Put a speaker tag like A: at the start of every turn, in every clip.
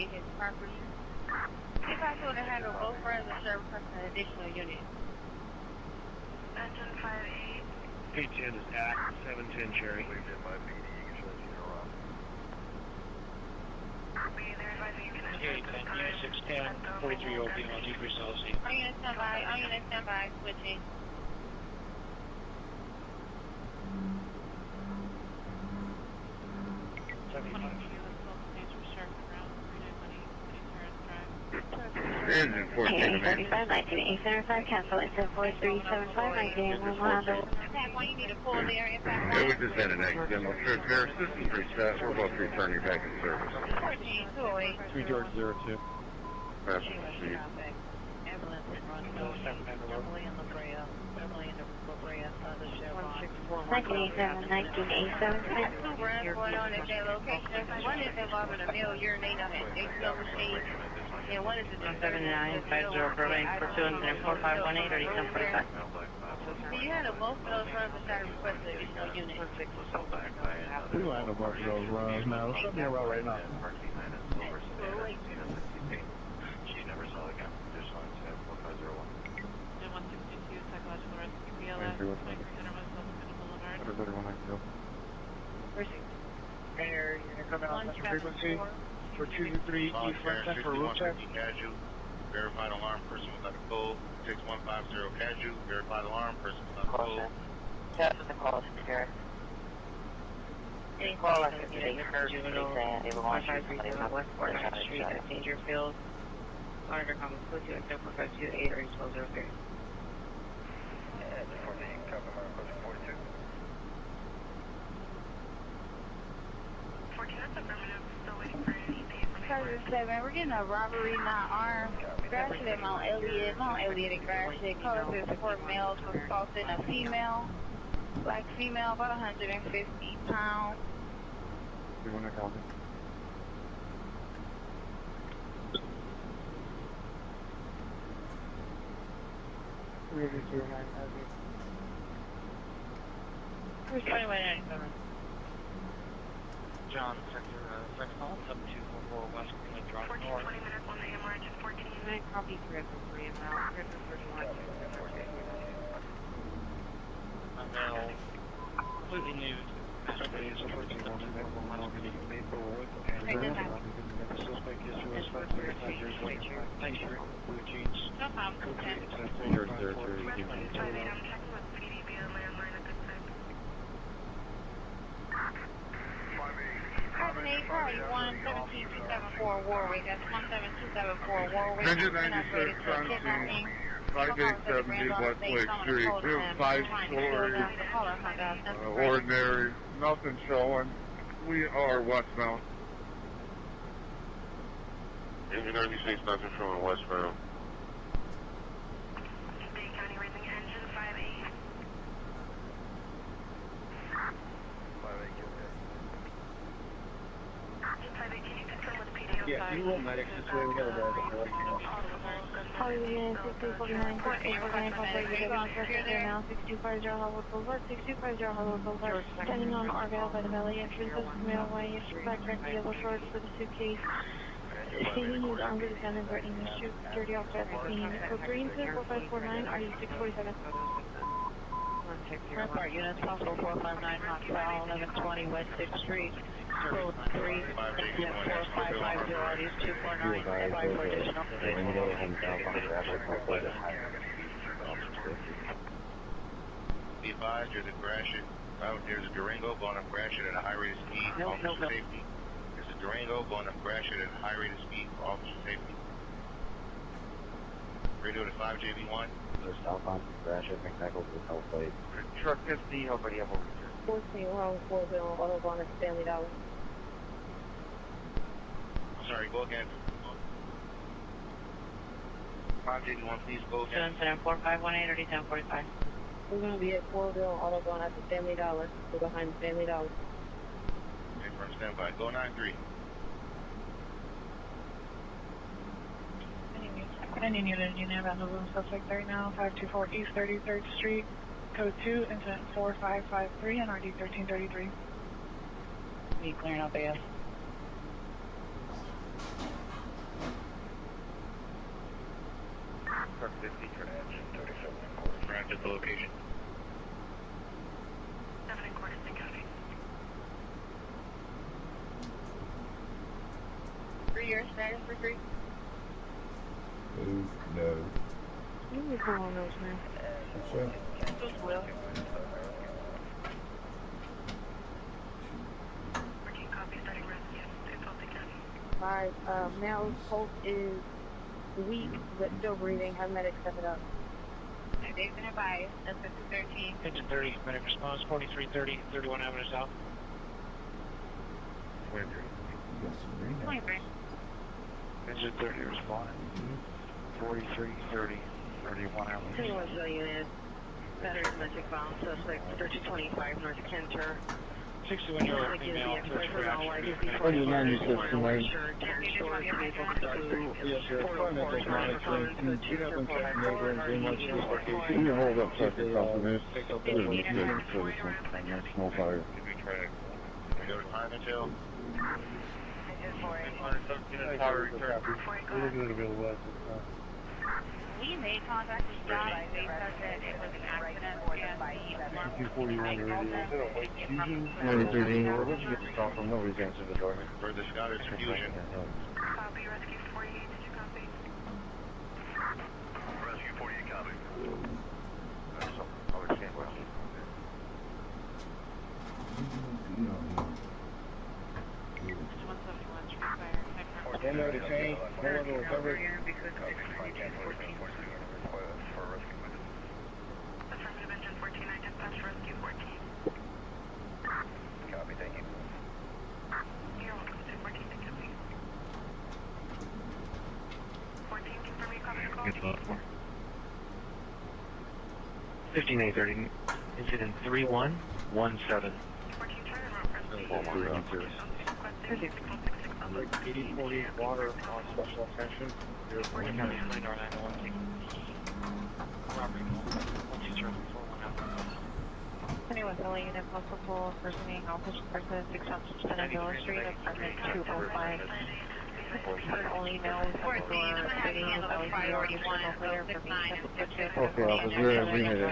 A: get his property. If I told to handle both friends and share request an additional unit.
B: Engine 58.
C: P10 is at 710 Cherry.
B: Be there advising you can
D: Cherry 10, unit 610, 43 OP on decrease LC.
A: Are you gonna stand by, switching.
E: Engine 14 to me.
F: 1975, cancel into 4375, 1911.
A: You need to pull there.
E: Yeah, we just had an accidental trip here. System's reset. We're both returning back in service.
C: 3 George 02.
E: Passenger seat.
A: Ambulance is running. Emily and La Brea. Emily and La Brea. The Chevron.
F: 1987, 1987.
A: Two runs going on at that location. One is involving a male urinating on an HCL machine. And one is a
F: 7950 Burbank for 24518 or 1045.
A: So you handle both of those runs and try to request an additional unit.
C: We don't handle both of those runs now. Show me around right now.
B: She never saw the gap. Just on 4501.
G: And 162 psychological rescue BLS, Mike Center, West Middle Boulevard.
E: Everybody want to go?
C: Air, you're coming on central frequency for 223 East West for route check.
B: Casual. Verified alarm person without a code. 6150 casual. Verified alarm person without a code.
F: That's the call, Derek. Any call after they heard juvenile, they were on West 4th Street at Dangerfield. Monitor common code 2X4528 or 1203.
A: We're getting a robbery not armed. Gratiot at Mount Elliott and Gratiot. Colors is for males for assaulting a female. Black female, about 150 pounds.
E: You want to call me?
A: Where's 2197?
D: John, sector 7244 West Greenland Drive
B: 14,
D: North.
B: 20 minutes on the AMR engine 14.
A: Copy 303 and now 31.
D: I'm now completely new. Suspect is 14 Suspect is US 535 Thank you. Blue jeans.
A: No problem.
E: George 03.
B: I'm checking with PD via landline at this time.
A: Carbon 8, probably 17274 Warwick. That's 17274 Warwick.
E: Engine 96 on scene. 5870 West Lake Street. 5 stories. Ordinary. Nothing showing. We are westbound. Engine 96, nothing showing westbound.
B: Dade County raising engine 58. Can you confirm with PD?
C: Yeah, you will medics this way. We got a driver.
F: Hollywood 6249, 6249, 530 now, 6250 Hollywood Boulevard, 6250 Hollywood Boulevard. Standing on Argyle by the Valley entrance of the Mailway, backtrack the yellow shorts for the suitcase. Stating he's armed with a gun and threatening to shoot 30 off at the scene. Code 3 into 4549, RU647.
A: Report units, possible 459 Hot Foul, 1120 West 6th Street. Code 3, 4550, RDs 249, standby for additional.
B: Be advised, there's a Gratiot. There's a Durango going up Gratiot at a high rate of speed for officer safety. There's a Durango going up Gratiot at a high rate of speed for officer safety. Radio to 5JB1.
H: There's southbound Gratiot, McNichols with health plate.
E: Truck 50, nobody have over here.
F: 14, wrong, 4 bill, Autobahn at Stanley Dollar.
B: I'm sorry, go again. 5JB1, please go again.
F: 74518 or 1045. We're going to be at 4 bill, Autobahn at the Stanley Dollar. We're behind the Stanley Dollar.
B: Okay, firm standby. Go 93.
G: Any unit, you have on the room suspect right now, 524 East 33rd Street, code 2, incident 4553 and RD 1333.
A: Be clearing up AS.
B: Arrived at the location.
A: 3 years status for 3.
E: No.
F: You was on those, man.
E: Sure.
A: Just will.
F: Alright, now pulse is weak, but still breathing. Have medics step it up.
A: They've been advised. That's 13.
D: Engine 30, medic response, 4330, 31 Avenue South.
A: 23.
D: Engine 30 respond. 4330, 31 Avenue.
I: 21 unit. Battery electric bomb suspect 1325 North Kenter.
D: 61-year-old female, first reaction.
E: 96 tonight.
C: Yes, sir. Fundamentals monitoring. You haven't checked neighbor and doing much use.
E: Can you hold up traffic across the minute? This is good for this one. Small fire.
B: We go to time until.
C: We're looking at a bit of west.
A: We made contact with Scott. They said that it was an accident and
C: 241 radio.
E: 93, where did you get the call from? Nobody's answered the door.
B: For the Scottish Fusion.
I: Copy, Rescue 48, did you copy?
B: Rescue 48, copy.
C: One note to change. No one will recover.
I: Affirmative engine 14, I dispatch Rescue 14.
B: Copy, thank you.
I: You're welcome to 14, thank you. 14, confirm you copy the call.
D: 15830, incident 3117.
I: 14, turn and route Rescue.
C: 8040 water on special attention.
G: Anyone filling in possible personing officer person 610 Villa Street, apartment 205. Only knows for
A: priority 1 of 69 and 50.
E: Okay, officer, we need it.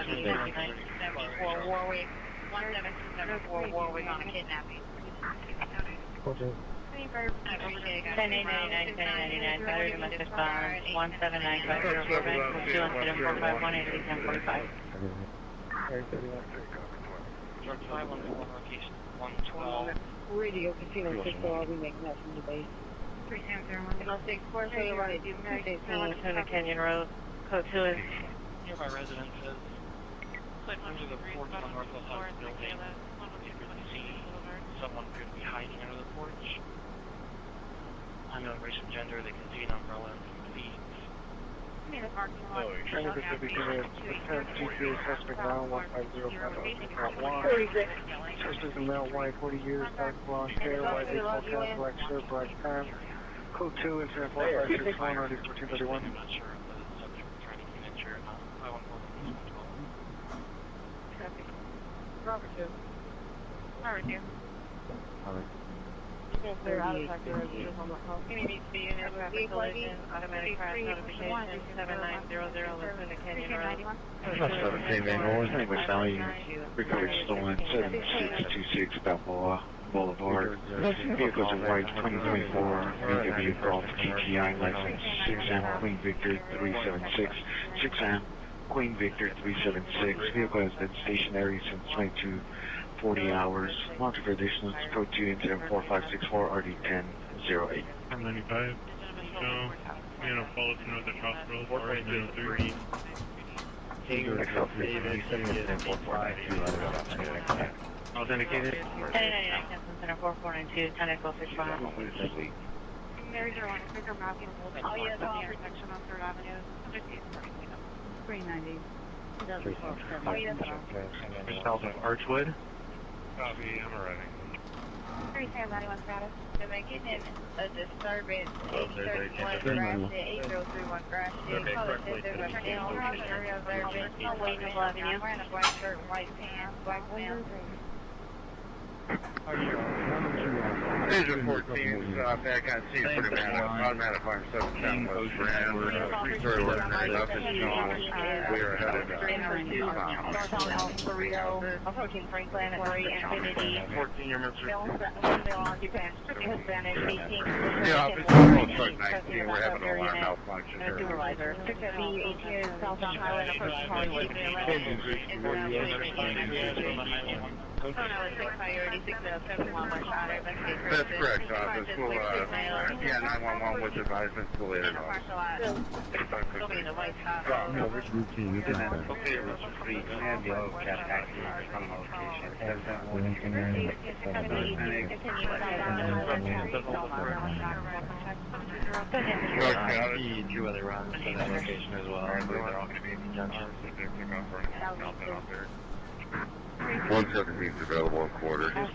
A: 74 Warwick. 1774 Warwick on a kidnapping.
F: 10-899, 10-99, battery domestic violence, 17950, Burbank, 2 incident 451 1045.
D: Drug 514 location 112.
F: Radio Casino 6 we make that from the base.
A: 374, so you're right.
F: 215, Tuna Canyon Road, code 2 is...
D: Nearby residences. Under the porch on Northwest Side building. You can see someone could be hiding under the porch. Unknown race and gender, they can see an umbrella and some feet.
C: Training Pacific Unit, apparent GTA suspect male 150
F: 46.
C: Suspect is male, white, 40 years, dark blonde hair, white baseball cap, black shirt, black pants. Code 2, incident 4561, ready 1431.
D: I'm not sure whether the subject was trying to commit or not. 514 112.
F: Robert 2.
A: Robert 2.
F: Clear out of factor residence on the house.
A: Community unit,
F: Traffic collision, automatic crash notification, 7900, Laguna Canyon Road.
E: That's 17 man, anyway, value. Recovered stolen 7626 Balboa Boulevard. Vehicles are white 2024 VW Golf GTI license 6M Queen Victor 376. 6M Queen Victor 376. Vehicle has been stationary since 2240 hours. Monitor for additional code 2 incident 4564 RD1008.
J: I'm 95. So, you know, follow to Northern Hospital, 4803.
E: Authenticated.
F: 1099, Kansas Center 4492, 10-5. Mary 01, Picker Matthew,
A: Oh, yeah,
F: the intersection on 3rd Avenue,
A: 390.
F: Oh, yes,
E: South of Archwood.
J: Copy, I'm arriving.
F: 3791 status.
A: They're making it a disturbance. 831 Gratiot, 8031 Gratiot. Color says there's a male in the area of there's no way to love you. Wearing a black shirt, white pants, black male.
B: Division 14, bad kind of scene, pretty bad. Automatic fire 710 was ran. Three-story order, up is John. We are headed
G: approaching Franklin at 3 Infinity.
B: 14, your Mr.
G: Male occupant, Hispanic, 18.
B: Yeah, it's almost like 19. We're having an alarm malfunction here.
G: Supervisor. 6B, 18, southbound Highland, approaching Hollywood.
B: That's correct, this will, yeah, 911 with advisement to later on.
H: No, which routine? You didn't have okay, Mr. Free, and the other cat taxi on location. Has that one two other runs to that location as well. I believe they're all going to be in conjunction.
B: 117 is available in quarter.
E: Time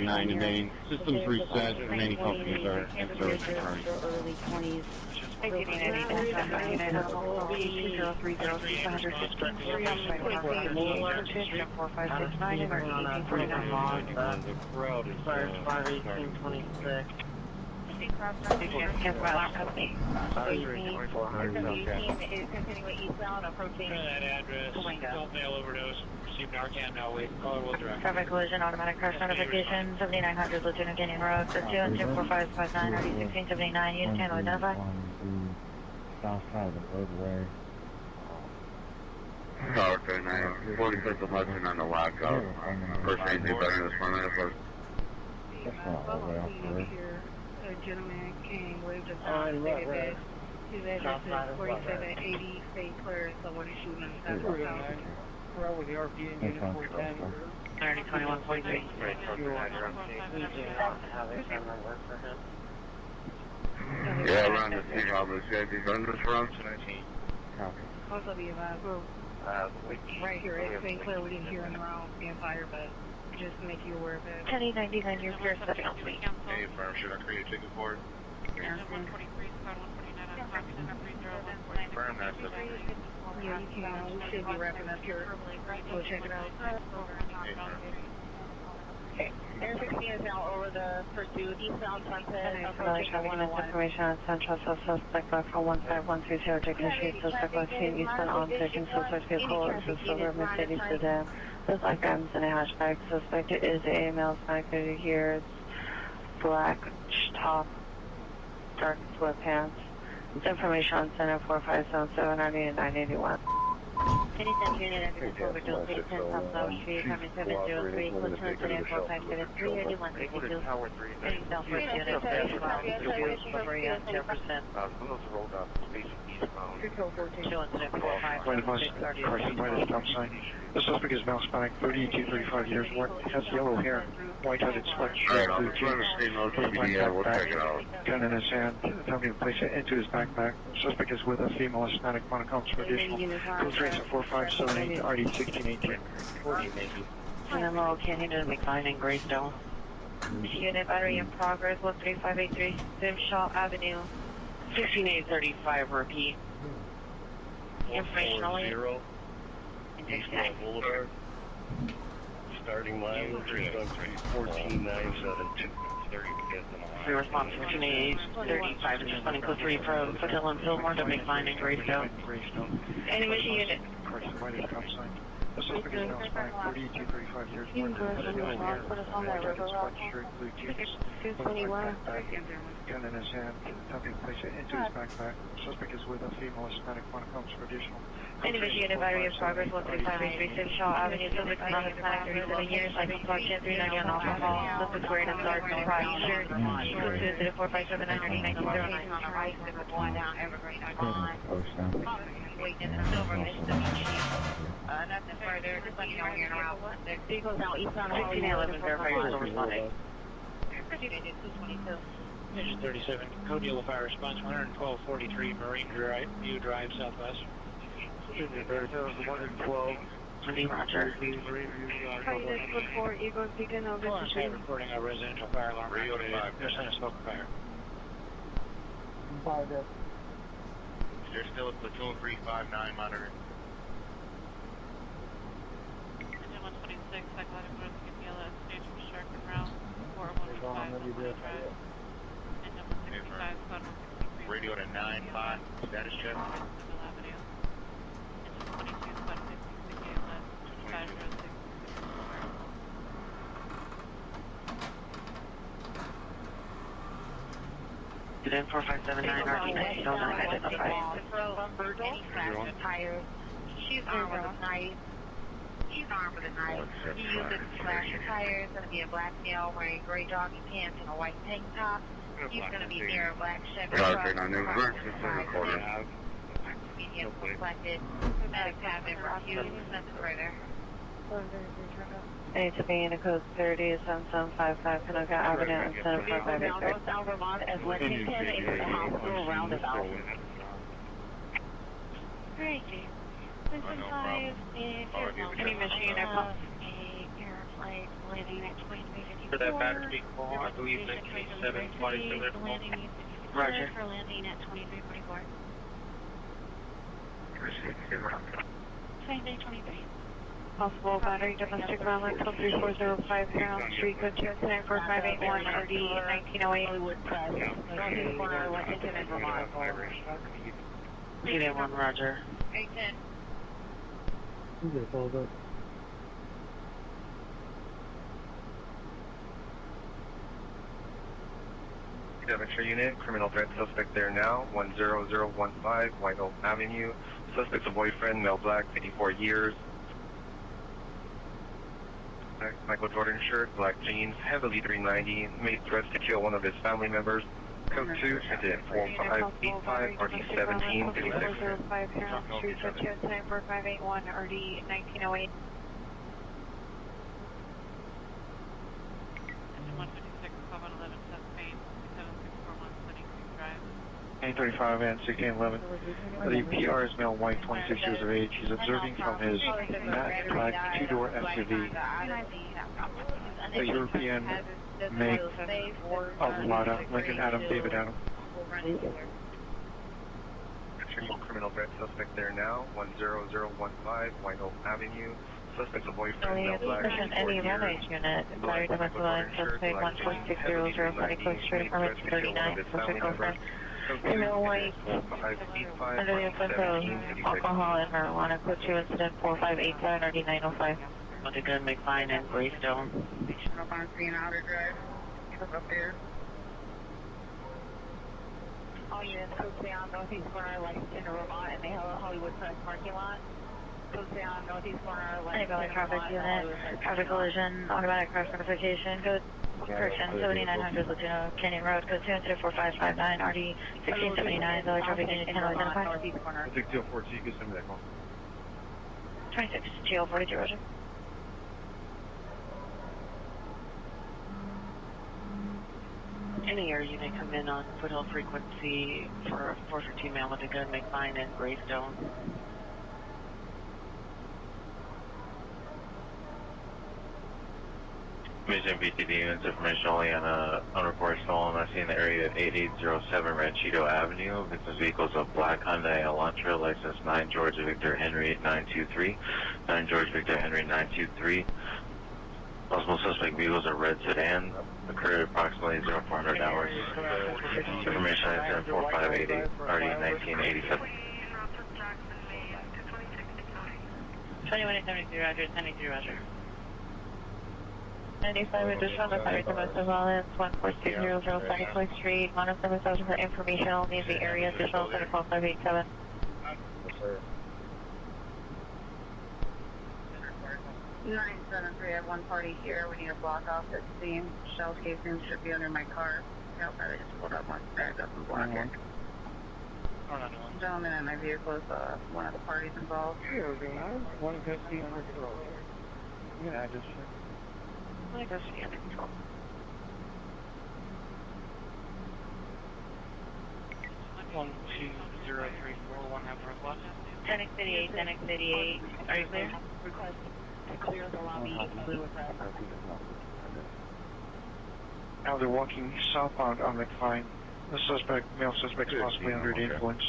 E: 9 to 9. Systems reset. Remaining companies are in service currently.
G: Early 20s. 51826. Traffic collision, automatic crash notification, 7900 Lieutenant Canyon Road, 2 and 24559, RD 1679, units can identify.
H: South side of the roadway.
B: Okay, 45th of Hudson on the lockout. First anything better than this one,
H: that's not all the way off the road.
I: A gentleman came, waved us down, stated that his address is 4780 St. Clair, someone is shooting him. That's what happened.
C: We're out with the RPN unit 410.
G: 302143.
D: Right, we do not have a camera work for him.
B: Yeah, around the scene, all the safety vendors from.
H: Copy.
I: Also be advised, we're right here at St. Clair, we didn't hear any rounds being fired, but just to make you aware of that.
G: 1099 years here, setting on speed.
B: Hey, firm, should I create a ticket for it? Firm, that's the
I: Yeah, you can. We should be wrapping up here. We'll check it out.
A: Okay. Air 16 is now over the pursuit, eastbound Sunset, approaching
G: Traffic units
A: 101.
G: information on Central, suspect left from 15130, taking street, suspect left seen eastbound on taking suspect vehicle, is a silver Mercedes sedan. There's like items in a hatchback. Suspect is a male, 530 years, black top, dark sweatpants. It's information on Center 4577 981. 27 unit after the overdose, 810 South South Street, apartment 703, Lieutenant Center 4573, 8162. Heading southward unit, Jefferson. Control 14, show incident 45.
C: The suspect is male Hispanic, 32-35 years, has yellow hair, white-hooded sweatshirt, blue jeans,
B: we'll check it out.
C: gun in his hand, attempting to place it into his backpack. Suspect is with a female Hispanic, monocoms for additional. Code trace at 4578 RD 1618.
G: And then Laurel Canyon and McLean and Greystone. Unit battery in progress, 13583, Simshaw Avenue, 16835, repeat. Information only.
K: Boulevard. Starting line 14,972. 30 kids in a line.
G: We response 158835, responding code 3 from Patel and Fillmore to McLean and Greystone. Any mission unit.
C: The suspect is male Hispanic, 32-35 years, has yellow hair, white-hooded sweatshirt, blue jeans, gun in his hand, attempting to place it into his backpack. Suspect is with a female Hispanic, monocoms for additional.
G: Any mission unit battery in progress, 13583 Shaw Avenue, Suspect non-Hispanic, 37 years, license plate 390 on alcohol, suspect wearing a dark pride shirt, code 20457 990
A: Nothing further, just let me know when you're around. The vehicle's now eastbound
G: 1611, verify you're still responding.
A: 222.
D: Mission 37, code yellow fire response 11243 Marine View Drive Southwest.
C: 112.
G: Roger.
D: Reporting a residential fire alarm. There's a smoke fire.
B: There's still a platoon 359 monitoring.
D: Engine 126, psychological risk of PLS, stage for shark and round, 4115, drive. Engine 165, squad 163.
B: Radio to 9-5, status check.
D: Civil Avenue. Engine 22, squad 56, PLS, 506.
G: Student 4579, RD 1909, identified.
A: Any flashes, tires. She's armed with a knife. He's armed with a knife. He uses slasher tires. Going to be a black male wearing gray jogging pants and a white tank top. He's going to be near a black Chevy truck. Medium reflected. Medics have been refused. Nothing further.
G: I need to be in a code 307755 Canoga Avenue and Center 4583.
A: South Vermont as Lexington into the hospital roundabout.
F: Great. Listen, 5
G: Any machine or pump?
F: a air flight landing at 2354.
D: For that battery call, I believe that K7 flight is there.
G: Roger.
F: For landing at 2344. Same day 23.
G: Possible battery domestic violence on 3405 Harold Street, code 29458 RD 1908.
A: Hollywood Press. Northeast corner, Lexington and Vermont.
G: Unit 1, Roger.
A: 810.
K: Devonshire unit, criminal threat suspect there now, 10015 White Oak Avenue. Suspect's a boyfriend, male black, 54 years. Michael Jordan shirt, black jeans, heavily 390, made threats to kill one of his family members. Code 2, incident 4585, RD 1756.
G: 05 Harold Street, code 29458 RD 1908.
D: Engine 156, 1111, sustained, 7641, Sunny Creek Drive.
C: 835 and 1611. The PR is male, white, 26 years of age. He's observing from his matte black two-door SUV. The European make of Lada, Lincoln Adam, David Adam.
K: Criminal threat suspect there now, 10015 White Oak Avenue. Suspect's a boyfriend, male black, 54 years.
G: Unit, battery domestic violence suspect 14600, Funny Coast Street, permit 39, suspect girlfriend. Female white, under the influence of alcohol and marijuana, code 2 incident 4587 RD 905. Monday Good, McFine, and Greystone.
A: Up on Green Outer Drive. Up there. All units, code stay on Northeast corner, Lexington and Vermont, and the Hollywood Press parking lot. Code stay on Northeast corner, Lexington and
G: traffic
A: Vermont.
G: unit, traffic collision, automatic crash notification, code correction 7900 Latino Canyon Road, code 2 incident 4559 RD 1679, Valley traffic unit 10 identified.
A: Northeast corner.
K: 6242, you can send me that call.
G: 26, Chil 42, Roger. Any air unit come in on Foothill frequency for 415 male with a gun, McFine and Greystone.
E: Mission VTD units, information only on a unreported stolen. I see in the area of 8807 Ranchito Avenue. Victim's vehicles a black Hyundai Elantra, license 9 George Victor Henry 923. 9 George Victor Henry 923. Possible suspect vehicles are red sedan. Occurred approximately 0400 hours. Information on 4588, RD 1987.
G: 2173 Roger, 93 Roger. 95 additional battery domestic violence, 14600 Sunny Point Street, monitor themselves for information only in the area, additional 74587.
K: Yes, sir.
A: 973, I have one party here. We need a block off this scene. Shell casing should be under my car. Yep, I just pulled up one, back up and block it. Gentleman in my vehicle is one of the parties involved.
C: Here we go. 150 under control. Yeah, I just...
G: I guess we under control.
D: One, 2, 0, 3, 4, 1 half Northwest.
G: 1088, 1088. Are you clear?
A: Request to clear the lobby. Blue press.
C: Now they're walking southbound on McFine. The suspect, male suspect, is possibly under the influence.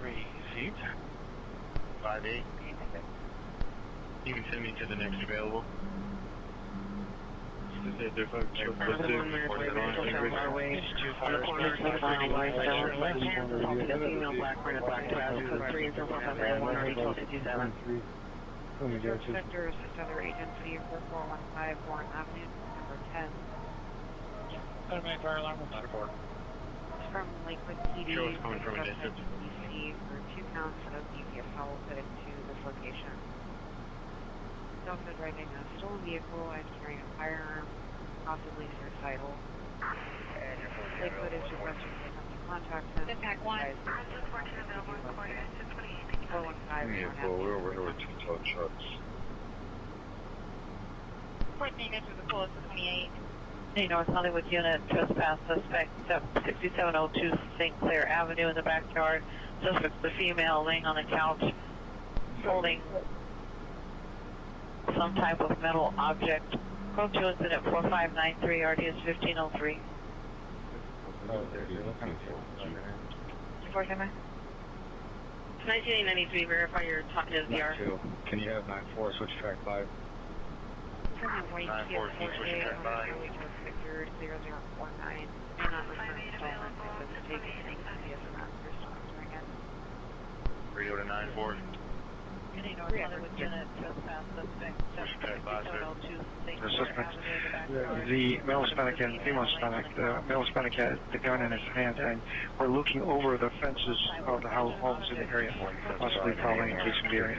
D: 3,
J: received.
B: 5-8.
J: You can send me to the next available.
C: There's folks
G: our way on the corner of Line West Dallas left hand, assaulted a female black runner black tabs code 3 and 451 RD 1257.
I: Sector assist other agency for 415 Warren Avenue, number 10.
J: Automatic fire alarm was not a report.
I: It's from Lakewood PD.
J: Show is coming from a distance.
I: DC for 2 counts of DPS foul fitted to this location. He's also driving a stolen vehicle and carrying a firearm, possibly suicidal. Lakewood is requesting for them to contact him.
A: Impact 1.
I: 415
E: we're over 2 ton trucks.
A: 14 inches of pull to 28.
G: Hey, North Hollywood unit, trespass suspect 6702 St. Clair Avenue in the backyard. Suspect the female laying on the couch holding some type of metal object. Code 2 incident 4593, RDS 1503. 1993, verify you're talking to the VR.
E: Can you have 94 switch track 5?
B: 9-4, switch track 5.
I: Victor 0049. May not return stolen because it's taking an DPS and not responding again.
B: Radio to 9-4.
G: Any North Hollywood unit, trespass suspect 6702 St. Clair Avenue.
C: the male Hispanic and female Hispanic. The male Hispanic had the gun in his hand, and we're looking over the fences of the homes in the area, possibly probably increasing the area.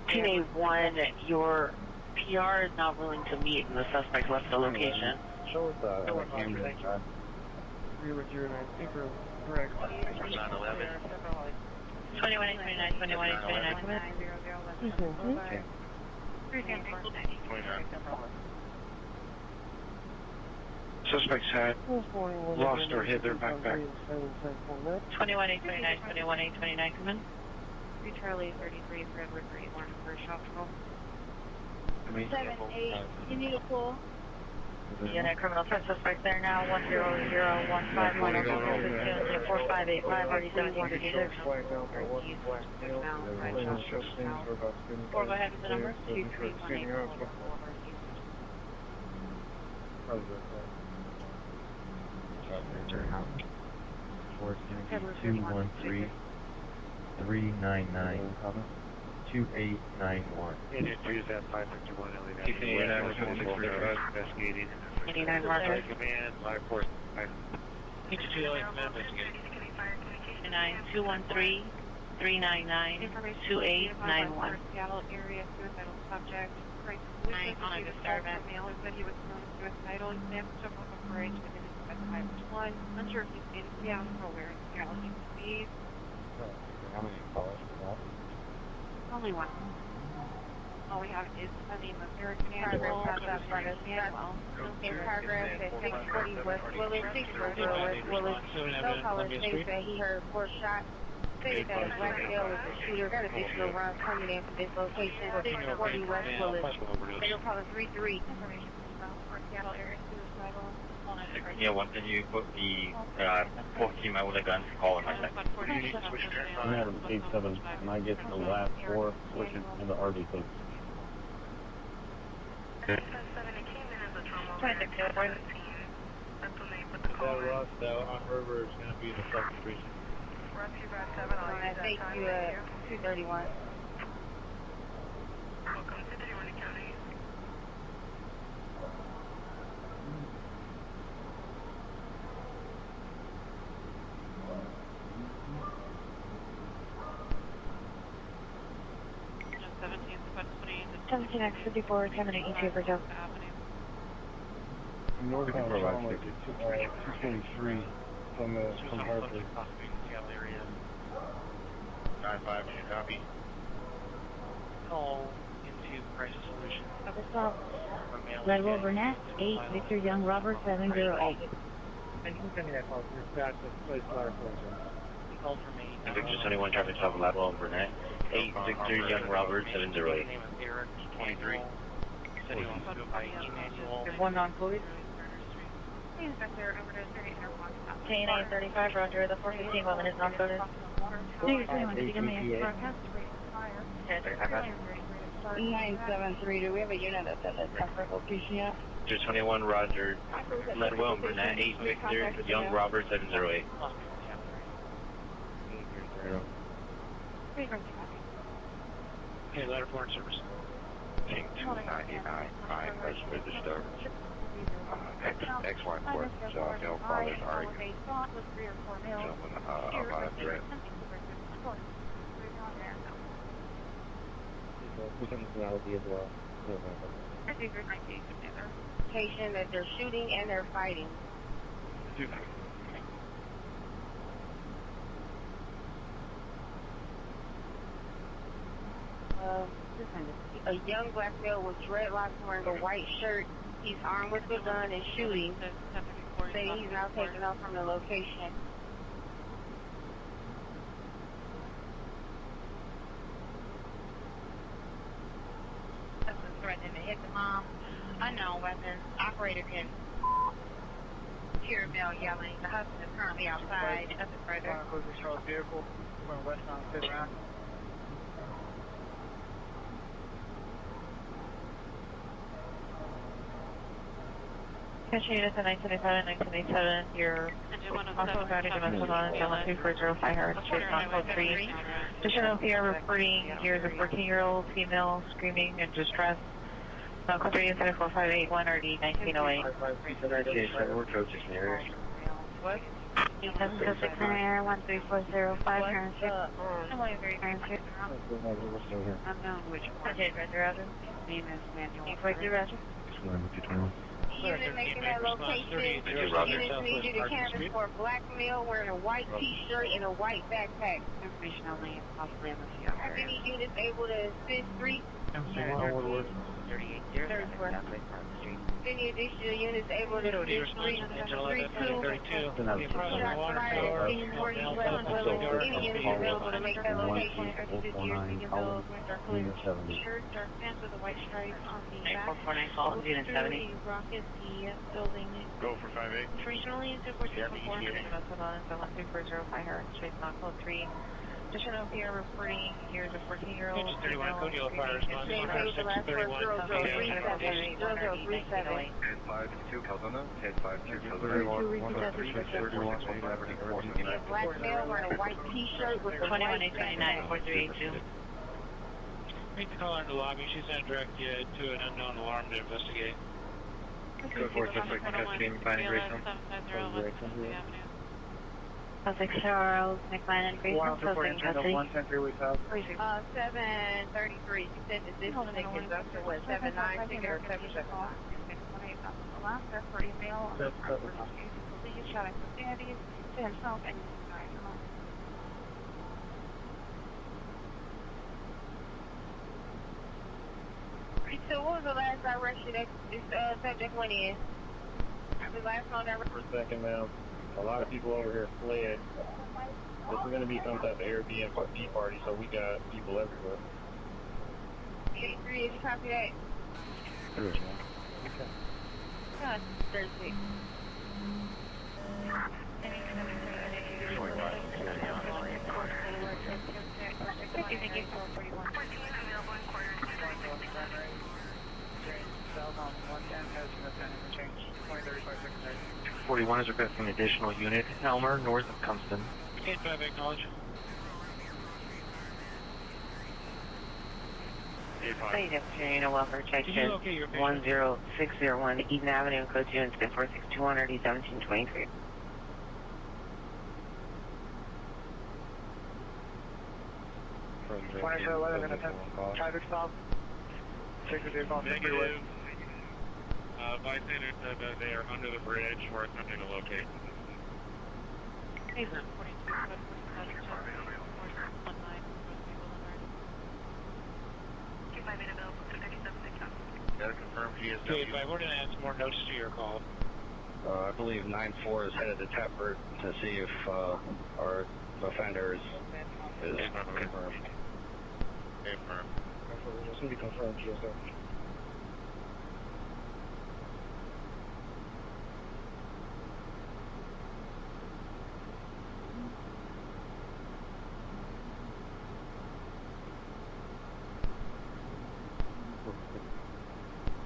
G: TA1, your PR is not willing to meet, and the suspect left the location.
E: Show us that.
B: 9-11.
G: 21-829, 21-829, come in.
B: 29.
C: Suspects had lost or hid their backpack.
G: 21-829, 21-829, come in.
I: 3 Charlie 33 for Edward 3 warning for a shop roll.
A: 7-8. You need a pull.
G: Unit criminal threat suspect there now, 1001510 4585 RD 1756. 4, go ahead with the number.
I: 2318.
H: Force going to be 213992891.
E: Use that 551 LED.
B: investigating.
G: 89 Marker.
B: Command, 5-4.
G: 213-399-2891.
I: Seattle area suicidal subject.
A: Nice on a disturbance.
I: Male who said he was known suicidal. Exam took off a courage within his specified one. Unsure if he's in Seattle or where in Seattle he could be.
E: How many calls for that?
I: Only one. All we have is the name of Eric Manuel.
A: Progress at 640 West Willis, 640 West Willis. No caller states that he heard 4 shots. Stated that Blackdale was the shooter. Got additional rounds coming in from this location, 640 West Willis. Fatal caller 33.
I: Information from Seattle area suicidal.
L: Yeah, when can you put the 14 out with a gun for calling my second?
H: I'm at 87, and I get the last 4 switching in the RV please.
G: 26 airport.
J: That Ross on River is going to be the second precinct.
A: I think you at 231.
M: Welcome to 31 County.
F: X54, 10-8 for Joe.
E: Northbound Trauma 223 from Harvard.
B: 9-5, you copy?
D: Call into crisis solution.
N: Red Wolf Burnett, 8, Victor Young Robert 708.
E: And who sent me that call? That's the place where
D: He called for me.
L: Victor 71, traffic stop, Ladwell and Burnett. 8, Victor Young Robert 708.
D: Name of Eric
B: 23.
D: Said he wants to go by Emmanuel.
G: There's one on police. K935, Roger, the 415 woman is on photos.
N: Thank you very much. If you give me a broadcast.
A: 973, do we have a unit that's at the comfort location yet?
L: 21, Roger. Leadwell, Burnett, 8 Victor, Young Robert, 708.
D: Okay, letter foreign service.
K: King 299, 5 registered disturbance. XY court, male fathers arguing. Gentlemen, about a threat.
A: Indication that they're shooting and they're fighting. A young black male with dreadlocks wearing a white shirt. He's armed with a gun and shooting. Saying he's now taken off from the location. Threatening to hit the mom. Unknown weapons. Operator can hear a male yelling. The husband is currently outside. Nothing further.
C: Charles vehicle going west on 5th round.
G: Attention units at 977, 977, you're also guided domestic violence, Allen 240, High Street, code 3. Additional PR reporting, here's a 14-year-old female screaming in distress. Code 3 incident 4581 RD 1908.
E: We're coaches in the area.
A: What?
F: 8706 in air, 13405, Heron 6.
I: Unknown which one.
G: Okay, Roger.
I: Name is Manuel.
G: 842, Roger.
A: Unit making that location. Units need you to canvas for a black male wearing a white t-shirt and a white backpack.
I: Information only, possibly on the field.
A: Are any units able to assist 3?
I: 3834.
A: Any additional units able to assist 3? 32. Shots fired. Any units available to make that location.
F: Shirt, dark pants with a white stripe on the back.
G: 449 call, unit 70.
F: Rock is the building.
B: Go for 5-8.
F: Regionally, it's 464.
G: Domestic violence, Allen 240, High Street, code 3. Additional PR reporting, here's a 14-year-old.
D: Page 31, code yellow fire response. 631.
A: 0037.
K: 1052, Calzona. 1052, Calzona.
A: Black male wearing a white t-shirt with a white
G: 21-829, 4382.
D: Make the caller in the lobby. She's going to direct you to an unknown alarm to investigate.
E: Code 466, custody and finding Grayson.
G: 6 Charles, McMahon, and Grayson, closing custody.
A: 733. You said that this thing is up to what, 796 or 779?
F: For email, please shout out profanities to himself and
A: So what was the last direction that this subject went in? The last one that...
C: For a second, ma'am. A lot of people over here fled. This is going to be some type of Airbnb party, so we got people everywhere.
A: 83, did you copy that?
C: Okay.
A: God, Thursday.
F: Thank you.
E: 41 is requesting an additional unit. Elmer, north of Cumston.
D: 85, acknowledge.
G: Ladies and gentlemen, welcome to check in 10601 Eden Avenue, code 2 incident 46200 E1723.
C: Traffic stop.
J: Negative. Bystander said that they are under the bridge. We're attempting to locate.
B: Gotta confirm GSW.
D: Okay, we're going to add some more notes to your call.
H: I believe 9-4 is headed to Tepford to see if our offender is confirmed.
B: Confirmed.
C: It's going to be confirmed, GSW.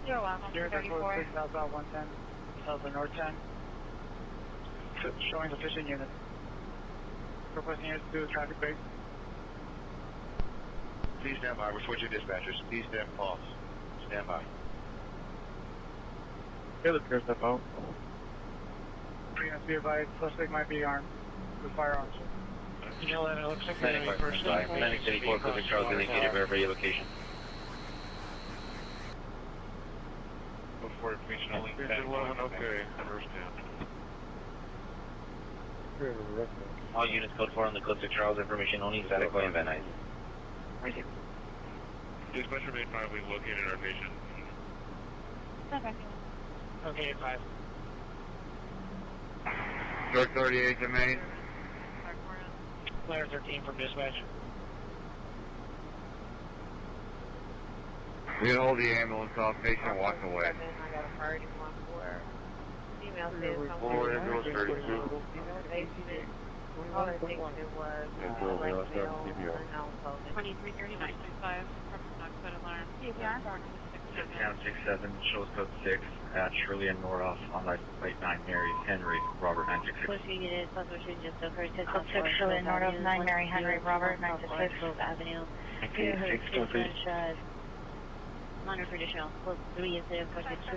A: You're welcome. 34.
C: Southbound 110, southbound north 10. Showing sufficient units. Requesting units to do a traffic base.
B: Please stand by. We're switching dispatchers. Please stand pause. Stand by.
C: The other pairs that boat. Units be advised, suspect might be armed with firearms.
D: You know that it looks like
L: Atlantic 34, Pacific Charles, indicated verify your location.
J: Before information only. Okay, understand.
L: All units code 4 on the Pacific Charles, information only, static way and Van Nuys.
J: Dispatcher may probably located our patient.
A: Okay.
D: Okay, 5.
E: York 38 to Maine.
D: Ladder 13 from dispatch.
E: We can hold the ambulance off, patient walk away.
I: I got a priority one for female says
E: Forward ambulance 32.
I: All I think it was like male and
F: 2339 5 from Knoxville Alarm.
A: CPR.
L: Town 67, shows code 6, at Shirley and Noroff on light 9, Mary Henry, Robert 966.
N: Pushing unit, pushing just occurred to
G: Code 6, Shirley North 9, Mary Henry, Robert 966.
N: Grove Avenue.
L: 623.
N: Monitor for additional. Code 3 incident for 623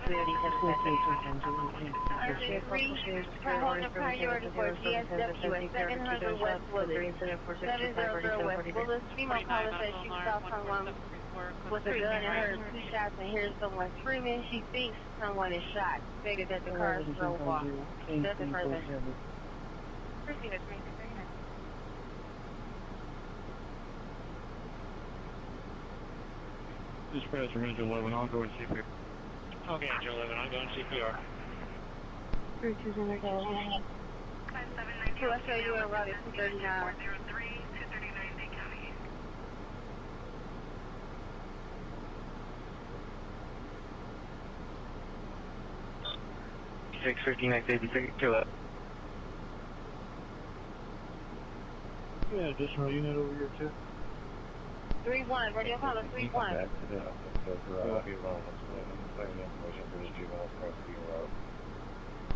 A: Hold the priority for GSW at 700 West Willis. 700 West Willis. Female caller says she saw someone with a gun and heard 2 shots and hears someone screaming. She thinks someone is shot. Stated that the car drove off. Nothing further. Proceed at 2339.
C: Dispatcher, Ranger 11, I'll go and CPR.
D: Okay, Angel 11, I'm going CPR.
F: 3200
A: I'll show you a route at 239.
K: 659 kill up.
C: Yeah, additional unit over here too.
A: 3-1, radio caller 3-1.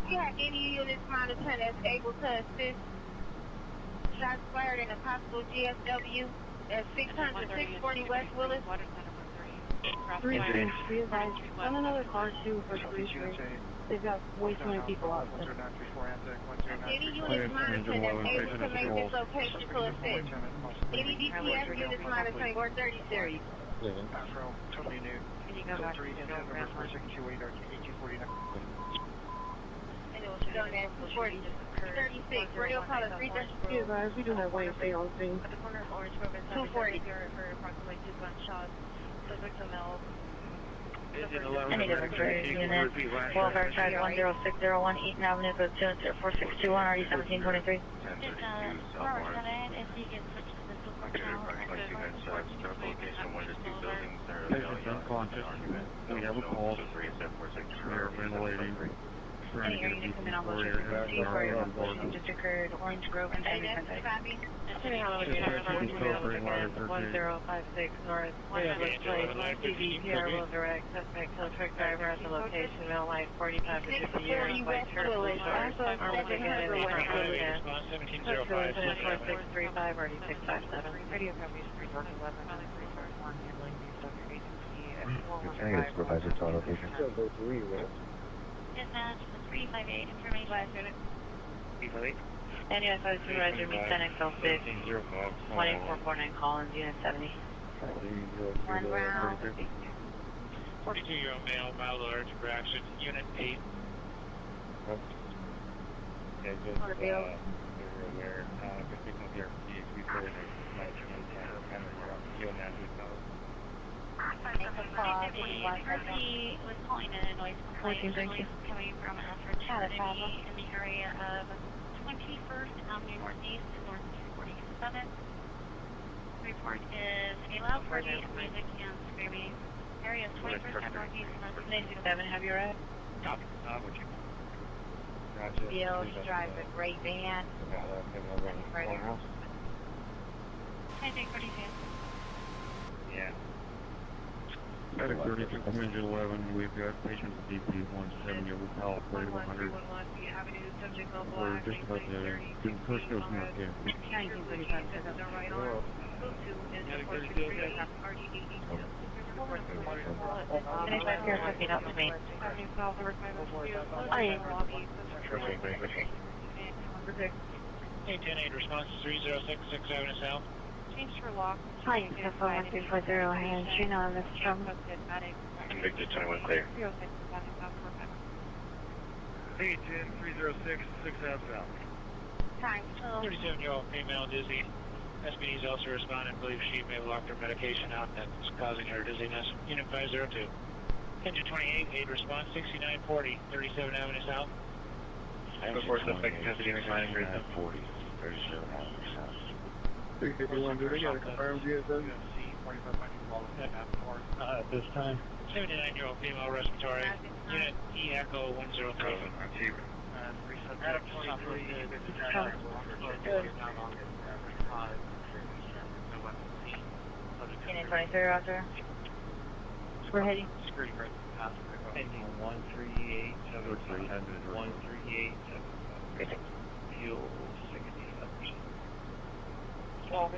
A: Yeah, any units monitoring that's able to assist. Shots fired in a possible GSW at 600, 640 West Willis.
F: 3 be advised, on another car too for 3-3. They've got way too many people out there.
A: Any units monitoring that's able to make this location to assist. Any DPS units monitoring or 30 series.
I: Can you go back to the Grand Line?
A: And it was done at 240, 36, radio caller 332.
F: Be advised, we do have way to stay on scene.
N: At the corner of Orange Grove and
A: 240.
N: for approximately 2 gunshots. Suspect a male.
G: Any different unit. Welfare Tag 10601, Eaton Avenue, code 24621, RD 1723.
N: Robert 7, if you can switch to the support channel.
C: Patient's unconscious. We have a pulse. They're ventilating.
N: Any area to come in on motion just occurred, Orange Grove and
A: Hey, that's the copy.
F: Depending on which side of our movement, 1056 North, Westwood Place, CBPR will direct suspect to a truck driver at the location, male life 45 to 50 years, white shirt, blue shorts, armed with a gun in the front of the tent. Code 4635, RD 657.
I: Radio copies 311, 341, handling the subject agency at
E: It's Supervisor to our location.
N: Dispatch 358 information.
G: 358. And US Supervisor meets NXL 6, 18449 Collins, Unit 70.
A: 1 round.
D: 42-year-old male, mild allergic reaction, Unit 8.
N: He was calling in a noise complaint coming from Alfred Kennedy in the area of 21st Avenue Northeast and North 247. Report is a loud party of music and screaming. Area 21st Avenue Northeast and North
G: 247, have you read?
D: Copy.
A: Bill, he drives a great van.
N: I think 42.
L: Yeah.
M: Medic 32 Community 11, we've got patients at DP 170 over California 100. We're just about to do the first dose in our care.
D: Hey, 10-8, response 306, 6th Avenue South.
F: Change for lock.
G: Hi, Tempo 1340, and Trina on this from.
K: Victor 21 clear.
M: Hey, 10-306, 6th Ave South.
A: Time.
D: 37-year-old female dizzy. SBD's also responded, believes she may have locked her medication out that's causing her dizziness. Unit 502. Engine 28, 8 response, 6940, 37 Avenue South.
K: Before suspect intensity declining greater than
E: 40, 37 Avenue South.
M: 351, do they got a confirmed GSO? At this time.
D: 79-year-old female respiratory. Unit E Echo 103.
F: Unit 23, Roger. We're heading.
L: Ending 13873. 13873. Fuel 60%.
D: 12.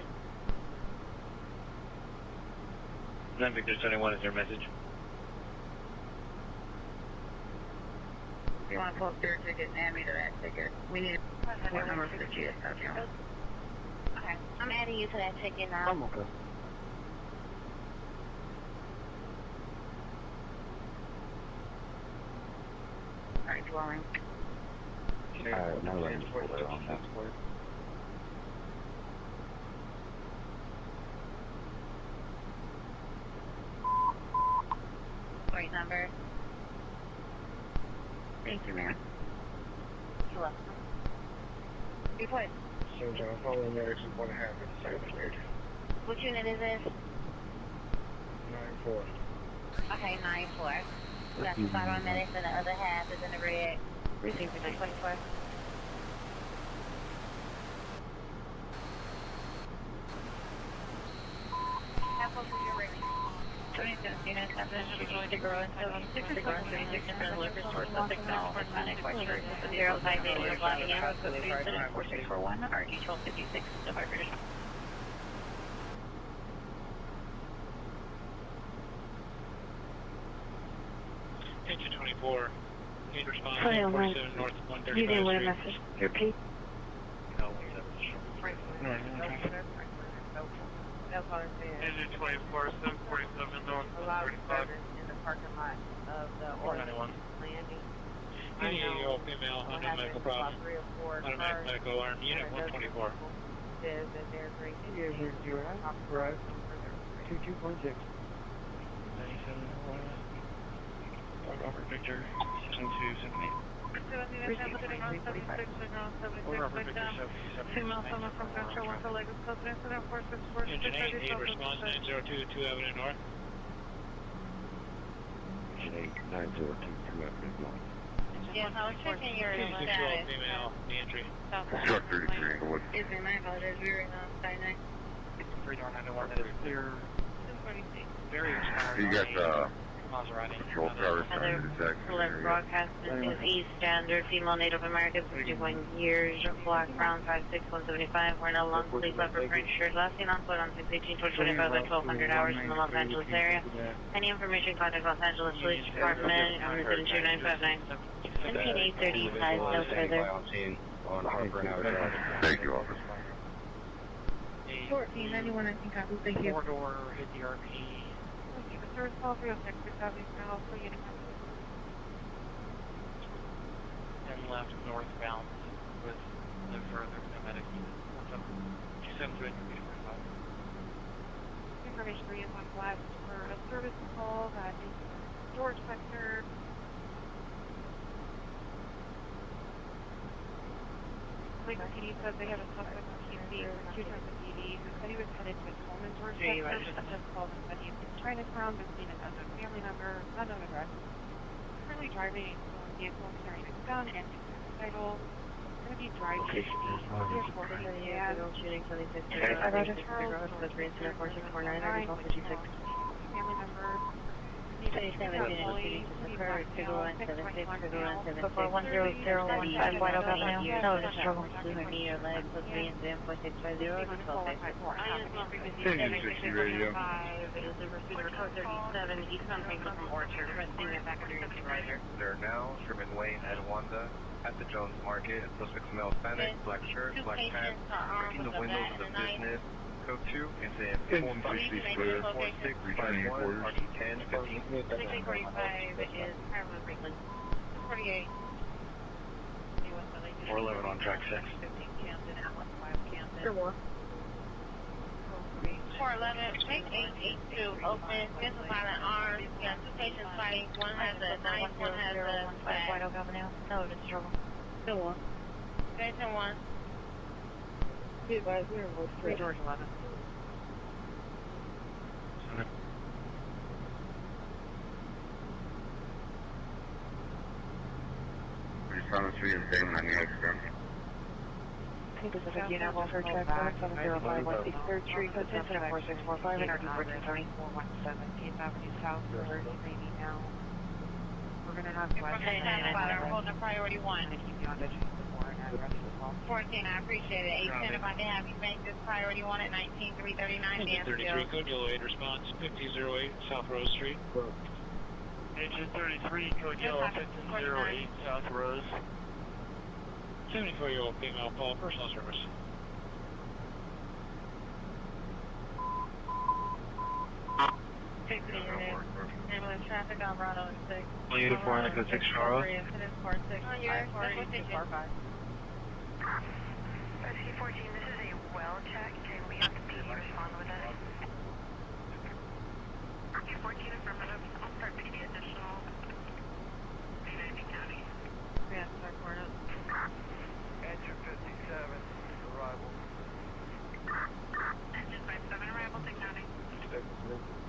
K: 9 Victor 21 is your message.
A: If you want to pull up your ticket and add me to that ticket, we need a phone number for the GSO account. Okay, I'm adding you to that ticket now.
M: I'm okay.
A: Alright, dwelling.
E: No, let me pull that on that.
A: Plate number. Thank you, ma'am. You're welcome. Be put.
M: St. John, following medics is going to have it. Second stage.
A: What unit is this?
M: 9-4.
A: Okay, 9-4. We got the spot on medics and the other half is in the red. Received for 24. Half over your rating. 26 units, I'm going to grow into 36 different liquor stores, so 6 now, Hispanic white church, 058, Blavia, 4641, RG 1256, Departure.
D: Engine 24. Need response.
G: Sorry,
D: 47 North 135
G: you didn't want a
D: Street.
G: message. Repeat.
J: Engine 24, 747 North 135.
I: In the parking lot of the
D: 491.
I: landing.
D: 98-year-old female, under medical problem. Automatic medical alarm. Unit 124.
I: Says that they're great.
M: Yeah, you're right. 22.6.
D: 97, Robert Victor, 7278.
F: Female someone from Central went to Lagos Coast incident 464.
D: Engine 8, need response 902, 2 Avenue North.
E: Engine 8, 902, 2 Avenue North.
A: Yes, I was checking your
D: 26-year-old
A: status.
D: female, the entry.
E: Truck 33 Inglewood.
A: Excuse me, my apologies, we were in on side 9.
D: 391, that is clear. Very expired.
E: You got
D: Maserati.
E: patrol cars trying to detect an
G: Select
E: area.
G: broadcast. This is East Standard, female Native American, 51 years, black, brown, 5'6", 175, wearing a long sleeve leopard print shirt. Last seen on foot on 6/18, 25 by 1200 hours in the Los Angeles area. Any information, contact Los Angeles Police Department, 72959. 17835, no further.
H: On Harper and Howard.
E: Thank you, officer.
A: 1491, I think I will thank you.
D: Four-door hit the RP.
F: Service call 306, 670 now, so unit.
D: And left northbound with no further medic unit. 273
F: Information for you on flash for a service call that is storage sector. Like PD says they have a suspect on TMZ for 2 times a PD who said he was headed to his home in storage sector. That just called him, but he's in Chinatown, visiting another family member, not known address. Currently driving a stolen vehicle, carrying a gun and title. Going to be driving.
G: Yeah. Shooting 76. I got a Charles. That's incident 4649. I recall 56.
F: Family member.
G: Before 10015 White Oak Avenue. No, just struggle.
M: Engine 60 radio.
K: There now, Sherman Way and Wanda at the Jones Market. Suspects male Hispanic, black shirt, black pants, breaking the windows of the business. Code 2, incident
M: Engine 60 square.
K: 46,
M: Returning orders.
K: RT10, 15.
I: 645 is Carolyn Franklin. 48.
H: 411 on track 6.
I: 15 Camden, Atlas 5 Camden.
F: Sure more.
A: 411, make 882 open, against violent arms. You got two patients fighting. One has a knife, one has a
G: White Oak Avenue. No, just struggle.
F: Still one.
A: Patient 1.
F: Be advised, we're in West
I: 3 George 11.
M: Pharmacy and Damon on the extra.
G: Pacific Unit, Welfare Track 705 3rd Street, code 10-4645, and RD 1430.
I: 417 8th Avenue South, where you may be now. We're going to have
A: We're holding a priority 1.
I: I'm going to keep you on digital before and the rest of the call.
A: 14, I appreciate it. 810, if I can have you make this priority 1 at 19339
D: 33, code yellow 8 response, 5008 South Rose Street.
J: Engine 33, code yellow 1508 South Rose.
D: 74-year-old female call, personal service.
A: Ambulance traffic on Bravo 6.
C: Uniform, I go 6 Charles.
A: Incident 46. On your
I: SC14,
F: this is a well check. Can we have the PD respond with us? SC14 affirmative. I'll start PD additional. County.
I: Yeah, start pouring up.
O: Engine 57, arrival.
F: Engine 57, arrival, Dick County.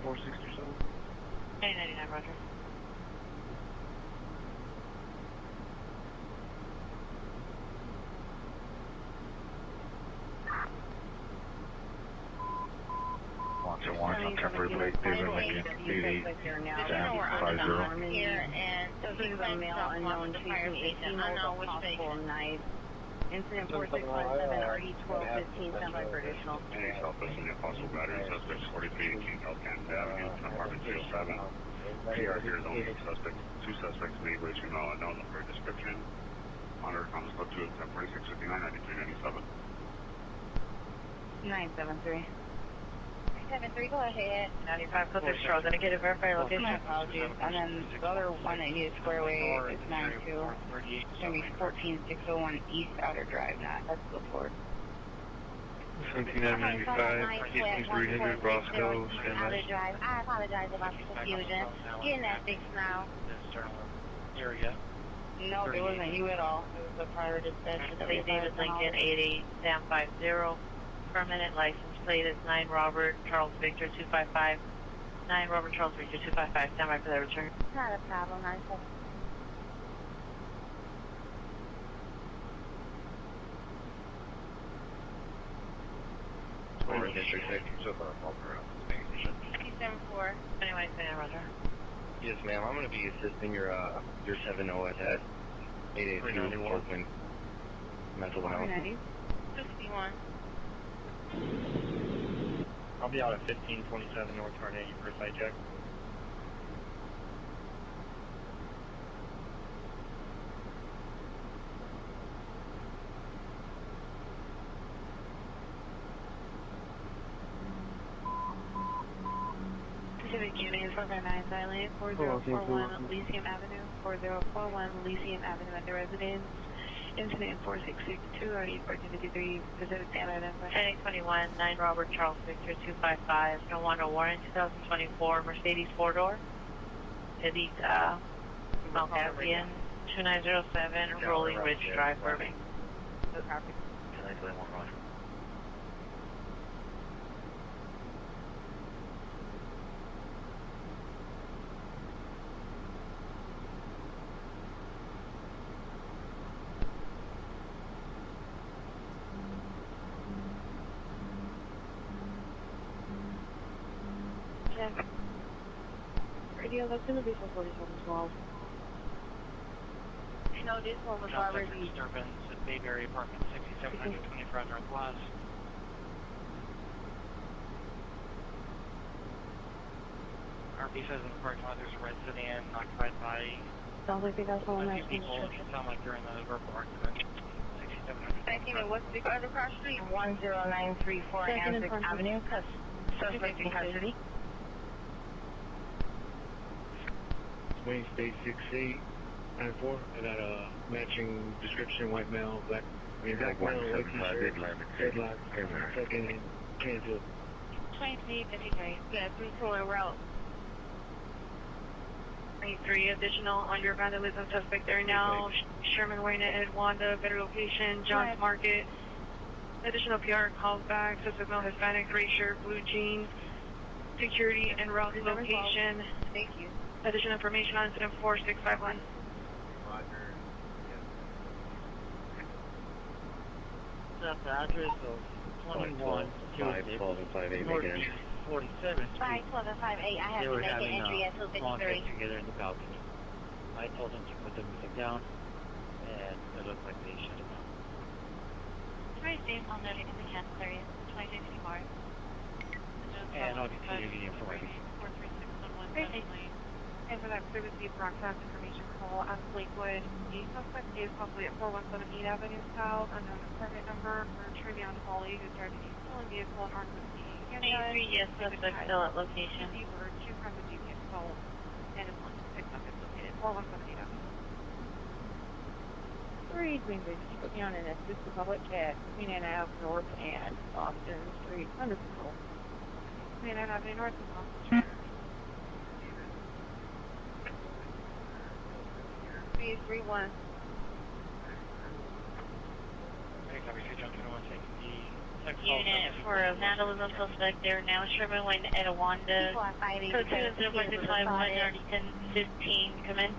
C: 467.
I: 899, Roger.
E: One on temporary break, David Lincoln, 88, down 50.
A: Here, and so
G: This is a male unknown chasing 18 volts possible knife. Incident 4617, RD 1215, standby for additional.
E: Any Southwest and possible battery suspects 4318 South Kansas Avenue, apartment 207. PR here is only suspects. Two suspects may be reaching all unknown for description. Monitor comments code 2 at 4659 9397.
G: 973.
A: 73, go ahead.
G: 95, code 6 Charles, indicated verified location. Apologies. And then the other one that needed square away is 92. It's going to be 14601 East Outer Drive, not that's the port.
C: 17995, 18300 Roscoe,
A: Outer Drive. I apologize about the confusion. Getting that fixed now.
D: Area.
G: No, it wasn't you at all. It was a prior dispatch.
P: St. David Lincoln 88 Sam 50. Permanent license plate is 9 Robert Charles Victor 255. 9 Robert Charles Victor 255. Stand by for the return.
A: Not a problem, I said.
K: District 6, so far, I'll around the station.
A: 674.
P: Anyway, stand Roger.
K: Yes, ma'am. I'm going to be assisting your 7 at 882 Oakland Mental Health.
A: 61.
L: I'll be out at 1527 North Carnegie for a site check.
F: Pacific Union 459 Silent, 4041 Elysium Avenue, 4041 Elysium Avenue at the residence. Incident 4662, RD 1453, Pacific Standard Empire.
P: 1021 9 Robert Charles Victor 255. No wonder warrant 2024 Mercedes 4-door. Edith Mount Caspian 2907 Rolling Ridge Drive, Burbank.
K: Can I play one Roger?
F: video, that's going to be for 4712.
A: No, this one was
D: Johnson
A: already.
D: disturbance at Bayberry Apartment 6725 Northwest. RP says in the parking lot there's a red sedan occupied by
F: Sounds like they got someone
D: a
F: that's
D: few
F: in
D: people.
F: description.
D: It sounds like they're in the verbal argument. 6700.
A: Thinking of what's the other cross street? 10934
F: Second and
A: Anzac
F: front.
A: Avenue. Suspect in custody.
E: Wayne State 6894. I got a matching description, white male, black male, white t-shirt, headlock, second and cancel.
A: 2353. Yeah, 3-4 route.
F: 23 additional on your vandalism suspect there now. Sherman Wayne at Wanda, better location, John's Market. Additional PR calls back, suspect male Hispanic, gray shirt, blue jeans. Security and route location.
A: Thank you.
F: Additional information on incident 4651.
Q: That's the address of 21
E: 512 and 58
Q: Northeast 47th Street.
A: 512 and 58. I have
Q: They
A: to
Q: were
A: make an
Q: having
A: entry at
Q: a long
A: 253.
Q: get together in the balcony. I told them to put the music down, and it looked like they shut it down.
N: Very safe on the cancel area, 2064.
Q: And I'll continue getting information.
N: 43611
F: Very safe. And for that privacy broadcast information call out of Lakewood, the suspect is possibly at 4178 Avenue South, unknown apartment number, for Trevion Holly, who's driving a stolen vehicle and armed with the handgun.
P: 83, yes, suspect still at location.
F: These were 2 crimes of GPS call, and is one picked up is located 4178 Avenue.
A: 3 Green Bridge, put me on an assist to public at Queen Anne Ave North and Austin Street, under control.
F: Queen Anne Avenue North and Austin Street.
A: 331.
P: Unit for a vandalism suspect there now. Sherman Wayne at Wanda. Code 2 is 0.651, already 1015. Come in.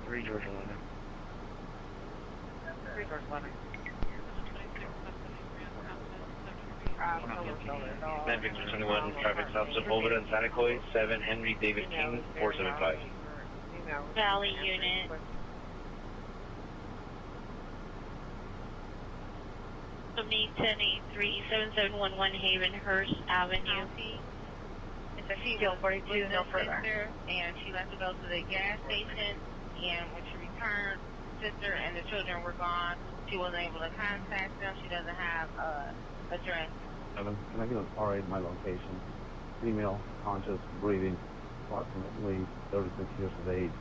E: 3 George 11.
F: 3 George 11.
R: Then Victor 21, traffic stops at Boulevard and Santa Coy, 7 Henry David King, 475.
P: Valley unit. Me 1083 7711 Havenhurst Avenue.
A: It's a female 42, no further. And she left to go to the gas station, and when she returned, sister and the children were gone. She wasn't able to contact them. She doesn't have address.
S: Can I get an RA at my location? Female, conscious, breathing, approximately 36 years of age,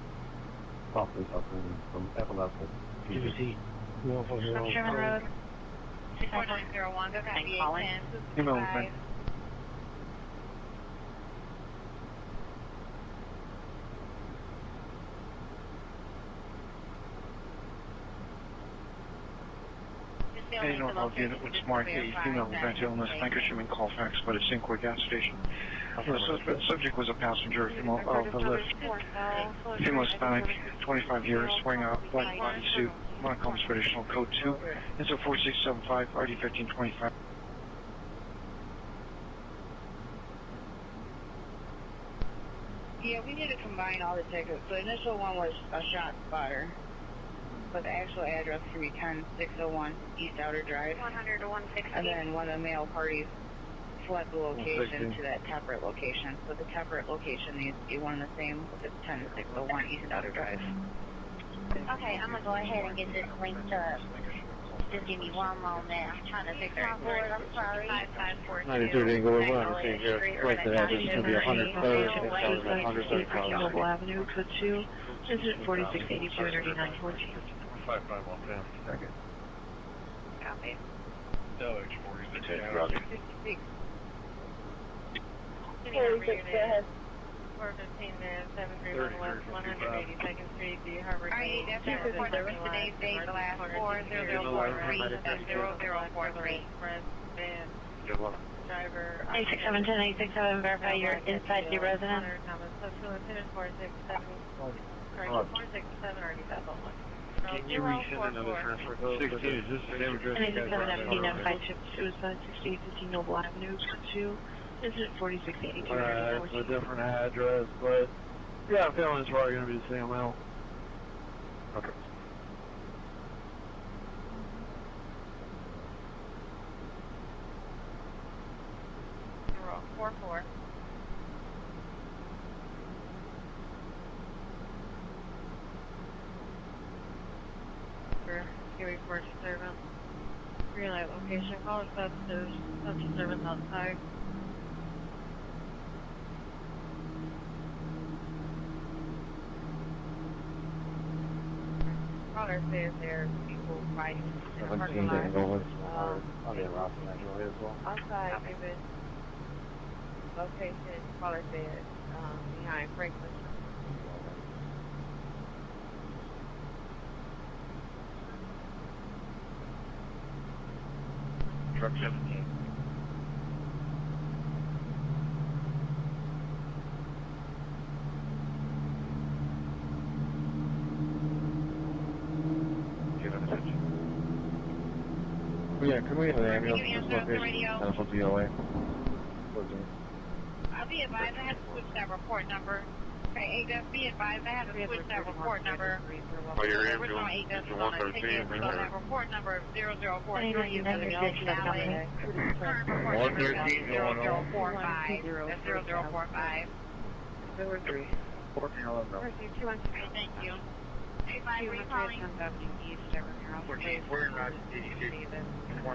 S: possibly suffering from epilepsy.
E: QVC.
F: Sherman Road.
A: 6901, go copy 810.
C: Email me. Hey, Norfolk unit with Smart 8, female with mental illness, Lancashire Colfax, by the St. Croix gas station. The subject was a passenger, female of the lift. Female Hispanic, 25 years, wearing a black bodysuit, Montcalm traditional code 2, into 4675, RD 1525.
A: Yeah, we need to combine all the tickets. The initial one was a shot spotter, but the actual address can be 10601 East Outer Drive.
F: 100 to 160.
A: And then one of the male parties fled the location to that Tepperate location. So the Tepperate location needs to be one and the same with the 10601 East Outer Drive.
N: Okay, I'm going to go ahead and get this linked up. Just give me one moment. I'm trying to figure out where I'm sorry.
S: 92 didn't go over. I'm seeing here, right to that, it's going to be 103rd, and it's 103rd.
F: Noble Avenue, code 2, incident 4682 and 3914.
K: 5515, second.
F: Copy.
K: Dodge 46.
R: Roger.
A: 66.
F: Go ahead. 415 there, 731 West 182nd Street, the Harbor Gate.
A: Alright, that's it for today's date, the last 40043, that's 0043.
K: Good luck.
F: Driver.
P: 867 10 867, verify you're inside the residence.
F: Thomas, Lieutenant 467. Correction, 467 already got the one.
K: Can you resend another transfer? 16, is this the same address?
F: And 867 FD 95 suicide 6815 Noble Avenue, code 2. This is 4682.
C: Alright, it's a different address, but yeah, I'm feeling it's probably going to be the same amount.
E: Okay.
A: 44.
F: Here report disturbance. Green light location. Call us up. There's no disturbance outside.
I: Caller says there's people fighting in the parking
S: 17
I: lot.
S: Daniel on the route actually as well.
I: Outside, given location, caller said behind Franklin.
E: Truck 17. Give him attention.
C: Yeah, can we have an ambulance
A: Can you
C: to this
A: answer the
C: location?
A: radio?
C: Medical DOA.
A: I'll be advised I have to switch that report number. Okay, ADES, be advised I have to switch that report number.
E: Oh, you're
A: The original
E: ambulance.
A: ADES
E: It's
A: was on a ticket, so that report number 0043 is going to be valid. Current report number is 0045. That's 0045.
I: There were 3.
C: 1411.
I: Mercy, 213.
A: Thank you. 85, were you calling?
I: 14,
E: we're in Roger 82.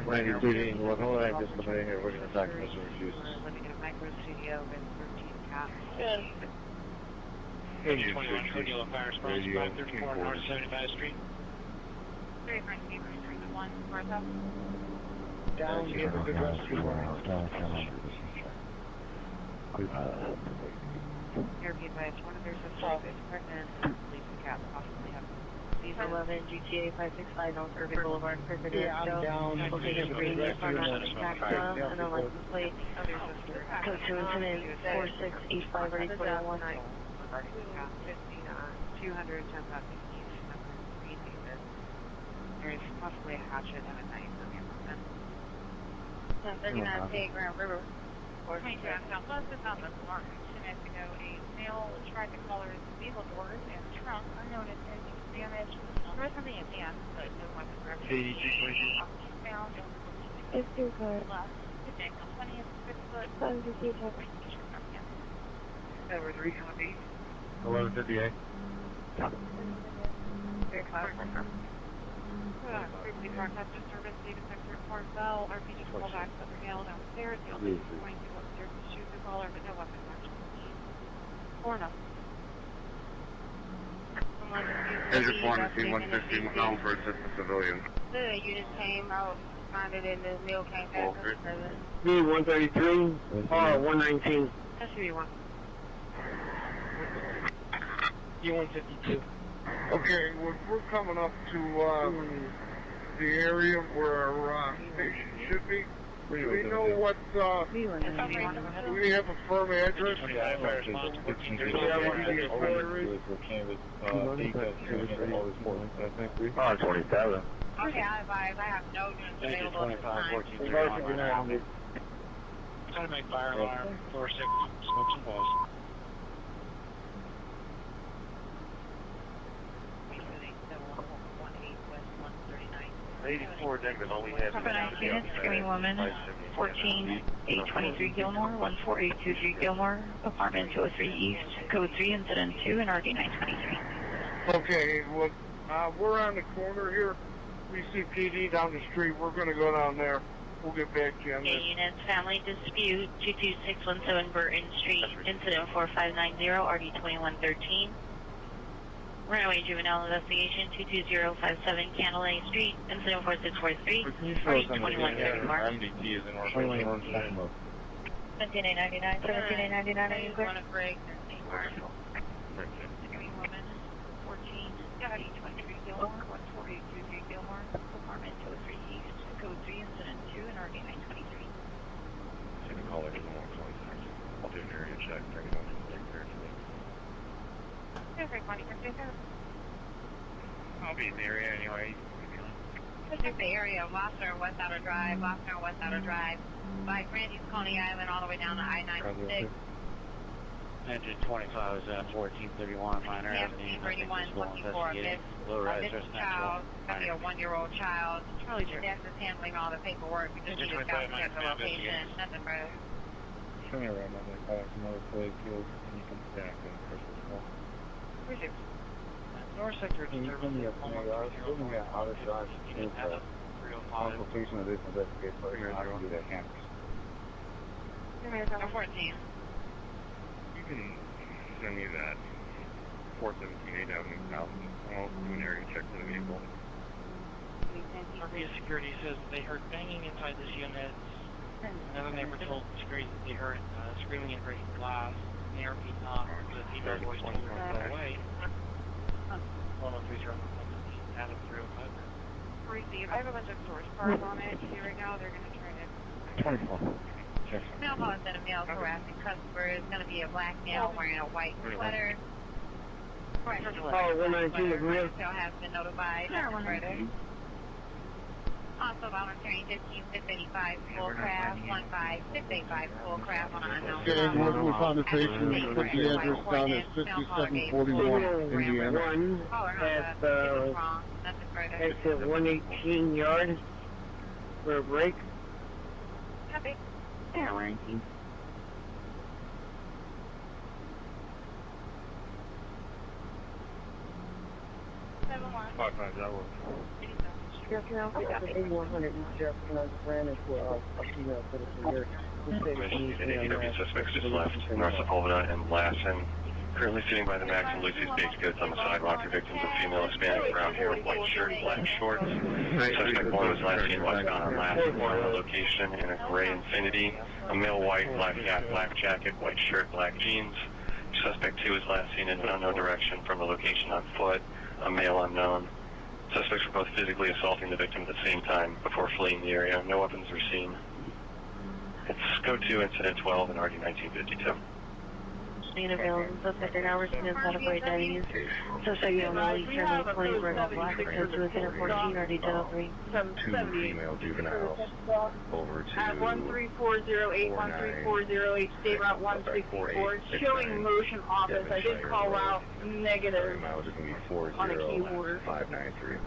C: 92, well, hold on, I'm just limiting here. We're going to talk about some issues.
I: We're living in a micro studio with 13 cats.
A: Good.
D: 21 Cordula Fire Response, 534 North 75th Street.
A: 35 Street, 1, north up.
C: Down, give a good rest.
I: Airview advised one of their sisters is pregnant and believes the cat possibly have
F: These 11 GTA 565 North Irving Boulevard, Cricket
C: Yeah, I'm down.
F: location green, farm maximum, and then license plate.
I: other sister.
F: Code 2 incident 4685 ready for 1.
I: Regarding the cat 210,000 east, number 3 Davis. There is possibly a hatchet and a knife on the equipment.
A: 39 State Grand River.
N: 22 Southwest is on the mark. 2 minutes ago, a male tried to color his vehicle doors and trunk unknown as anything damaged. There was something advanced, but no weapon found.
F: It's your car.
N: Left. Good day. Company is 6 foot.
F: Time to see if
I: Over 3 copy.
C: 1158.
N: Frequently car customer service, David Sector, Port Bell, RPG pull back, Southern Gale downstairs. The only going to go upstairs to shoot the caller, but no weapon actually. Or no.
E: Engine 4 150 known for assistant civilian.
A: The unit came out, found it in the mail came back.
C: B133, R119.
I: That should be 1.
C: E152.
T: Okay, we're coming up to the area where our station should be. Do we know what, do we have a firm address? Do we have any authority?
C: 27.
A: Okay, I advise I have no units available at this time.
D: Trying to make fire alarm, 4-6, smokes and balls.
E: 84 Denver, all we have is
F: 9 units, screaming woman, 14823 Gilmore, 14823 Gilmore, apartment 203 East, code 3, incident 2, and RD 923.
T: Okay, look, we're on the corner here. We see PD down the street. We're going to go down there. We'll get back to you on this.
F: Units, family dispute, 22617 Burton Street, incident 4590, RD 2113. Runaway juvenile investigation 22057 Candlelight Street, incident 4643, RD 2130 Mark.
E: MDT is in North
F: 17899, 17899, are you clear?
N: Screaming woman, 14, RD 23 Gilmore, 14823 Gilmore, apartment 203 East, code 3, incident 2, and RD 923.
E: See the caller doesn't want to I'll do an area check. Bring it on to the clear to me.
N: Okay, Connie, for 2
J: I'll be in the area anyway.
A: This is the area of Lobster and West Outer Drive, Lobster and West Outer Drive, by Grandy's Coney Island all the way down to I-96.
Q: Engine 25 is at 1431 Minor Avenue. Nothing visible investigating. Low rise residential.
A: Gonna be a 1-year-old child. Charlie Jeanette is handling all the paperwork. We just need to scout check the location. Nothing further.
M: Show me around. I'm going to call it some other play field and you come back and Christmas call.
A: Where's yours?
D: North sector
S: Can you tell me looking at outer drive consultation of this investigation, I can do that campus.
A: 14.
K: You can send me that 417 8th Avenue South. I'll do an area check for the vehicle.
D: RPS security says they heard banging inside this unit. Another neighbor told security that they heard screaming and breaking glass. The ARP knocked. The female voice told her to go away. 103 Adam 305.
I: Receive. I have a bunch of source cars on it. See right now they're going to try to...
M: 24.
A: Male calls that a male harassing customer is going to be a black male wearing a white sweater.
T: Oh, 119 is real.
A: Still has been notified. Nothing further. Also volunteering 15685 Schoolcraft, 15685 Schoolcraft on an unknown.
T: Okay, we found the patient, put the address down at 5741 Indiana.
A: At
T: exit 118 yard for a break.
A: Copy.
T: Yeah, 119.
K: That works.
T: Yes, now, we got 8100 Jeff, and I ran into a female citizen here.
E: Interview suspects just left North Sepulveda and Lassen. Currently sitting by the Max and Lucy's baked goods on the sidewalk. The victim's a female Hispanic brown hair, white shirt, black shorts. Suspect 1 was last seen westbound on Lassen, one location in a gray Infinity. A male white, black hat, black jacket, white shirt, black jeans. Suspect 2 was last seen in an unknown direction from the location on foot. A male unknown. Suspects were both physically assaulting the victim at the same time before fleeing the area. No weapons were seen. It's Code 2, Incident 12 in RD 1952.
G: Scene available. Suspect are now receiving out of great identities. Suspect on the lead term of 20 Red Black. Code 2, Incident 14, RD 1003.
K: 2 female juveniles over to
U: at 13408, 13408, State Route 164, showing motion office. I did call out negative on a key order.
K: 593.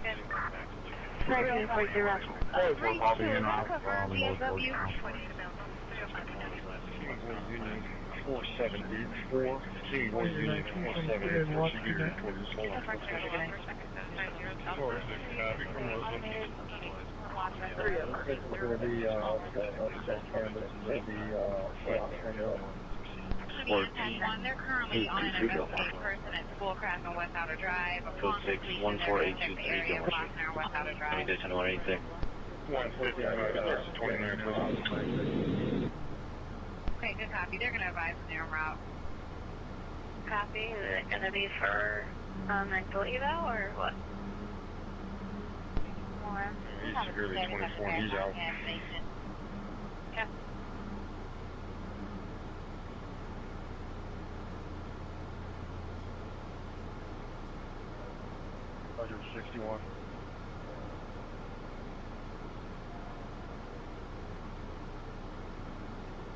C: Unit 474, C1 Unit 474 should be reported as well.
A: They're currently on an investigating person at Schoolcraft and West Outer Drive.
R: Code 6, 14823,
A: West Outer Drive.
R: 20-10-186.
A: Okay, good copy. They're going to advise when they're en route.
F: Copy. Is it going to be for mental eval or what?
K: He's severely 24, he's out.
A: Yeah.
K: Roger, 61.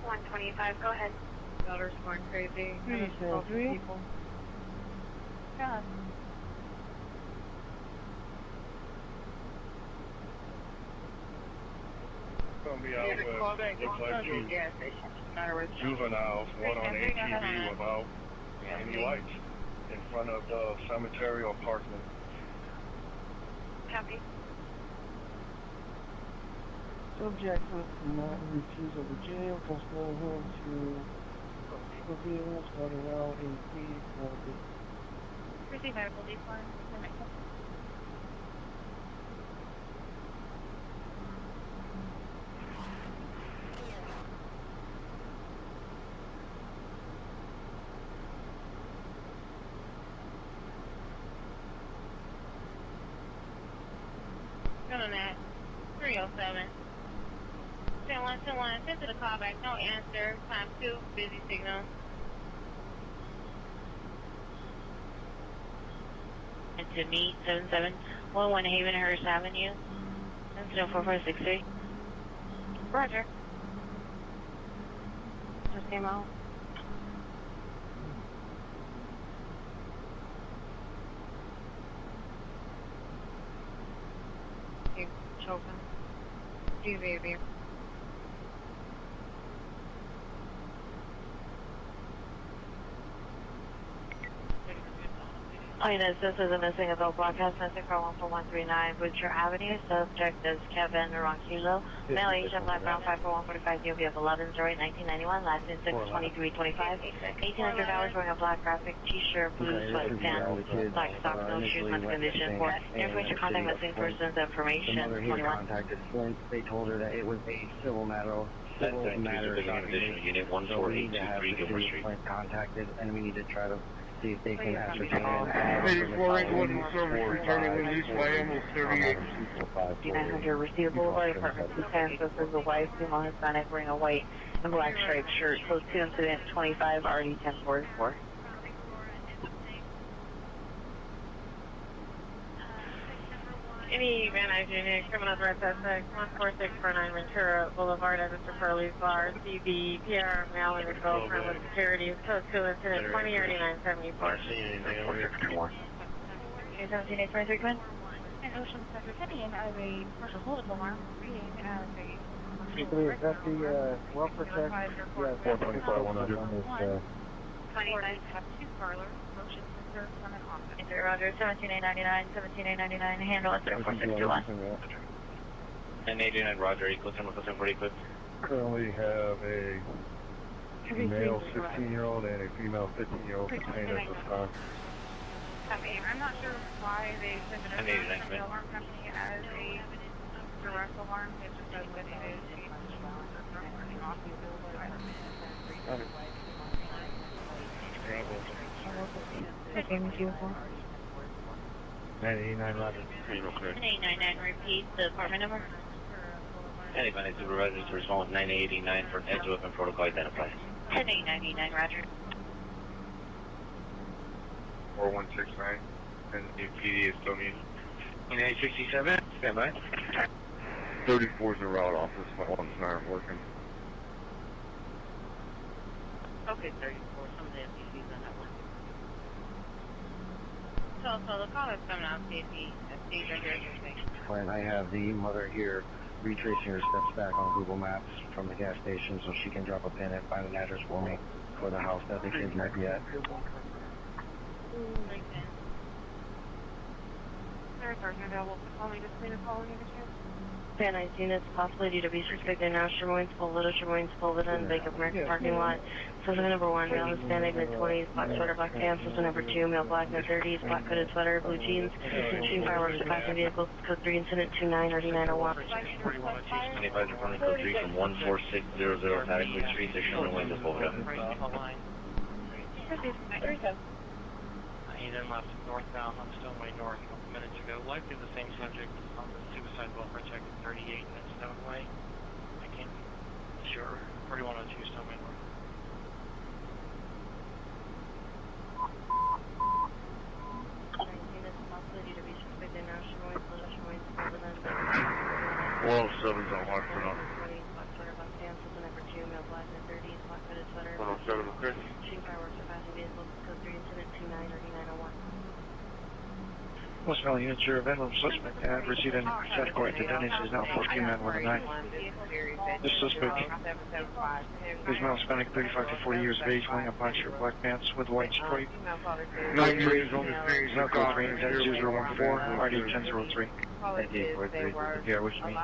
F: $125, go ahead.
A: Daughter's going crazy.
T: 373.
A: People. God.
K: Gonna be out with, looks like two juveniles, one on ATV without any lights in front of the cemetery or parkland.
F: Copy.
T: Subject with not refusal to jail, postpone home to reveal starting out in please.
F: Receive medical decline.
A: On that. 307. 10-1, send to the callback, no answer. Time 2, busy signal.
G: And to meet 7711 Havenhurst Avenue. 4563.
F: Roger. Just came out. Keep choking. Easy, baby.
G: Linus, this is a missing adult broadcast message for 14139 Butcher Avenue. Subject is Kevin Ronquillo. Male Asian, black, brown, 54145, new vehicle 1108, 1991, last in 62325. $1,800 wearing a black graphic t-shirt, blue sweatpants, black socks, no shoes, month condition for information, contact missing person's information.
H: The mother here
G: 21.
H: contacted Flint. They told her that it was a civil matter. Civil matter document.
R: Unit
H: So we need to have the
R: 14823 Gilbert
H: city of
R: Street.
H: Flint contacted, and we need to try to see if they can ascertain.
T: 84 England service returning with East Miami 38.
G: 5900 Receiver Boulevard, apartment 210. This is a white female Hispanic wearing a white and black striped shirt. Close to incident 25 RD 1044.
P: Any Van Nuys unit, criminal threat suspect, 14649 Ventura Boulevard at Mr. Furley's bar, CB, PR, male and girlfriend with security, code 2 incident 203974.
G: 1783 Quinn?
N: Ocean Sector Kenyon, I have a partial hold alarm reading as a
S: Is that the welfare check? Yeah, 425 100.
N: 29 have 2 parlor, motion sensor from an office.
G: Roger, 17899, 17899, handle at 04621.
R: 989 Roger, equal 10 with 1040 quick.
M: Currently have a male 16-year-old and a female 15-year-old detained at this time.
N: I'm not sure why they sent it over from the alarm company as a direct alarm. It just says that it is running off the
G: Okay.
M: 989 Roger.
G: 999, repeat the apartment number.
R: Anybody supervisors to respond with 9889 for edge weapon protocol identified.
G: 10999, Roger.
K: 4169. And the PD is still needed.
R: 9867, stand by.
M: 34's the route office, my one's not working.
G: Okay, 34, some of the FCC's on that one.
A: So the call is coming out, see if he sees or hears anything.
H: Flint, I have the mother here retracing her steps back on Google Maps from the gas station so she can drop a pin and find an address for me for the house that the kids might be at.
A: Makes sense.
F: There's our available. Call me, just clean a call when you get a chance.
G: Van Nuys units, possibility to be suspected now. Shermoyne's Pulvita, Bank of America parking lot. Suspect number 1, male Hispanic, mid-20s, black sweater, black pants. Suspect number 2, male black, mid-30s, black hooded sweater, blue jeans. Shooting fireworks at passing vehicles. Code 3 incident 293901.
R: Advisor from code 3 from 14600 Adequate Street to Sherman Wayne to Florida.
D: He then left northbound on Stoneway North a couple minutes ago. Likely the same subject on the suicide welfare check at 38 and Stoneway. I can't be sure. 4102 Stoneway North.
M: Well, 7's on watch for now. 107, okay.
C: West Valley units, your event suspect had received an attack according to Dennis is now 14 men with a knife. This suspect is male Hispanic, 35 to 40 years of age, wearing a black shirt, black pants with white stripe. 93 is now code 3 at 0014, RD 1003.
M: Yeah, which means.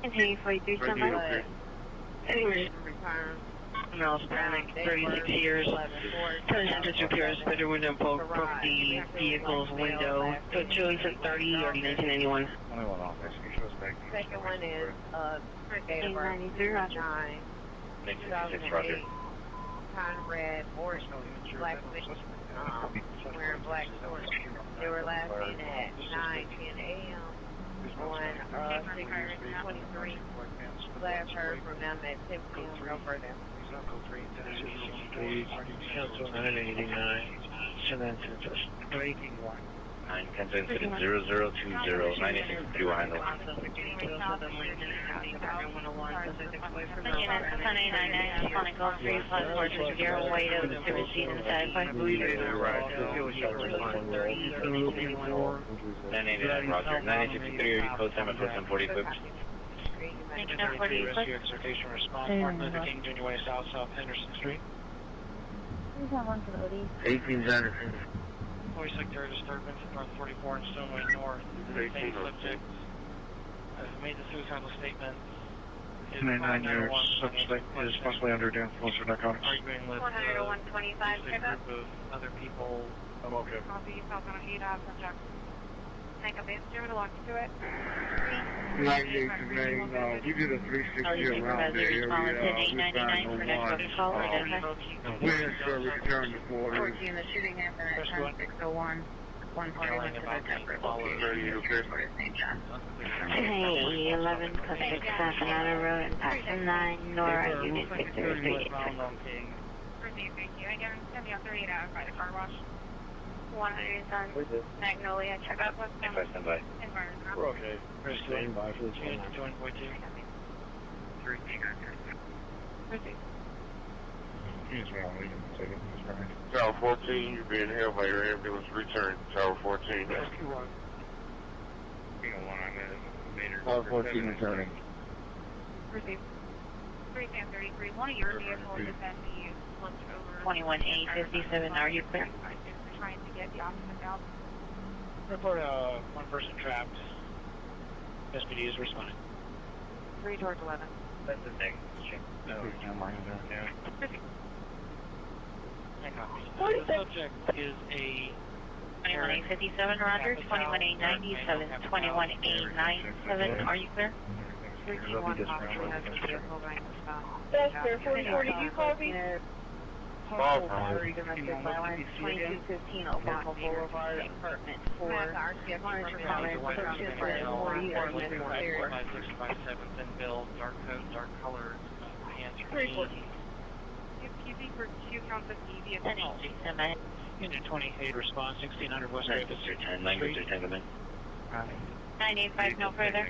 G: Continue 43, somebody. Male Hispanic, 36 years. Intelligence repairs, better window broke the vehicle's window. Code 2 incident 30, RD 1991.
K: Only one office.
A: Second one is, date of birth,
G: 893, Roger.
A: 9, 2008, Conrad Morris, black wearing black shorts. They were last seen at 9:10 a.m. on 623. Last heard from them at 10 p.m. No further.
R: Council 989. Send that to 18-1. Cancel incident 0020, 96 handle. Roger. 963 code time at 1040 equipped.
D: Rescue exhortation response. Martin Luther King Jr. Way South Henderson Street.
H: 18 Anderson.
D: Police sector disturbance at North 44 and Stoneway North. Any subject made the suicidal statement.
C: 99 years. Subject is possibly under the influence of narcotics.
D: Arguing with a group of other people.
C: I'm okay.
I: Copy, Falcon 8 subject. Make a base, do it, lock to it.
T: 98 to Maine, we did a 360 around the area. We found no one. We didn't serve return to Florida.
A: 14, the shooting happened at 10601. 141 to the separate location.
G: Hey, 11, Pacific Sacramento Road, Impact 9, Nora, Unit 60386.
I: Thank you. Again, send me out 38 out by the car wash. 100 on Magnolia, check out what's
R: If I stand by.
C: We're okay. Stand by for the
D: Join boy 2.
T: 3 Tower 14, you're being held by your ambulance. Return. Tower 14.
K: Rescue 1.
T: Tower 14 returning.
I: Received. 333, one of your vehicles is at the flipped over.
P: 21857, are you clear?
I: Trying to get the occupants out.
D: Report one person trapped. SPD is responding.
I: 3 towards 11.
R: That's the thing.
C: No,
D: The subject is a
P: 21857, Roger. 21897, 21897, are you clear?
I: 321 officer has a vehicle running the stop.
U: Yes, sir. 44, did you copy?
A: Domestic violence, 2215 Oklahoma Boulevard, apartment 4. Monitor comments, purchase for 40 or less clear.
D: 5657 thin build, dark coat, dark color, hands are clean.
I: QP for 2 counts of deviant.
D: Unit 28 response, 1600 West Gravis.
R: 95310, 95310, come in.
P: 985, no further.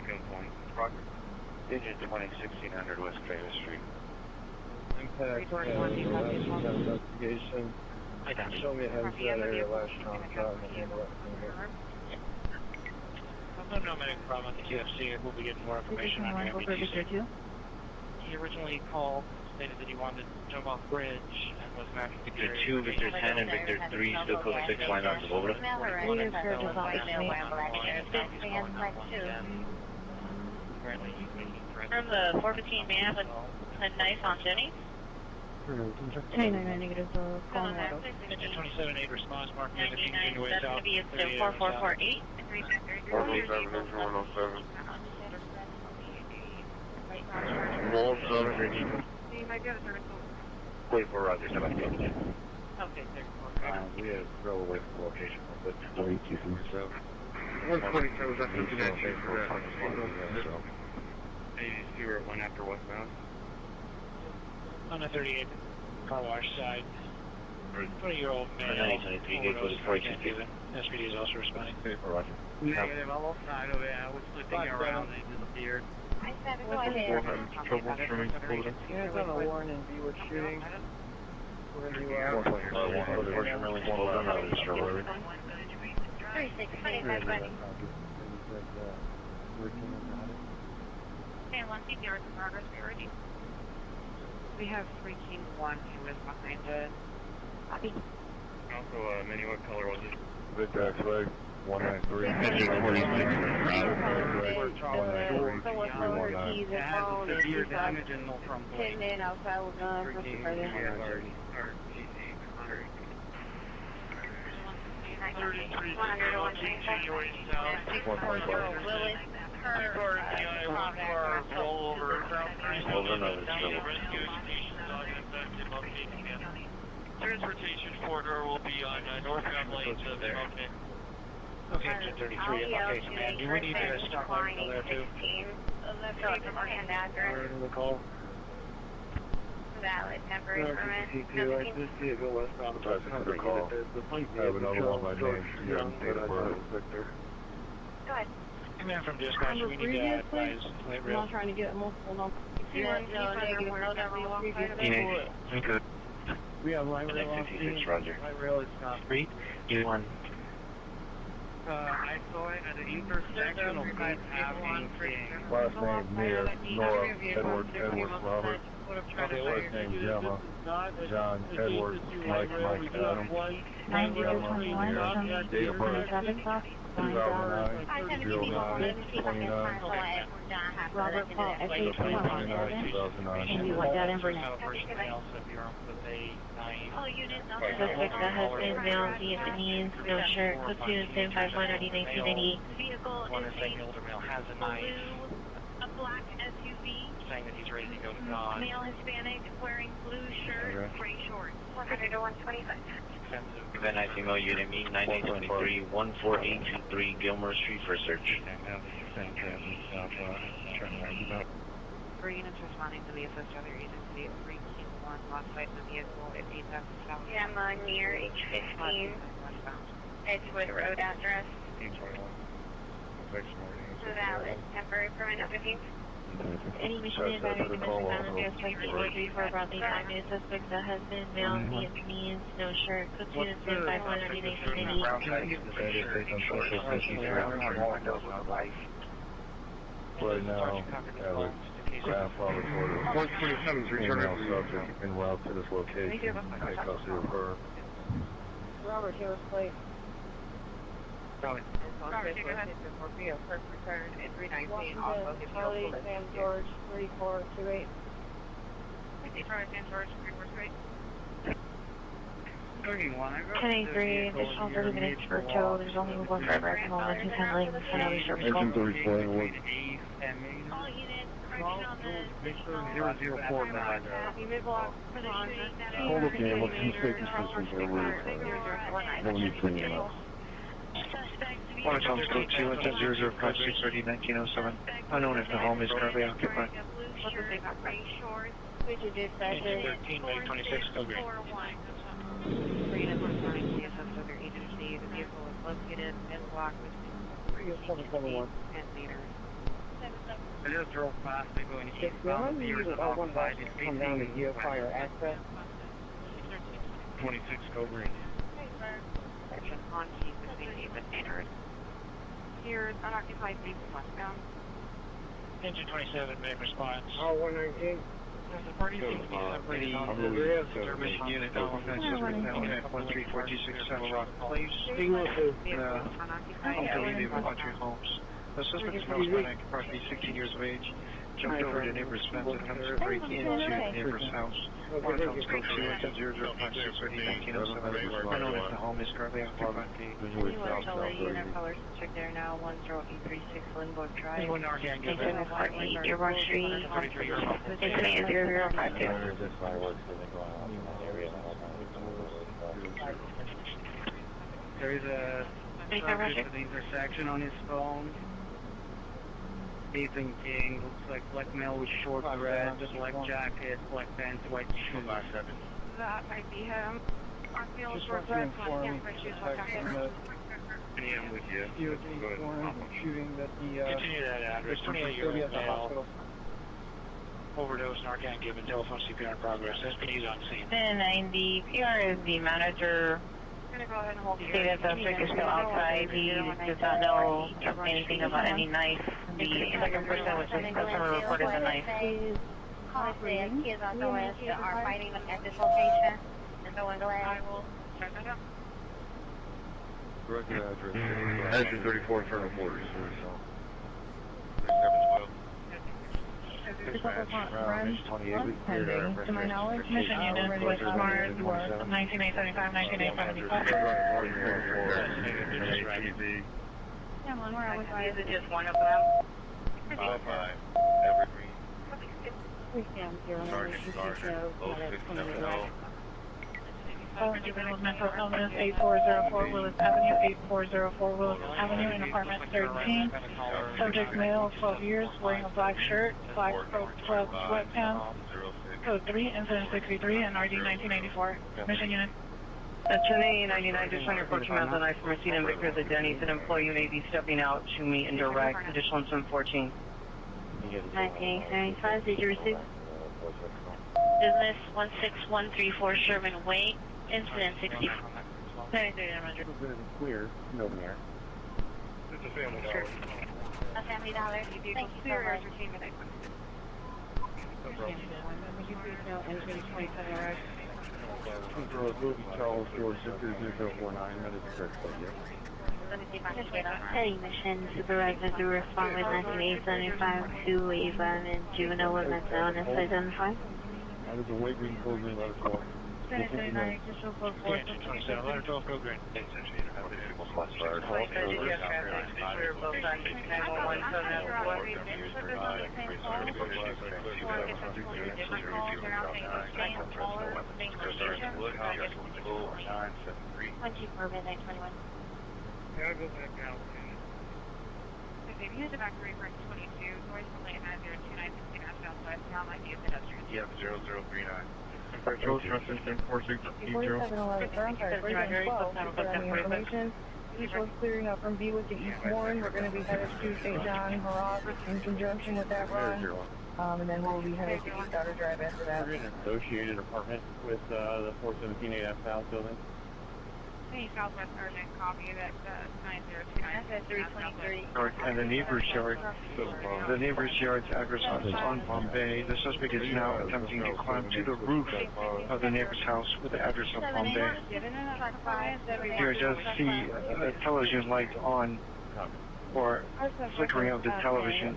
R: Unit 20, 1600 West Gravis Street.
S: Impact, investigation. Show me a heads that area last time.
D: No medical problem at the QFC. We'll be getting more information on your MBTC. He originally called, stated that he wanted to jump off bridge and was matching the
R: Victor 2, Victor 10, and Victor 3, still code 6, line out to Bogota.
P: From the 415, may I have a knife on Jenny?
F: 29 negative, calling auto.
D: Engine 27-8 response, Mark Luther King Jr. Way
P: That's
D: South.
P: going to be a 4448.
T: 407, engine 107. 107.
R: Wait for Roger, step back.
D: Okay,
E: We had to throw away from the location. But
T: 127 is after connection for that.
K: 82 or 1 after westbound.
D: On the 38 car wash side. 20-year-old male.
R: 923, gate code is 42.
D: SPD is also responding.
E: Roger.
K: Negative, I'm outside of it. I was flipping around and they disappeared.
C: Trouble trimming Florida.
S: You guys on a warning, Beaver shooting. We're going to do
R: Portion Merlin, hold on, that was strawberry.
A: 36.
I: Okay, 1 CPR is in progress. Be ready. We have 3 King 1 who is behind it. Copy.
K: Also, Minnie, what color was it?
T: Victor X-ray, 193.
A: Engine
T: 193.
K: Severe damage and no front plate.
A: 10 men outside with guns. What's the further?
D: Transportation corridor will be on northbound lanes of the Okay, engine 33. Okay, command. Do we need to stop there too?
A: And address. Valid. Temporary permit.
T: This vehicle westbound about 100 call. I have another one by name, date of birth.
A: Go ahead.
Q: Come in from dispatch, we need to advise light
U: I'm
Q: rail.
U: not trying to get multiple numbers.
E: I'm good.
M: We have light rail off scene.
E: Roger.
M: Light rail is
E: Three, you one.
M: I saw it at the intersection of 5th Avenue.
T: Last name, Mir, Nora, Edward, Robert. First name, Gemma, John, Edward, Mike, Adam. Gemma, date of birth, 2009, 09, 29,
F: Robert Paul, SH
T: 2009.
F: And you want that information?
N: All units on
F: Suspect that has been male, Vietnamese, no shirt, platoon, 1051, 1998.
N: Vehicle
D: One
N: is
D: is saying the older male has a knife,
N: a black SUV.
D: saying that he's ready to go to God.
N: Male Hispanic wearing blue shirt, gray shorts.
A: 100 to 125.
R: Van Nuys female unit me 9823 14823 Gilmore Street for search.
I: For units responding to the assist other agency at 3 1 lost sight of the vehicle at 8,000 south.
A: Gemma near H15. Edgewood Road address.
T: 821.
A: Valid. Temporary permit of 15.
F: Any mission invited to Mission Island suspect 834 about the time new suspect that has been male, Vietnamese, no shirt, platoon, 1051, 1998.
T: Right now, Alex, grandfather order. 127 is returning subject en route to this location. Take custody of her.
U: Robert, he was late.
I: Robert, you go ahead. First return at 319 off of the
U: Charlie, Sam George, 3428.
I: 54 Sam George, 3428.
F: 1083, additional 30 minutes for tow. There's only one driver at the moment who's handling the Sonoma service call.
A: All units, correction on the
T: 0049.
U: Unit block
A: for the shooting that
T: Hold up, man. What's the safety systems there? We'll need cleaning up.
C: One Tom's code 2 and 005 630 1907. Unknown if the home is currently occupied.
F: Would you dispatcher?
Q: 13, May 26, go green.
I: For units responding to the assist other agency, the vehicle is located in block between 3 and meters.
M: I just drove past it going eastbound. The viewers on the side is facing
U: fire access.
M: 26, go green.
I: Section on key between 8 and meters. Here's unoccupied vehicle westbound.
Q: Engine 27, make response.
U: 119.
Q: The party seems to be separated on the service unit, offense is written at 13426 Rock Place. Home to leave country homes. The suspect is male Hispanic, approximately 16 years of age, jumped over to neighbor's fence and attempted to break into neighbor's house. One Tom's code 2 and 005 630 1907. Unknown if the home is currently occupied.
F: Unit colors check there now, 10836 Lindbergh Drive.
Q: Anyone Narcan give
F: Engine
Q: it?
F: 48 Dearborn Street.
Q: 33 years old.
F: Incident 0052.
M: There is a subject at the intersection on his phone. Ethan King, looks like black male with short red, black jacket, black pants, white shoes.
U: That might be him. Our field short red, black shoes, black jacket.
K: I'm with you.
M: Shooting that
Q: Continue that address, 28 year old male. Overdose, Narcan given, telephone CPR in progress. SPD's on scene.
F: 1090, PR is the manager.
U: I'm gonna go ahead and hold
F: Stated the subject is still outside. He does not know anything about any knife. The second person was his customer reported the knife.
A: Call says kids on the west are fighting at this location and throwing glass.
U: I will check that out.
T: Correct address. Engine 34 Inferno Quarters.
F: 27 to my knowledge, mission unit was smart, 1975, 1975.
A: Is it just one of them?
K: 55 Evergreen. Sergeant Gardner, 0670.
F: Juvenile mental illness, 8404 Willis Avenue, 8404 Willis Avenue in apartment 13. Subject male, 12 years, wearing a black shirt, black pro club sweatpants.
P: Code 3, incident 63, and RD 1984. Mission unit.
G: At 10:99, just on your approach mouth on I from receipt and Victor's at Denny's, an employee may be stepping out to meet and direct. Additional 714.
F: 1975, did you receive?
N: Business 16134 Sherman Way, incident 64.
P: 9300.
S: Clear, no mayor.
K: It's a family dollar.
N: A family dollar. Thank you so much.
S: Charles George 049, that is correct, thank you.
F: Heading mission supervisor to respond with 19875 to Eva and juvenile with mental illness identified.
S: That is a weight reading code, let us know.
P: 29, just so forth.
D: 27, letter 12, code green.
I: If you use the back reference 22, noise from late 902 outside town might be a pedestrian.
K: Yep, 0039.
M: Control system 4680.
U: Information. Visuals clearing up from Bewick to East Warren. We're going to be headed to St. John, Hurrah, in conjunction with that run. And then we'll be headed to East Outer Drive after that.
M: We're in a negotiated apartment with the 417 AF South building.
I: Hey, Southwest Urgent, copy that 9029.
A: That's at 323.
C: And the neighbor's yard's address on Bombay. The suspect is now attempting to climb to the roof of the neighbor's house with the address of Bombay. Here does see a television light on or flickering of the television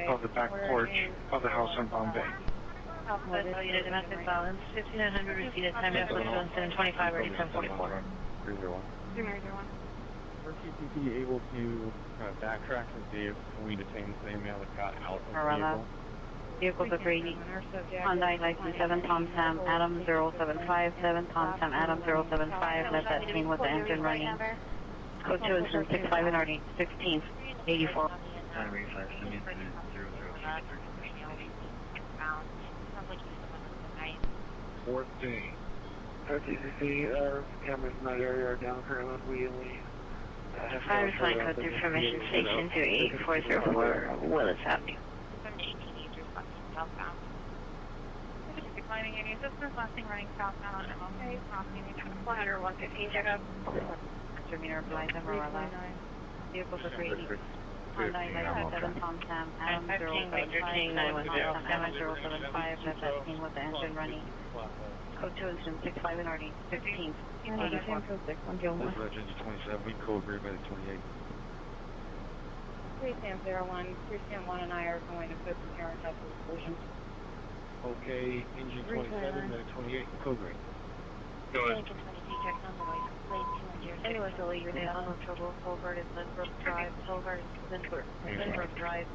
C: of the back porch of the house on Bombay.
P: Southwest unit domestic violence, 5900 received time at 725 ready 1044.
M: 301. Are CPP able to kind of backtrack and see if we detain the same male that got out of the vehicle?
G: Vehicle for 3, Hyundai license 7 Tom Sam Adam 075, 7 Tom Sam Adam 075, left that scene with the engine running. Code 2 incident 65 and RD 1684.
K: 14.
G: RTCC, cameras in that area are down currently. Fire sign code through permission station 28404 Willis Avenue.
I: 718 southbound. Declining any assistance, last thing running southbound on MLK, crossing the 115 checkup.
G: Misdemeanor blind Amarella. Vehicle for 380. Hyundai license 7 Tom Sam Adam 075, 9 Tom Sam 075, left that scene with the engine running. Code 2 incident 65 and RD 16. 84.
S: Code 6 on Gilmore. Legends 27, we code grade by the 28.
U: 301, 301 and I are going to put some error type of solutions.
S: Okay, engine 27, 28, code grade.
K: Go ahead.
F: Anyway, so you're down on trouble. Colbert is Lindbrook Drive. Colbert is Lindbrook Drive.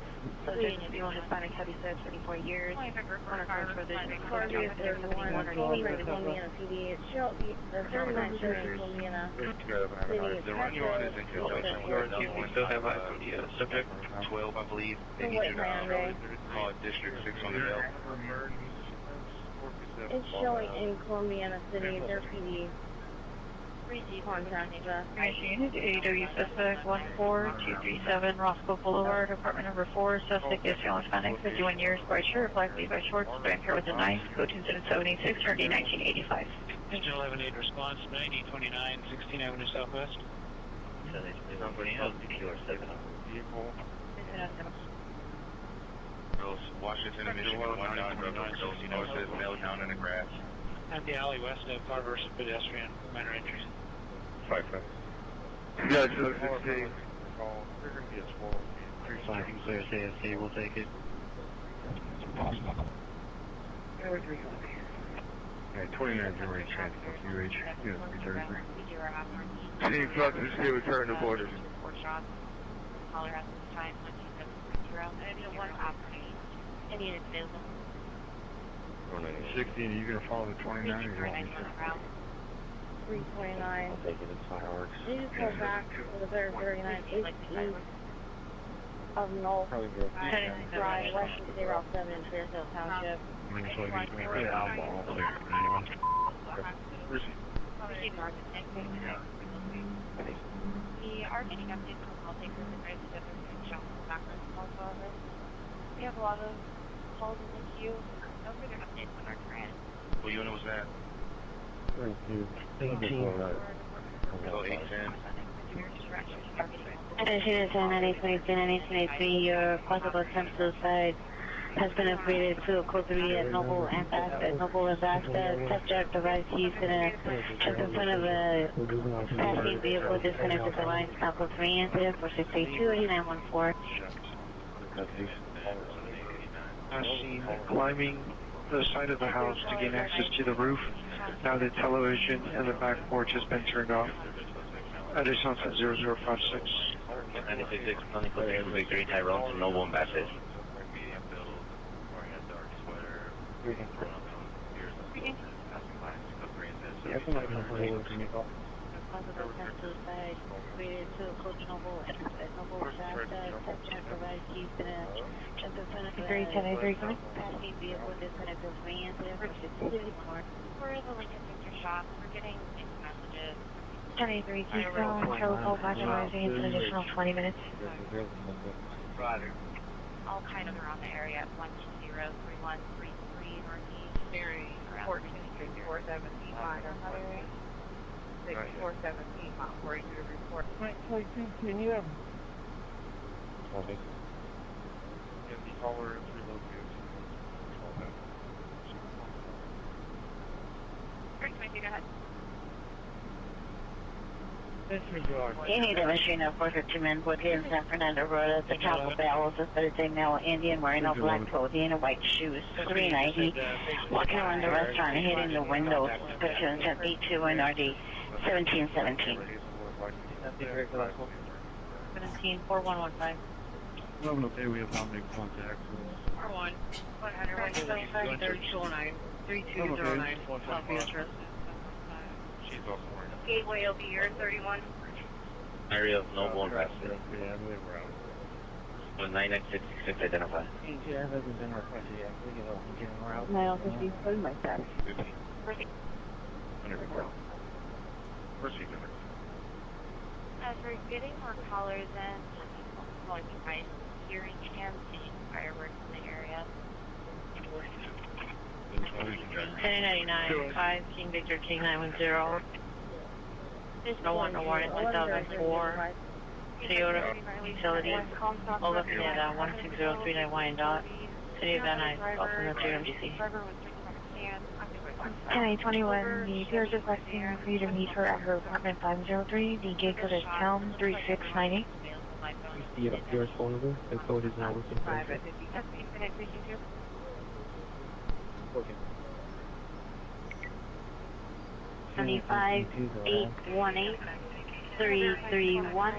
F: Subject to be on Hispanic heavy set 24 years. On a course for the Corby is 31 or Columbiana PD. It shall be the 39 showing Columbiana City.
K: The run you're on is in conjunction with we still have the subject 12, I believe. They need you to call it District 6 on the bell.
U: It's showing in Columbiana City. Their PD. Contact us.
P: Unit AW suspect 14237 Roscoe Boulevard, apartment number 4. Suspect is young Hispanic, 51 years, bright shirt, black Levi shorts, brown hair with a knife. Code 2786, turned 1985.
D: Engine 11-8 response, 9029, 16 Avenue Southwest.
K: Washington and Michigan, 1929, you know it says male down in the grass.
D: At the alley west of car versus pedestrian, minor entries.
K: 5-5.
E: Yeah, it's 16. They're going to be a small. 3-5, you clear CSC, we'll take it.
S: Okay, 29 January transport, UH, unit 333.
E: Team Flux is still return to borders. 16, are you going to follow the 29 or you want me to?
U: 329.
E: I'll take it, it's fireworks.
U: You just go back to the 39 east of Knoll Drive, west of 07 in Fairfield Township.
M: I mean, so I can right now, ball clear. Anyone?
N: We are getting updates from call takers and residents that are showing the background calls over. We have a lot of calls in the queue. No further updates on our current.
K: What unit was that?
S: Thank you.
K: 810.
G: Attention to 922, your possible attempt suicide has been upgraded to a code 3 at Noble and Vasca. Subject device used just in front of a passing vehicle disconnected the lines. Now code 3 incident for 682-8914.
C: Seen climbing the side of the house to gain access to the roof. Now the television and the back porch has been turned off. Additional at 0056.
R: 966, clinical Victory, Tyrone to Noble and Bassett.
G: Possible attempt suicide created to a code Noble at Noble Vasca. Subject device used just in front of a passing vehicle disconnected the incident for 682-8914.
N: For the Lincoln Victor shop, we're getting mixed messages.
F: 1083, keep going until call back and rising an additional 20 minutes.
N: All kind of around the area at 120-3133 northeast.
I: Mary, 14-417 minor, 6-417 mile, where you report.
T: Can you have...
M: Okay. Get the caller is relocated.
N: Go ahead.
G: Any demonstration of 452 men in San Fernando Road at the top of Bell, suspected a male Indian wearing a black clothing and white shoes. 390, walking around the restaurant and hitting the windows. Suspicion at B2 and RD 1717.
P: 174115.
M: Well, okay, we have not made contact.
I: 41, 175, 3209, 3209, copy address.
K: She's off the
N: Gateway will be here, 31.
R: Area of Noble and Bassett. 99666 identified.
H: ATF hasn't been requested yet. We get around.
G: 950, what is my status?
N: As we're getting more callers in, calling you guys, hearing and seeing fireworks in the area.
P: 1099, 5 King Victor King 910. No one, no warrant, 2004. Toyota Utilities, Olga Canada, 160391 dot. City of Van Nuys, also military MDC.
F: 1021, the peer is requesting for you to meet her at her apartment 503. The gate code is pound 3698.
S: The PR's phone number, the code is now working.
G: 75 818 331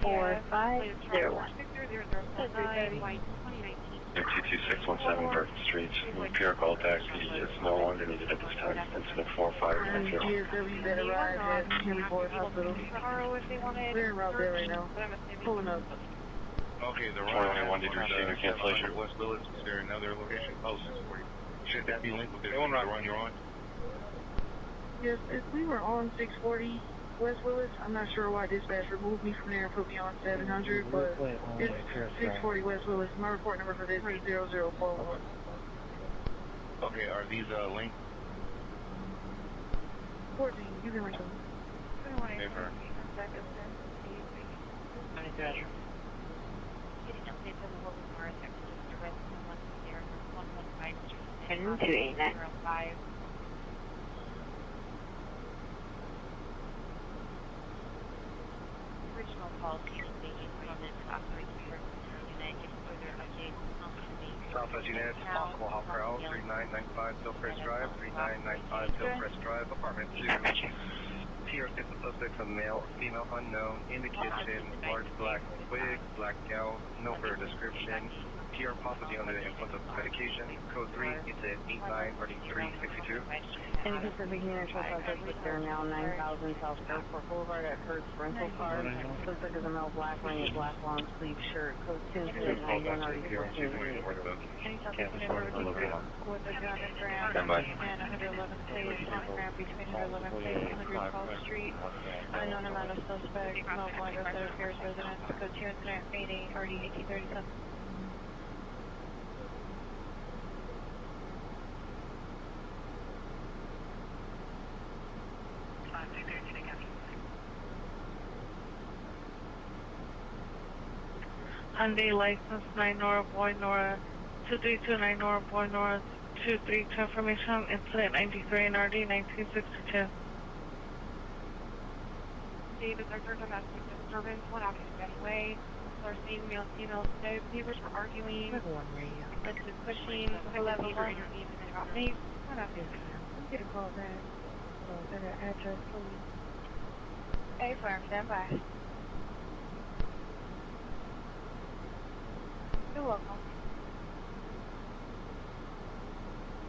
G: 4501.
R: 22617 Burton Street. PR call taxi is no longer needed at this time. Incident 4590.
U: GSW better ride at Henry Ford Hospital. We're en route there right now. Pulling up.
K: Okay, the
R: Only one did receive a cancellation.
K: West Willis, is there another location closest for you? Should that be linked with the run you're on?
U: Yes, if we were on 640 West Willis, I'm not sure why dispatch removed me from there and put me on 700, but it's 640 West Willis. My report number for this is 0041.
K: Okay, are these linked?
U: 14, you can link them.
K: Paper.
N: Getting updates on the local cars, accidents, arrests, and 110-115
G: 289.
N: 05. Original policy is making from this operator unit if further updates on the
K: Southwest Unit, possible hop route, 3995 Hillcrest Drive, 3995 Hillcrest Drive, apartment 2. TR gets the suspect from male or female unknown in the kitchen, large black wig, black gown, no further description. PR possibly under the influence of medication. Code 3, incident 893362.
U: Any Pacific Mutual suspect with there now 9000 South Airport Boulevard at Hertz Rental Car. Suspect is a male black wearing a black long sleeve shirt. Code 2, incident 91 already 14.
F: Any suspect in with a gun and grab and 111 place on grab between 111 place and 112th Street. Unknown amount of suspect, male black outside affairs residence. Code 2, incident 88 already 1837.
P: Hyundai license 9 Nora Boy Nora 2329 Nora Boy Nora 232 information incident 93 and RD 1962.
I: David, our third domestic disturbance, one off the best way. Our female snow neighbors were arguing. This is pushing. The neighbor intervened and then got me. What up?
U: Get a call back. Better address, please.
A: Hey, firm, stand by. You're welcome.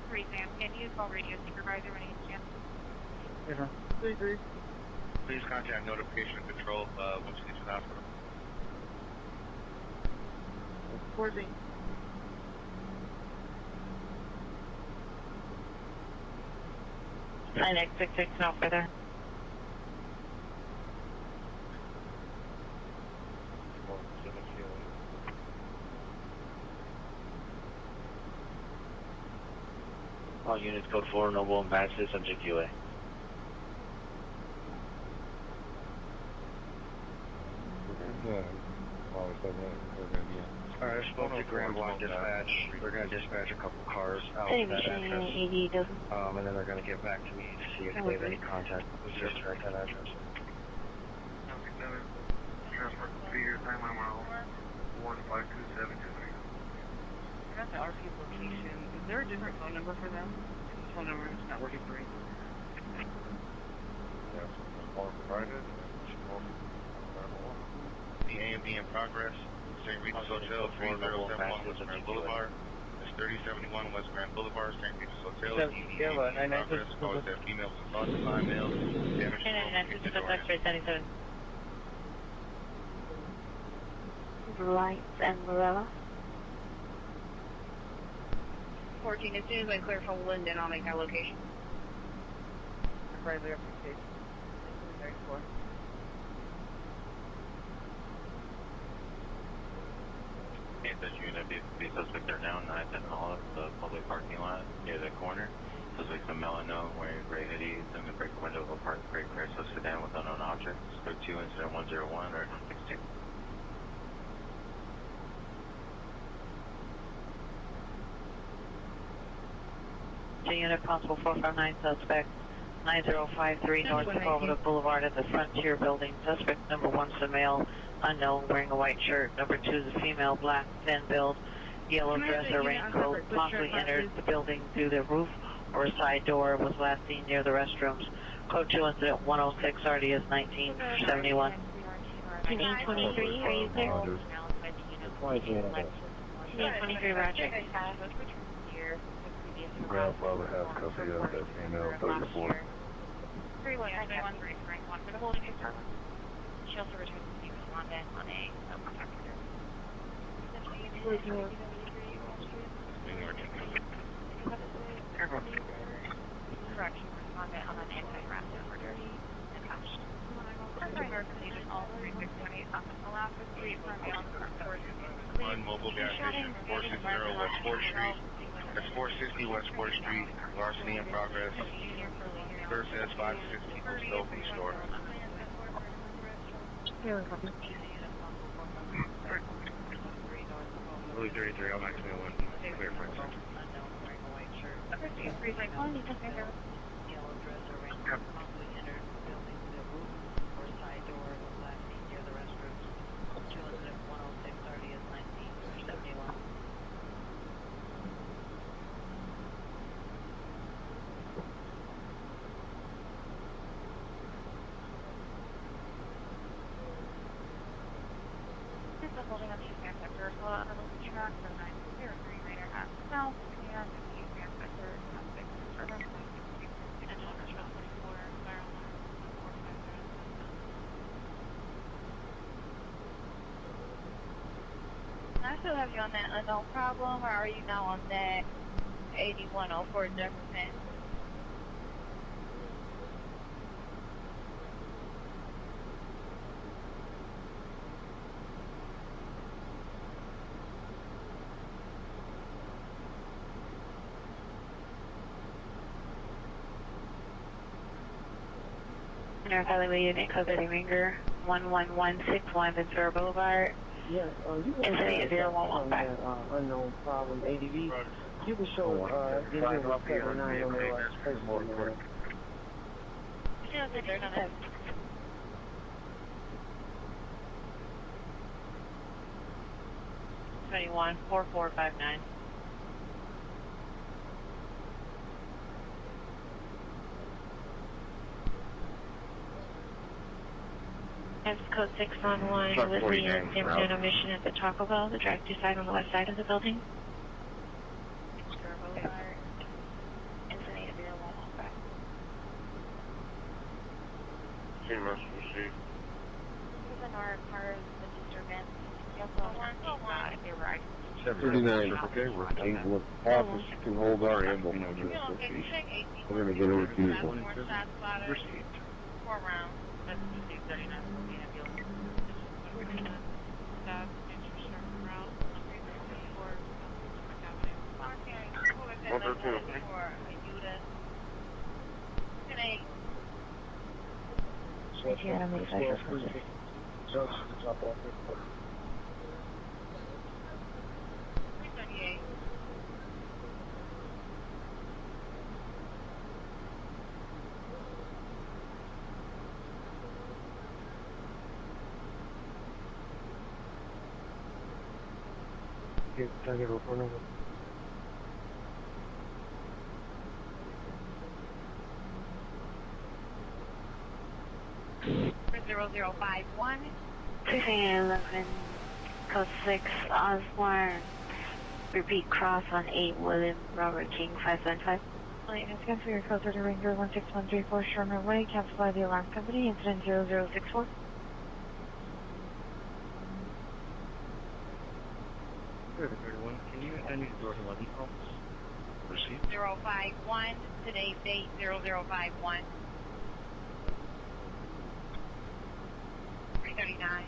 I: 3 Sam, can you call radio supervisor when he's Jim?
T: Yes, sir. 3-3.
K: Please contact notification of control once you get to the hospital.
U: 14.
P: Nine X66 no further.
L: All units code 4, Noble and Passes, subject UA.
H: Alright, I spoke to Grand Block Dispatch. They're going to dispatch a couple cars out
G: Any
H: of that
G: machine
H: address.
G: 80 doesn't.
H: And then they're going to get back to me to see if they have any contact with the sister at that address.
T: Transport Peter, 9 mile 152723.
I: That's the RP location. Is there a different phone number for them? This phone number is not working for me.
K: Yes, more provided. The A&B in progress. St. Regis Hotel, 3071 West Grand Boulevard. It's 3071 West Grand Boulevard, St. Regis Hotel. ED in progress. Calls that female was assaulted by male. Damage to the door.
G: Lights and Morella.
A: 14, as soon as I clear from Linden, I'll make that location.
I: Right there, please. 34.
L: Okay, this unit, the suspect are now 9th and all of the public parking lot near the corner. Suspects a male unknown wearing gray hoodies in the break window of a parked gray Chrysler sedan with unknown objects. Code 2, incident 101 or 16.
P: Unit possible 459 suspect 9053 North Florida Boulevard at the Frontier Building. Suspect number 1 is a male unknown wearing a white shirt. Number 2 is a female, black, thin build, yellow dress or raincoat, possibly entered the building through the roof or side door, was last seen near the restrooms. Code 2 incident 106 RDS 1971.
G: 823, are you clear?
U: 823, Roger.
T: Grandfather has custody of that female 34.
N: 3191 for the holding department. She also returned to London on a contact order. Correction respondent on an anti-harassment order attached. Verification all 3628 Alaska Street for male on the front door.
K: On mobile gas station 460 West 4th Street. That's 460 West 4th Street. Larceny in progress. Third says 560 Post Office Store. Louis 33, I'm actually one clear for instance.
P: Yellow dress or raincoat, possibly entered the building through the roof or side door, was last seen near the restrooms. 2 incident 106 RDS 1971.
N: This is holding on to your sector, so on the track for 9. South, New York, Grand Factor, suspect, server. Engine number 1244, fire alarm, 450.
A: I still have you on that unknown problem, or are you now on that 8104 Jefferson?
G: North Alleyway Unit Code Ringer 11161 Ventura Boulevard.
B: Yeah, you can
G: Incident 0115.
B: that unknown problem ADV. You can show engine 179 on the registration manual.
G: 214459. That's code 611 with me and San Bruno Mission at the Taco Bell, the drive-thru side on the west side of the building.
A: Boulevard. Incident 0115.
K: Team Rush received.
A: These are part of the disturbance. You also want to they were
S: 39, okay, we're able to office can hold our emblem over this location. We're going to get over to you.
A: Received. 4 rounds.
P: That's 39 for the ambulance. Staff, intercept route, 334,
K: Order 2.
B: Can I get a report number?
A: For 0051.
G: 11, code 6, Osborne. Repeat cross on 8, William Robert King, 575.
F: Maintenance cancel your code 30 Ranger 16134 Sherman Way, cancelled by the alarm company, incident 0064.
M: Everyone, can you end these doors 11 calls? Received.
A: 051, today's date 0051. 339.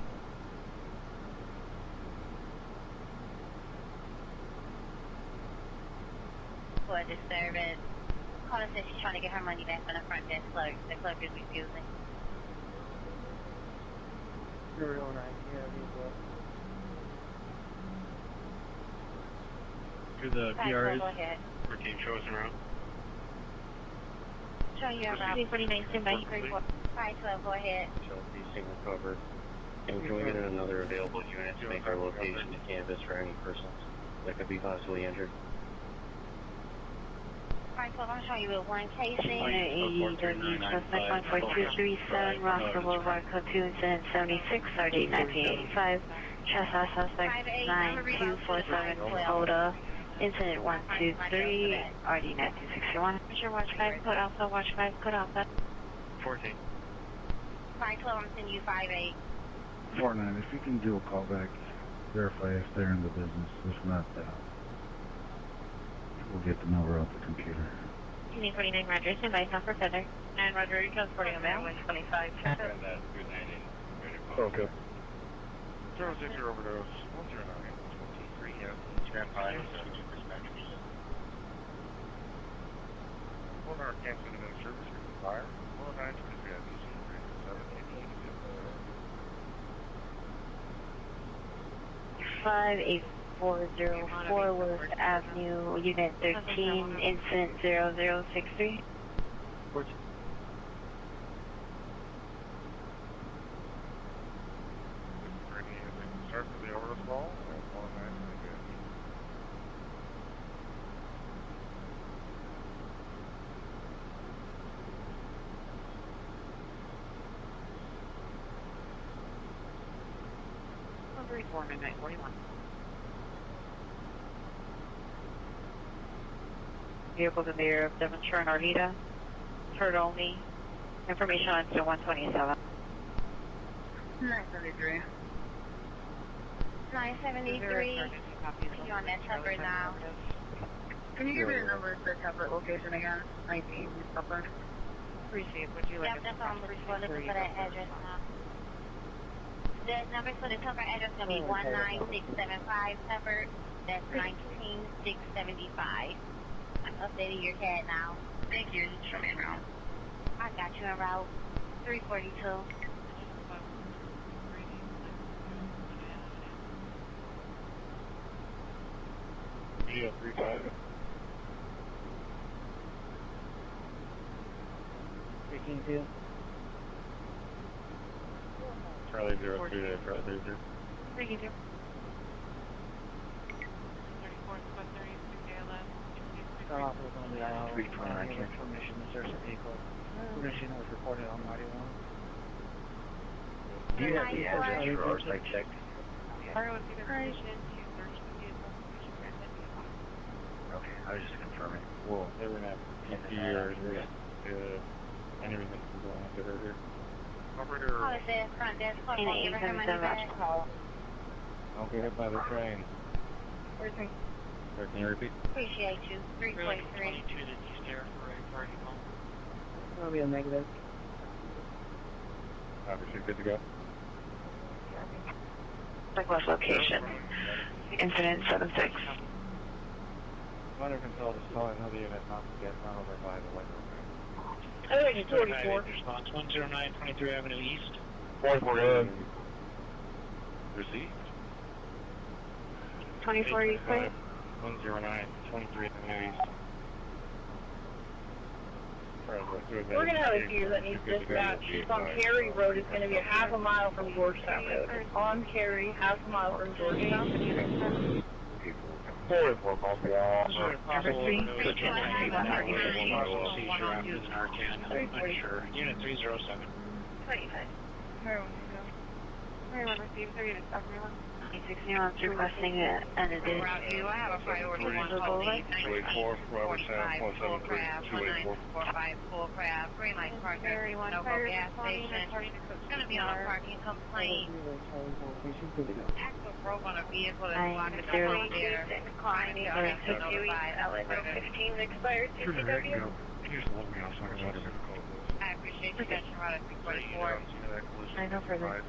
A: For disturbance. Caller says she's trying to get her money back from the front desk clerk. The clerk is refusing.
B: 009, yeah,
M: To the PRs.
A: Go ahead.
J: Our team shows around.
A: Show you around. 49, stand by. 512, go ahead.
H: Chelsea, scene recovered. And can we get another available unit to make our location to canvas for any persons that could be possibly injured?
A: 512, I'll show you with one casing.
G: AEW, suspect 14237, Roscoe Boulevard, code 2, incident 76, RD 1985. Chestnut suspect 9247, Oda. Incident 123, RD 1961. Mr. Watch 5, code Alpha, Watch 5, code Alpha.
J: 14.
A: 512, I'm sending you 58.
S: 49, if you can do a call back, verify if they're in the business. If not, we'll get the number off the computer.
G: 49 Roger, stand by, for Feather. 9 Roger, you're transporting a mail, 125.
S: Okay.
K: 060 overdose, 109, 23, stand by, dispatchers. 100 cancel the service for fire, 109, 23,
G: 5840 Willis Avenue, Unit 13, Incident 0063.
K: Start for the overdose call, and 109, 23.
I: Midnight 41.
G: Vehicles in the area of Devonshire and Arleta. Heard only. Information on incident 127.
A: 973. 973. You're on that cover now. Can you give me the number of the cover location again? 19 cover.
I: Appreciate. Would you like?
N: Yep, that's all. We're looking for that address now. The number for the cover address is going to be 19675 covered. That's 19675. I'm updating your CAD now.
A: Thank you. Just show me around.
N: I got you en route 342.
J: Yeah, 35.
B: 13-2.
J: Charlie 03 to Charlie 32.
G: 322.
B: 329 information to search the vehicle. Permission was reported on audio 1.
H: Do you have the address for our site check? Okay, I was just confirming.
J: Well, they were not PT or and everything was going on good earlier. Operator.
N: Call us at front desk. Call
G: And
N: us, give her money back.
J: Don't get hit by the train.
N: Where's me?
J: Sir, can you repeat?
N: Appreciate you. 343.
B: That'll be a negative.
J: Obviously, good to go.
G: Request location. Incident 76.
J: Under control is telling another unit not to get run over by the light.
U: I think it's 44.
D: Response 109 23 Avenue East.
J: 44 good. Received.
G: 24 East Point.
J: 109 23 Avenue East.
U: We're going to have a gear that needs dispatch. It's on Cary Road. It's going to be a half a mile from Georgetown Road. It's on Cary, half a mile from Georgetown.
J: 44 calls for all.
D: Unit 307.
G: Requesting an addition.
A: I have a priority 148.
J: 284,
A: full crab, 1945 full crab, green light partner, no go gas station. It's going to be on a parking complaint. Axle broke on a vehicle that's blocking the road there. Climbing the axle notified.
U: 15 expired CCW.
A: I appreciate you catching around at 344.
G: I know further.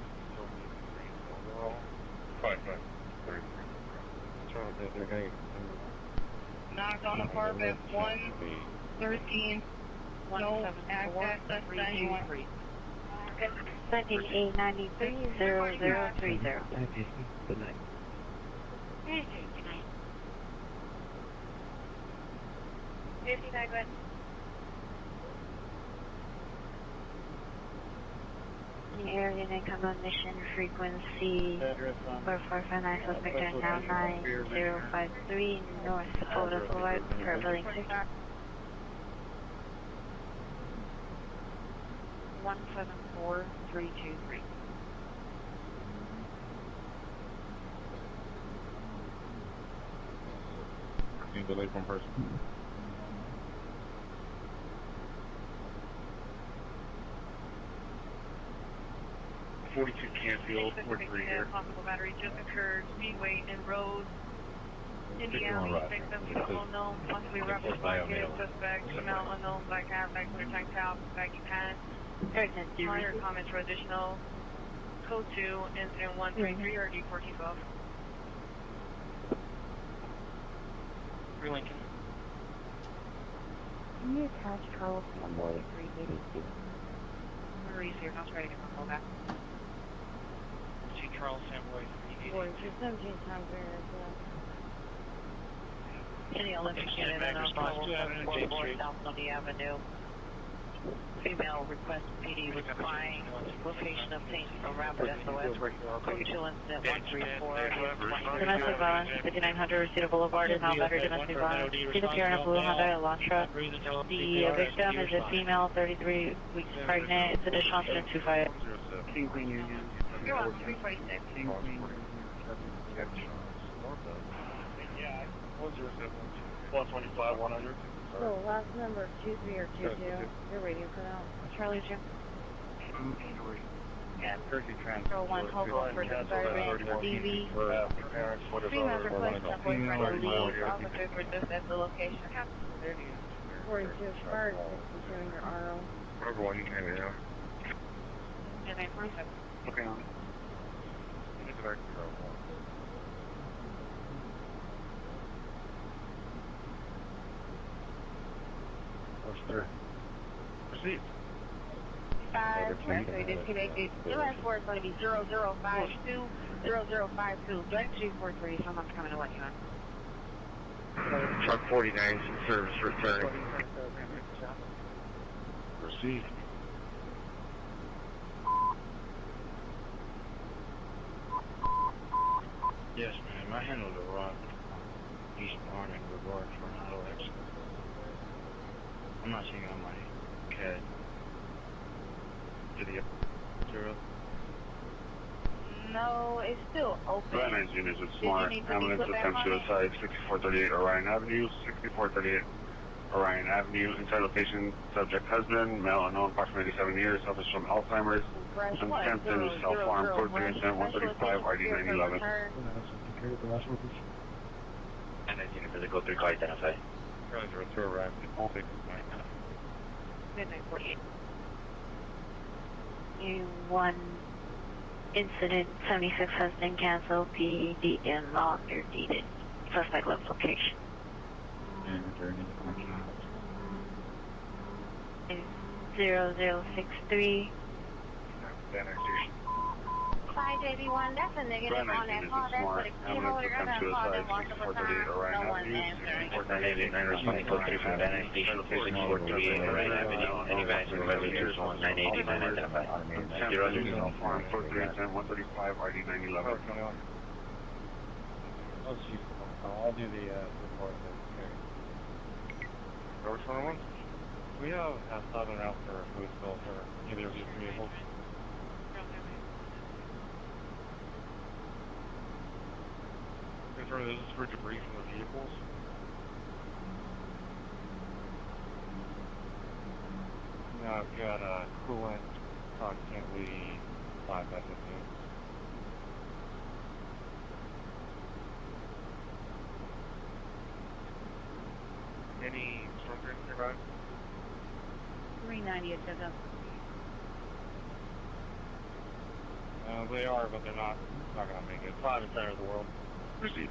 J: 5.
A: Knocked on apartment 113. No access to anyone.
G: 7893-0030.
H: Good night.
N: Good night.
U: 59, go ahead.
G: The area then come on mission frequency 4459 suspect are now 9053 North Otis Boulevard per building 6.
I: 174323.
J: Need delay from person. 42 Canfield, we're 3 here.
U: Possible battery just occurred. Speedway and Road. Indiana, 670 unknown. Possibly rebel blanket. Suspect. Smell unknown. Black hat. Back to their tank top. Baggy pants. Minor comments for additional. Code 2. Incident 133 or D1412.
D: Lincoln.
G: Can you attach Charles Amboy 382?
I: Marie's here. I'll try to get my call back.
D: See Charles Samboy 380.
U: Boy, 17 times there as well.
A: Any Olympic unit on South Sunday Avenue. Female request PD requiring location obtained from Rapid SOS. Code 2 incident 134.
G: Domestic violence, 5900 Reseda Boulevard is now better domestic violence. She's appearing in a blue Honda Elantra. The victim is a female, 33 weeks pregnant. It's additional incident 25.
A: You're on 346.
J: Yeah, 107. 125, 100.
F: So last number 23 or 22. You're waiting for that.
P: Charlie 2.
J: Yeah, Turkey transfer.
F: 01 Hobo for disturbance, DV. Female requesting a boyfriend to leave. Officers were just at the location. 42 expired, 62 in your RO.
J: Whatever one you can have, yeah.
P: Yeah, 947.
J: Okay, on. It's back to row 1. Proceed.
A: 5, transfer disconnected. Your last four is going to be 0052, 0052.
I: Direct 243, someone's coming to let you in.
J: Truck 49 service returning. Proceed.
H: Yes, ma'am. I handled the rock eastbound in regards for an auto accident. I'm not seeing it on my CAD.
J: To the 0.
A: No, it's still open.
K: Line units with Smart. Ambulance attempt suicide, 6438 Orion Avenue, 6438 Orion Avenue. Inside location, subject husband, male unknown, approximately 87 years, suffers from Alzheimer's. Attempt to self-harm, code 3 incident 135 RD 911.
L: And as unit physical 3 call identify.
J: Charlie 02 arrived at 6
I: Midnight 48.
G: One incident 76 has been canceled. PED and log are deeded. Suspect left location.
M: And returning to parking lot.
G: 0063.
J: Annexation.
A: 581, that's a negative on that call. That's for the key holder. I'm going to call them multiple times. No one's answering.
L: 989 responding code 3 from Van Station, 6438 Orion Avenue. Any advice in regards to 989 identify. 00
K: self-harm, code 3 incident 135 RD 911.
M: I'll do the report.
J: Road 21?
M: We have southern out for food bill for either of these vehicles.
J: This is for debris from the vehicles.
M: Now I've got coolant approximately 5 by 15.
J: Any storm drains nearby?
A: 390 at Chisholm.
M: They are, but they're not going to make it. 5 in center of the world.
J: Proceed.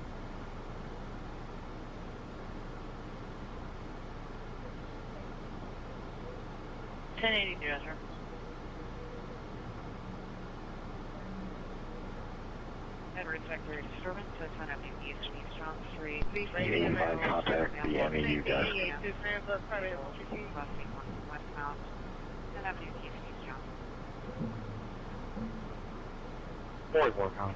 P: Sir.
I: Edward secondary disturbance, so 10 Avenue East, Strong 3.
L: 85 contact the MEU guys.
I: Westbound. 10 Avenue East, Strong.
M: 44 count.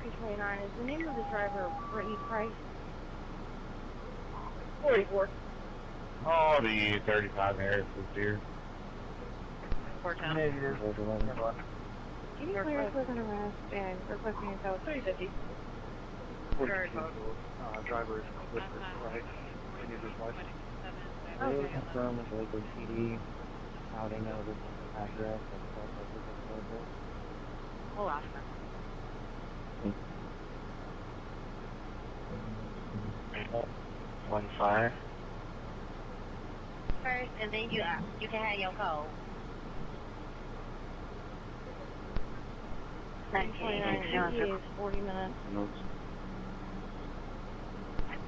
F: P29, is the name of the driver Brittany Price? 44.
M: Oh, the 35 Harris is here.
I: 410.
F: Negative. Can you clear us with an arrest and requesting a tow? 350.
B: Driver is Clifford Price. User's license.
F: Okay.
B: Confirm with local CD. How they know this address and
I: We'll ask them.
L: 15.
A: First, and then you can have your code.
F: 1989 40 minutes.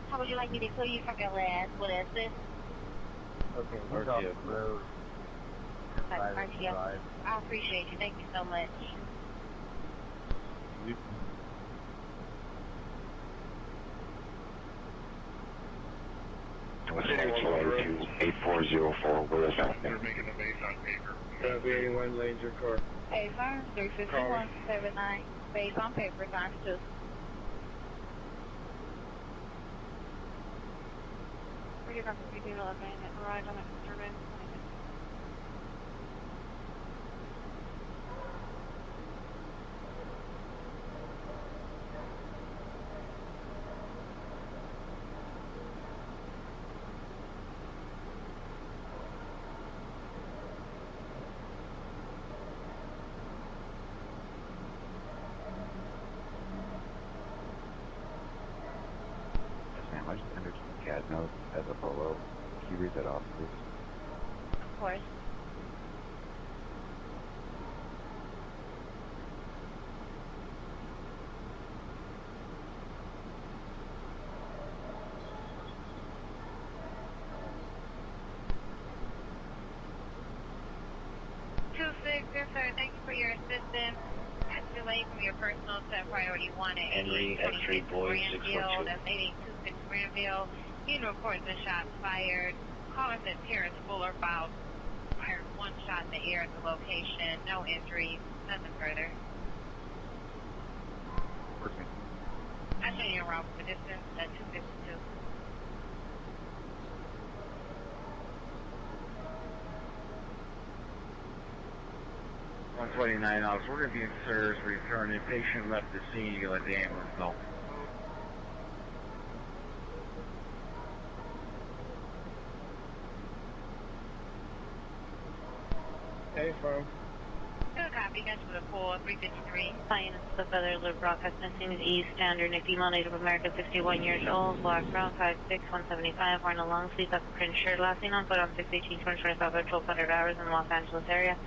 A: How would you like me to clear you from your last? What is this?
B: Okay, we're off the road.
A: RTF. I appreciate you. Thank you so much.
K: What's 8404, where is that?
T: They're making a base on paper.
B: That'll be anyone lanes your car.
A: Hey, sir. 35179. Base on paper, times 2.
P: We're going to be able to arrive on that disturbance.
S: that note as a photo. Can you read that off, please?
N: Of course. Yes, sir. Thank you for your assistance. That's delayed from your personal to priority 1 at
L: Henry X-ray Boyd 642.
N: That's 826 Granville. Unit reports the shots fired. Caller said Terrence Fuller fired one shot in the air at the location. No injuries. Nothing further. I show you around for distance at 252.
H: 129 officer, we're going to be in service. Returning. Patient left the scene. You can let the ambulance know.
B: Hey, firm.
N: Good copy. Got you with a full 353.
P: Science, the Feather Live broadcast missing is East Standard, Nick Female, Native American, 61 years old, black, brown, 5'6", 175, wearing a long sleeve, print shirt, last seen on foot on 6/18/2025 at 1200 hours in Los Angeles area.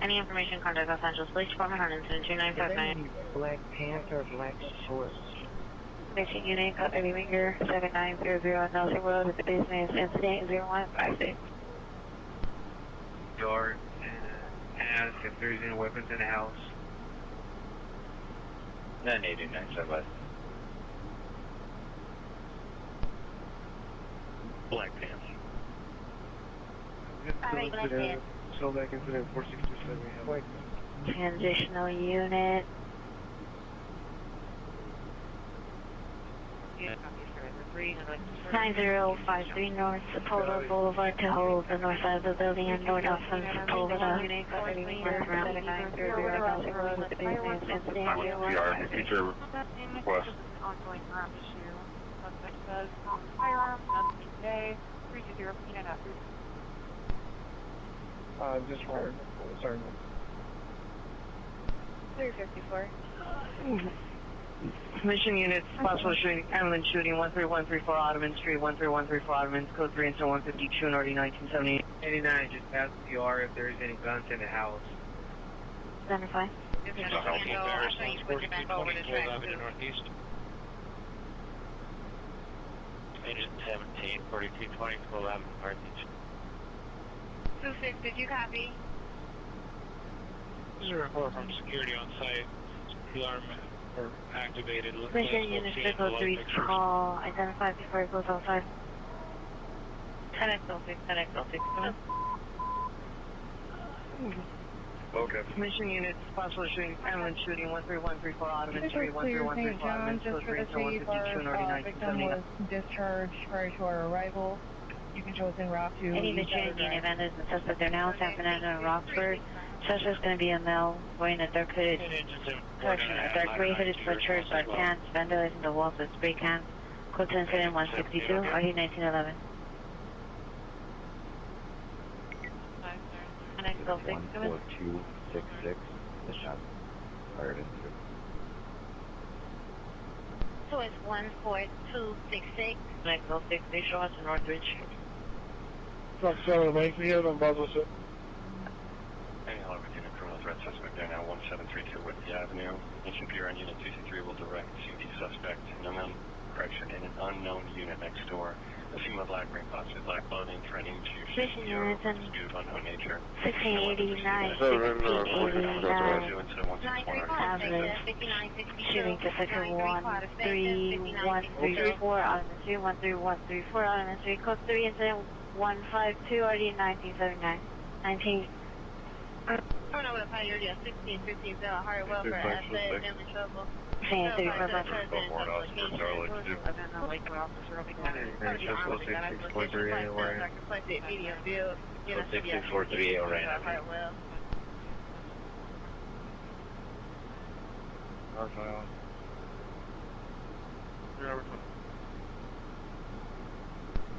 P: Any information, contact Los Angeles Police Department on incident 2959.
B: Black Panther, Black Shorts.
P: Mission unit, code Eddie Winger, 7900 Nelson Road with the business incident 0156.
C: Yard and ask if there's any weapons in the house.
L: 989, Southwest. Black Pants.
C: So back incident 467.
P: Transitional unit.
I: Yeah, copy, surrender 3.
P: 9053 North Sepulveda Boulevard to hold the north side of the building and north off from Sepulveda. Unit code Eddie Winger, 7900 Nelson Road with the business incident 0156.
L: Future request.
I: Ongoing arm issue. Suspect says firearm, nothing today. 320 peanut after.
B: Just fired. Sorry.
N: 354.
G: Mission units, possible shooting, ambulance shooting, 13134 Ottoman Street, 13134 Ottoman, code 3 incident 152, Nordy 1978.
C: 89, just ask PR if there's any guns in the house.
P: Identify.
N: I'll show you put it back over the track.
D: Northeast. Agent 17, 4220, 11, Carthage.
N: 26, did you copy?
D: This is a report from security on site. Alarm or activated.
P: Mission unit Circle 3 call. Identify before it goes outside. 10x06, 10x06, come in.
C: Okay.
G: Mission units, possible shooting, ambulance shooting, 13134 Ottoman Street, 13134 Ottoman, code 3 incident 152, Nordy 1979.
F: Discharged prior to our arrival. You can show us en route to...
P: Any mission unit vendors and suspect are now in San Fernando and Roxbury. Suspect's going to be a male wearing a dark hooded, a dark gray hooded sweatshirt, dark pants, vandalizing the walls with spray cans. Code to incident 162, RD 1911. Next,
S: 14266. The shot fired into.
N: So it's 14266.
P: Next, 06, they show us in Northridge.
T: Truck 7, make me here on Buzzle.
R: Any hello, Virginia criminal threat suspect there now, 1732 Whitby Avenue. Agent PR on unit 223 will direct to the suspect in an unknown unit next door. A female black green possibly black clothing, threatening to shoot you. Dispute of unknown nature.
P: 1689, 1689, shooting to section 13134, Ottoman Street, 13134, Ottoman Street, code 3, incident 152, RD 1979. 19.
N: I don't know what priority of 1615 Hartwell for asset in trouble.
P: Saying 34 bucks.
N: I don't know, like, what officer will be going to I can play the video bill.
L: 66438 right now.
N: Hartwell.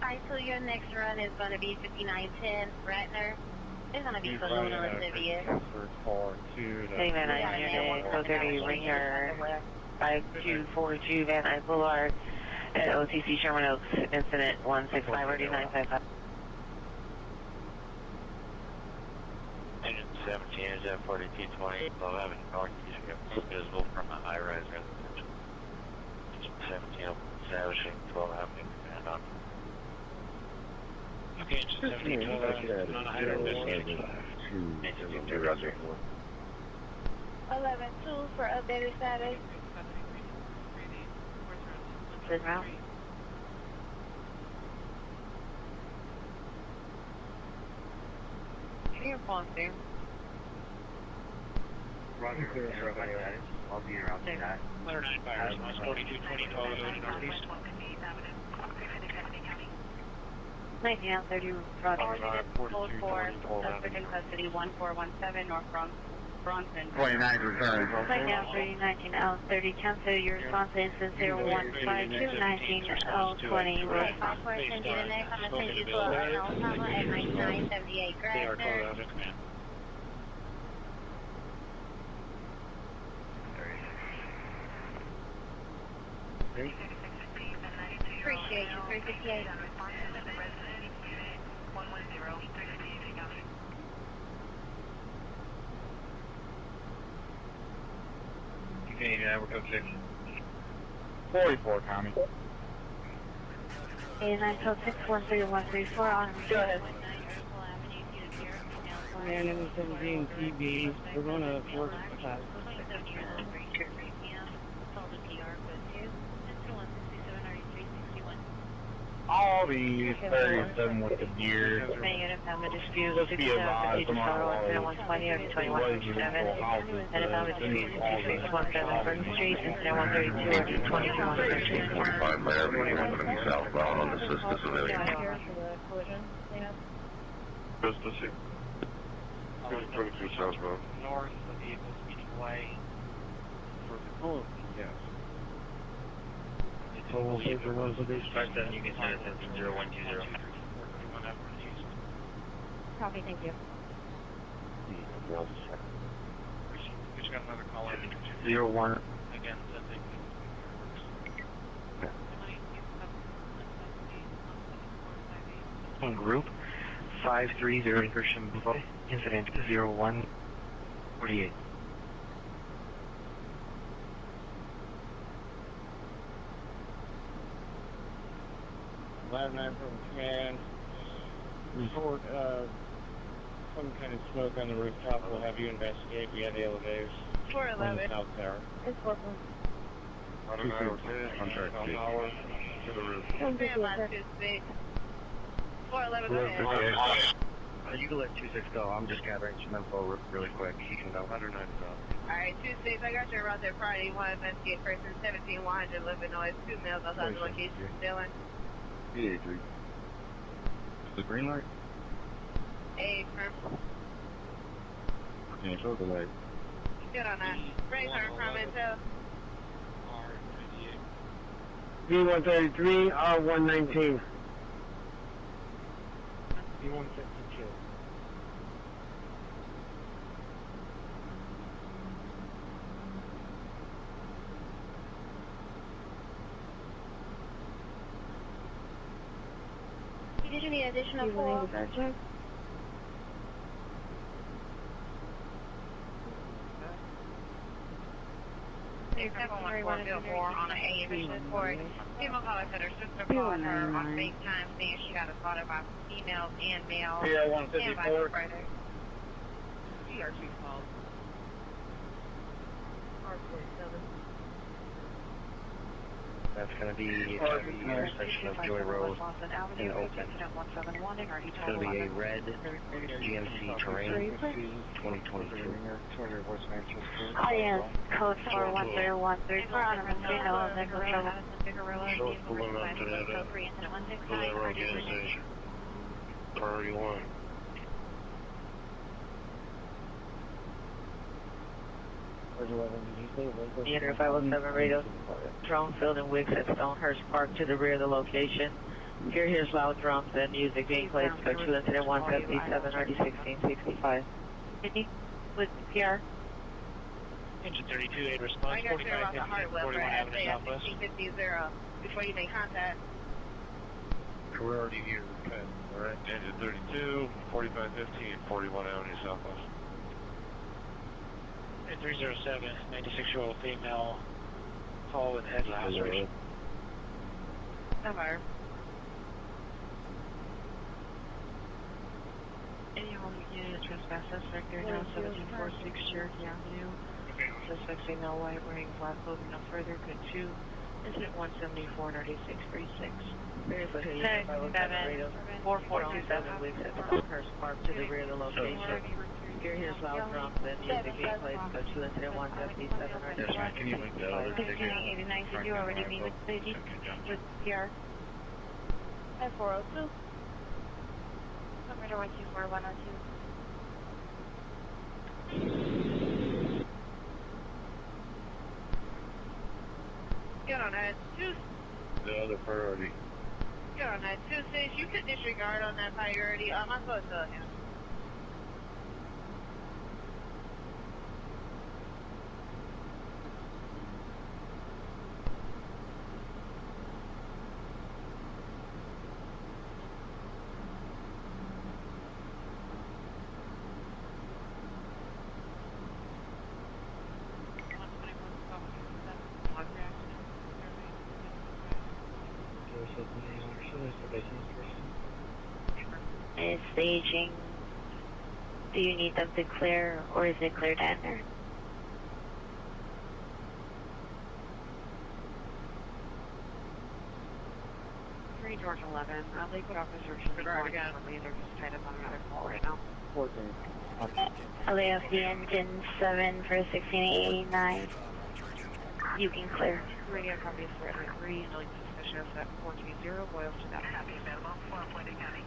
N: Alright, so your next run is going to be 5910 Ratner. It's going to be for Luna Lascivious.
G: Hey, Van Nuys unit, code 30 Ringer, 5242 Van Nuys Boulevard. At OTC Sherman Oaks, incident 165-955.
L: Engine 17 is at 4220, low avenue northeast, visible from a high-rise residential. Engine 17 establishing 12 avenue command on.
D: Okay, engine 17 on a high-rise residential.
A: 11-2 for updated status.
G: Good route.
I: You're calling soon.
H: Roger, I'll be around tonight.
D: 109 fires, 4220, 12 avenue northeast.
F: 19 out 30, Roger. Code 4, suspect in custody, 1417 North Bronson.
T: 29 return.
F: 19 out 30, 19 out 30, cancel your response to instance 0152, 19 out 20.
A: Okay, 5-4, get in there, I'm going to send you to Osama at 9978
D: They are 12
A: Grasser.
D: avenue command.
A: Appreciate you, 358.
D: Canadian Network Code 6.
J: 44, Tommy.
F: 89 code 613-134 on.
G: Go ahead.
B: Man, 17 TB. We're going to work class.
J: All these 37 with the gear.
G: Main have a dispute,
J: Just be advised, I'm on
G: 120 or 2157. And if I'm a dispute, 2617 First Street, incident 132 or 2213.
K: 45 Miami, we're going to be southbound on the Sister Civilian. Just to see. 22 southbound.
D: North, the vehicle speeding away.
J: Oh, yes.
H: So we'll say for those of these.
L: 57, you can send it to 0120.
F: Copy, thank you.
D: We just got another call in.
E: 01.
D: Again, that they
E: On group 530 Christian Boulevard, incident 0148.
J: Lab 9 from command. Report some kind of smoke on the rooftop. We'll have you investigate. We have the elevators.
A: 411.
J: On the south tower.
F: It's 411.
J: Contract power to the roof.
A: Stand by 26. 411, go ahead.
H: You can let 26 go. I'm just gathering some info really quick. He can go. 109
A: Alright, 26, I got your route there Friday. 1 investigate person 17100 Illinois. 2 males outside the location. Still in.
H: Yeah, the green light?
A: Hey, firm.
H: Yeah, show the light.
A: Good on that. Bring her from Intel.
B: B133, R119.
J: B152.
A: Did you need additional four? There's definitely one bill more on an AM report. Female caller said her sister called her on FaceTime saying she got assaulted by females and males.
J: Yeah, 154.
A: Stand by for further.
I: GR2 called. R47.
H: That's going to be at the intersection of Joy Road and Oakland. It's going to be a red GMC Terrain 2022.
F: Hi, yes. Code 413-134 on a Mosquito of Nicaragua.
K: Show us pulling up to that road gas station. Priority 1.
G: Theater 507 radio. Drone field and Wicks at Stonehurst Park to the rear of the location. Here hears loud drums and music being played. Spectral incident 177 RD 1665. With PR.
D: Engine 32, 8 response, 45 41 Avenue Southwest.
A: 1650. before you make contact.
K: We're already here. Okay. All right.
O: Engine 32, 4515, 41 Avenue Southwest.
D: 307, 96-year-old female, fall with head laceration.
I: Never. Any home unit trespass suspect there now, 1746 Cherokee Avenue. Suspect female white wearing black clothing, no further, good 2. Incident 174, 9636.
P: 4427.
I: We've hit the Parkhurst Park to the rear of the location. You're here as well from the music gameplays. Go to incident 177.
K: Can you link the other ticket?
F: 1589, did you already meet with Sadie? With PR? At 402. Operator 124102.
A: Get on that 2.
K: The other priority.
A: Get on that 2-6. You could disregard on that priority. I'm supposed to tell him.
F: Is staging, do you need them to clear, or is it cleared under?
I: 3 George 11. Liquid officer should be going shortly. They're just tied up on another call right now.
B: 14.
F: LAFD engine 7 for 1689. You can clear.
I: Radio copies for every 3. No suspicious at 420. Boils to that happy minimum. 4 County.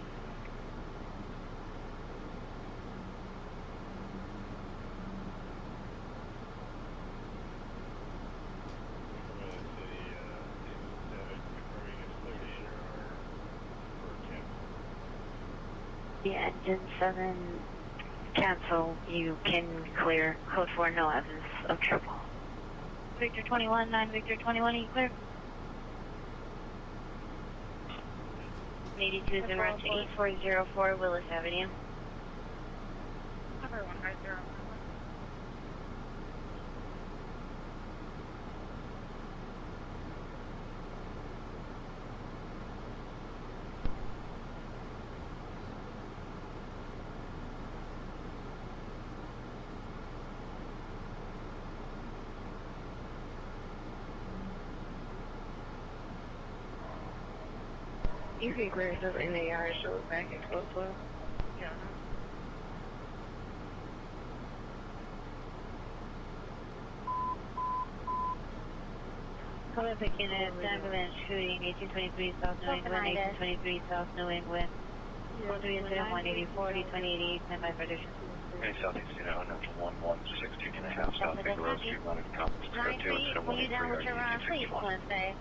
F: The engine 7 cancel, you can clear. Code 4, no evidence of trouble. Victor 21, 9 Victor 21, you clear? 8208-8404 Willis Avenue.
A: Cover 150. You can clear stuff in the yard, show it back in close flow. Yeah.
F: Color pick unit, ambulance shooting, 1823 South New England, 1823 South New England. Code 3 incident 184, 2088, standby for addition.
L: Any Southeast unit, unknown to 1116 and a half, South Big Road, Street, London, Compass, Code 2, incident 183,
F: When you're down with your run, please, Wednesday.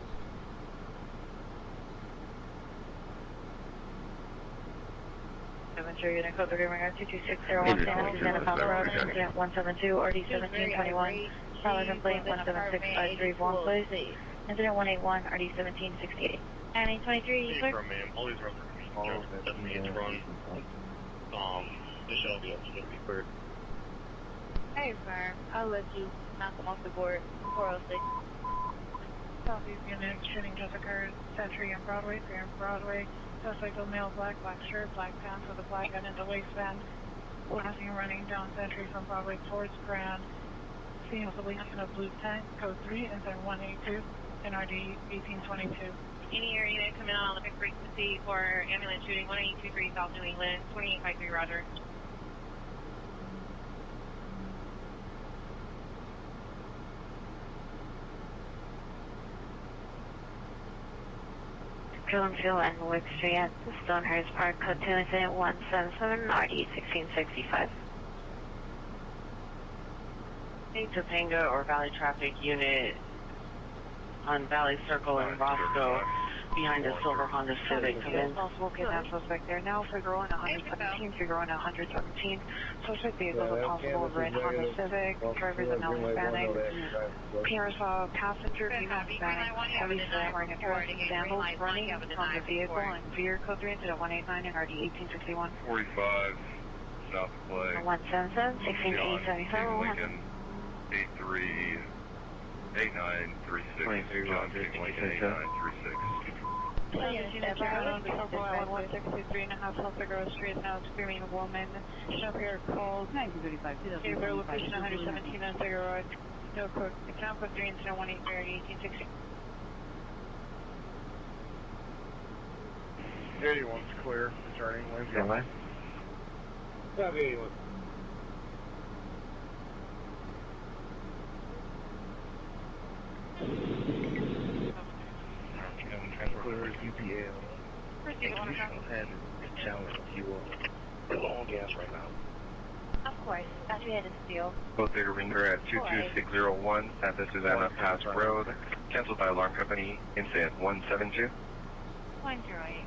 F: Sure unit code 3 regard 2260 Santa Papa Road, incident 172, RD 1721, solid complaint 176531, please. Incident 181, RD 1768. 923, clear.
K: From ma'am, all these runs are going to be doesn't need to run. The shuttle be cleared.
A: Hey, sir, I'll let you knock them off the board. 406.
U: Southeast unit shooting just occurred. Century on Broadway, 3 on Broadway. Suspect a male, black shirt, black pants with a black gun in the waistband. Blasting and running down Century from Broadway towards Grand. Seen with a blinking of blue tank, code 3, incident 182, NRD 1822.
N: Any area unit coming on Olympic frequency for ambulance shooting 1823 South New England, 2853, roger.
F: Jonesville and Wick Street at the Stonehurst Park, code 2, incident 177, RD 1665.
P: Topanga or Valley Traffic Unit on Valley Circle in Roscoe.
G: behind a silver Honda Civic. Come in. Possible kidnap suspect there now. Figure on 117. Figure on 117. Suspect vehicle is a possible red Honda Civic. Driver's a male Hispanic. PR's passenger female Hispanic. Heavy set wearing a dress and sandals running from the vehicle on vehicle 3 incident 189 and RD 1861.
O: 45 South Clay.
G: 177 16877.
O: Lincoln 838936. John King Lincoln 8936.
F: South Grove Street now screaming woman. Show here calls 1935. Their location 117 on Figure Road. No code. Account code 3 incident 183 1860.
T: 81's clear. Returning Lincoln.
E: Yeah, man.
T: Stop 81.
H: Clear UPL. Additional hazard challenge fuel. We're low on gas right now.
N: Of course. That's headed steel.
K: Both data ringer at 22601 Santa Susana Pass Road. Canceled by alarm company. Incident 172.
N: 108.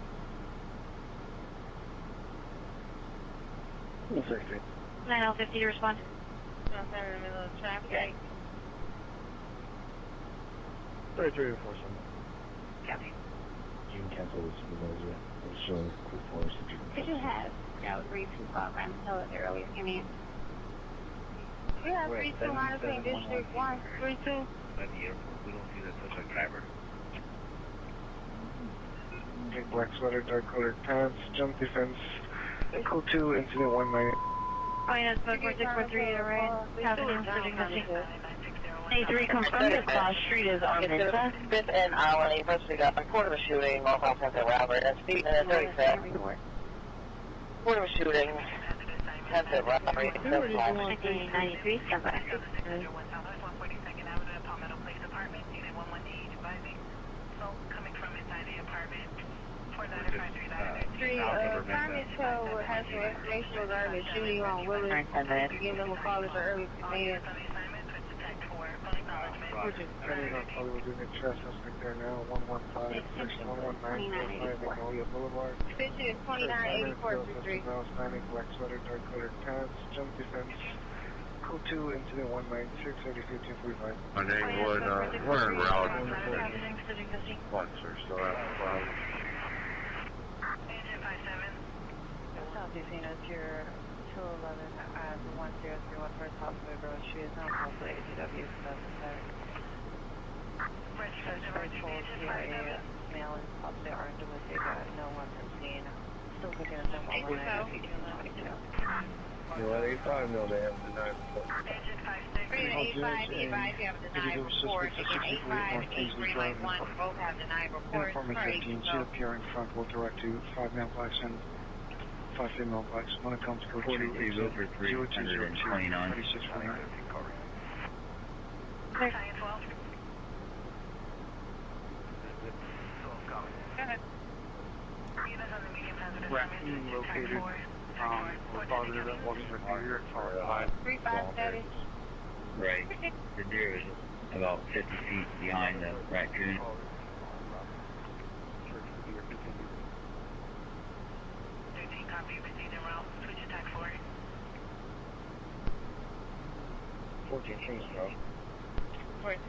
H: 160.
N: 9050 to respond.
A: I'm in the middle of traffic.
H: 33 to 47.
N: Copy.
H: You can cancel this supervisor. It's showing quick force.
A: Did you have? Yeah, 325. I'm told it earlier. Give me. Yeah, 32 Mountain District 1. 32.
H: At the airport, we don't see that suspect driver.
C: Big black sweater, dark colored pants, jump defense. Code 2, incident 19.
F: Finance 4643 array. Happening sitting the scene. A3 confirmed that Cross Street is on the
G: 5th and Allen. First we got a report of a shooting. Local Center Robert. That's Steve and 35. Report of a shooting. Center Robert.
F: 1993. Stand by.
A: Primary Chil has some information regarding the shooting on Willis. Give them a call at the early command.
C: Hollywood Unit Trust suspect there now, 115-119-45 Magnolia Boulevard.
A: Extension is 298423.
C: Hispanic, black sweater, dark colored pants, jump defense. Code 2, incident 196-801545.
O: My name was, we're en route. Once or so out.
G: Southeast Unit, your 211 at 1031 First Hospital Grove Street is now possible ATW specified. Very full CIA male is possibly armed with a gun, no weapons seen. Still looking at them overnight at 1822.
H: You know, at 85, no, they have denied report.
A: 85, you have denied report. 85 and 8391 both have denied reports.
C: Informant 15, see the PR in front, will direct to 5 male blacks and 5 female blacks. When it comes to 2 over 0202 2649. Raccoon located. We're positive that wasn't a deer.
A: 35 status.
Q: Right. The deer is about 50 feet behind the raccoon.
H: 14 Kings Road.
A: 14.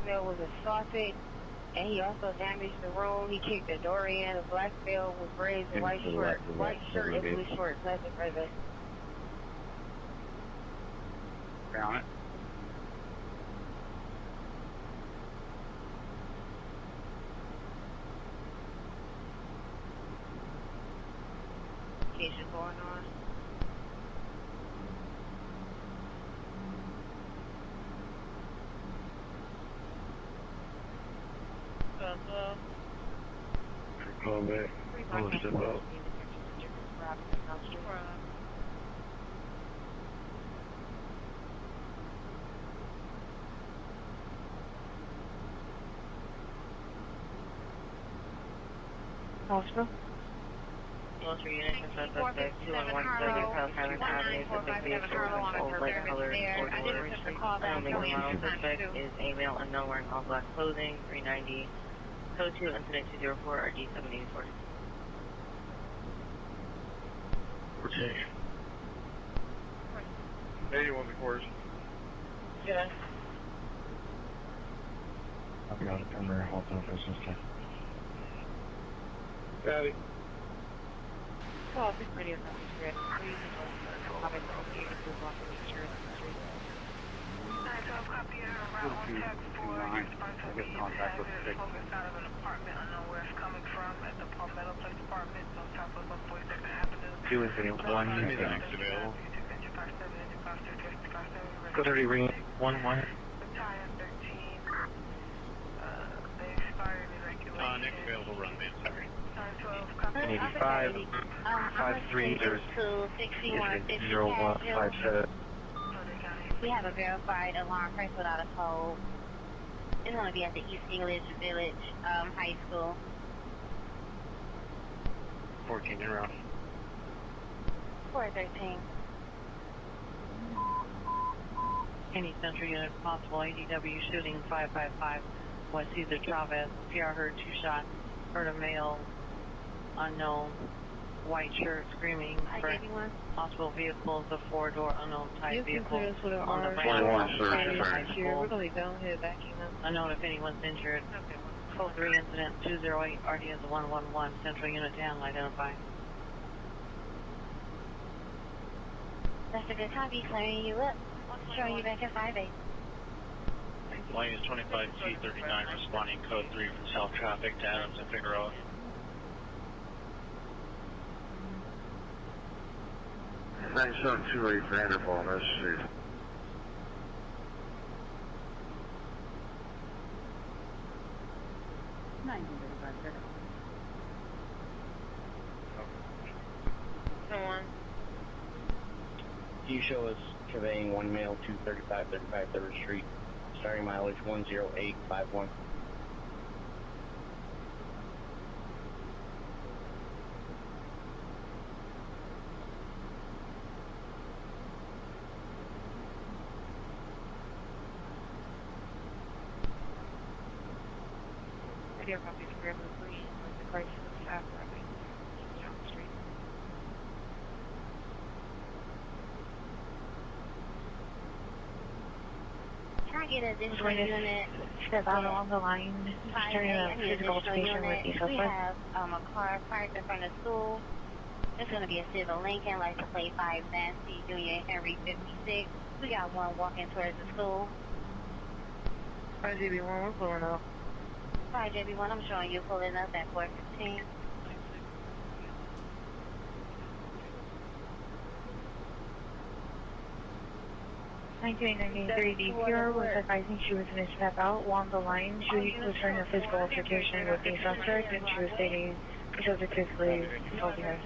A: Male was assaulted, and he also damaged the room. He kicked the door in. A black male with braids and white shirt and blue shorts. That's the present.
C: Found it.
A: Investigation going on.
H: Come back. Pull a step out.
G: Hospital? Most units and suspect 2117 South Highland Avenue, subject vehicle in old light colored four-door street. Unknown model suspect is a male unknown wearing all black clothing, 390, code 2, incident 204, RD 784.
K: Okay.
T: 81 the course.
G: Yeah.
H: I've got it, Premier, hold on business time.
T: Got it.
I: Well, this radio message grid. Please enjoy the location to block the insurance street.
T: 912 copy route on text for
S: I get contact with the
T: focused out of an apartment. I don't know where it's coming from at the Palmetto Place Apartment on top of 42nd Avenue.
E: 2 is the 1 unit next available. 30 ring 1 1.
K: Next available run, man, sorry.
E: 85, 53, there's 0157.
A: We have a verified alarm press without a code. It's going to be at the East English Village High School.
E: 14 in route.
A: 413.
G: Any Central Unit possible ADW shooting 555 West Cesar Chavez. PR heard 2 shots. Heard a male unknown white shirt screaming for possible vehicles, a 4-door unknown type vehicle on the ramp.
F: We're going to be downhill backing up.
G: Unknown if anyone's injured. Code 3 incident 208 RDS 111 Central Unit down identify.
A: That's a good copy, clearing you up. Showing you back at 5-8.
D: Line is 25T39 responding code 3 from south traffic to Adams and Figueroa.
O: Thanks, 728 Vanderbilt, let's see.
H: You show us conveying one male to 3535 3rd Street, starting mileage 10851.
I: Radio copies for Grandma Green with the crisis staff running down the street.
A: Can I get an additional unit?
F: Step out along the line, starting a physical altercation with the
A: We
F: suspect.
A: have a car parked in front of school. It's going to be a civil Lincoln, license plate 5 Nancy, Juliet Henry 56. We got one walking towards the school.
U: 5JB1, we're pulling up.
A: 5JB1, I'm showing you pulling up at 415.
F: DR was advising she was going to step out along the line. She was starting a physical altercation with the suspect, and she was stating the subject physically assaulting her.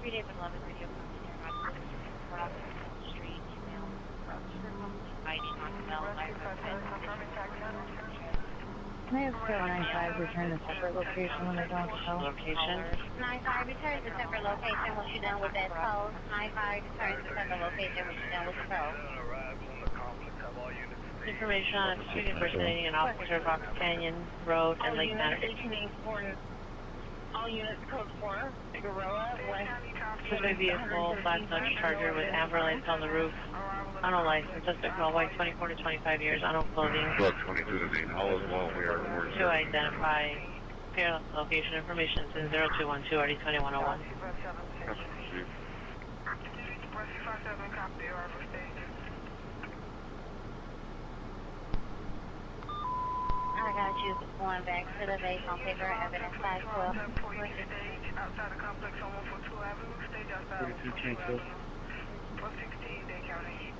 N: 3 days 11 radio from street, email, fighting on the bell,
F: Can I have 495 return to separate location when they're done with the tow?
G: Location.
A: 95 returns to separate location once you're done with that tow. 95 returns to separate location when you're done with the tow.
G: Information on a street impersonating an officer, Box Canyon Road and Lake Manor.
U: All units code 4, Figueroa, West.
G: Suspect vehicle, Black Dodge Charger with amber lights on the roof. Unknown license, suspect male, white, 24 to 25 years, unknown clothing.
O: Look, 22 to the all is well, we are
G: To identify pair location information to 0212 RD2101.
A: I got you going back to the base on paper evidence 512.
T: Outside the complex on 142 Avenue, stage outside 416 Day County.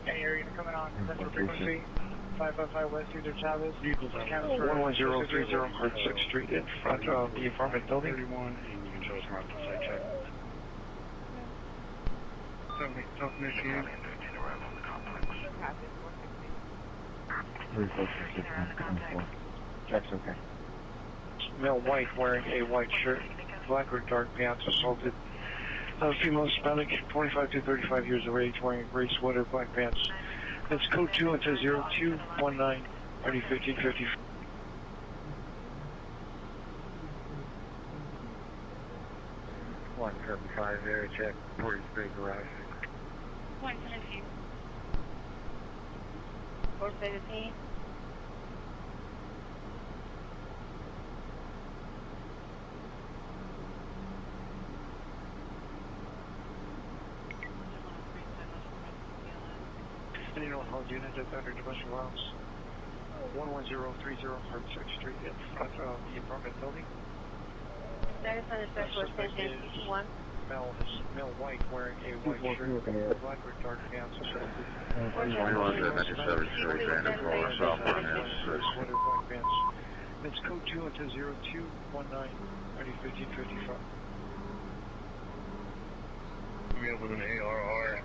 B: Hey, area coming on Central Frequency, 555 West Cesar Chavez. Vehicles on
C: 11030 Hart 6th Street in front of the apartment building.
T: 31, and you can show us around the site check. 78 South Michigan.
S: Check's okay.
C: Male white wearing a white shirt, black or dark pants, assaulted. Female Hispanic, 25 to 35 years of age, wearing a gray sweater, black pants. That's code 2 into 0219, RD 1550.
H: One 75 area check, 43 garage.
N: 117.
A: 417.
C: Any all units at Thunder Domestic Violence. 11030 Hartsock Street in front of the apartment building.
A: That is under special attention, 1.
C: Male white wearing a white shirt, black or dark pants.
O: 21 to 97 Street, Random Floor, Southbound
C: Sweater, black pants. It's code 2 into 0219, RD 1555.
K: We have with an ARR.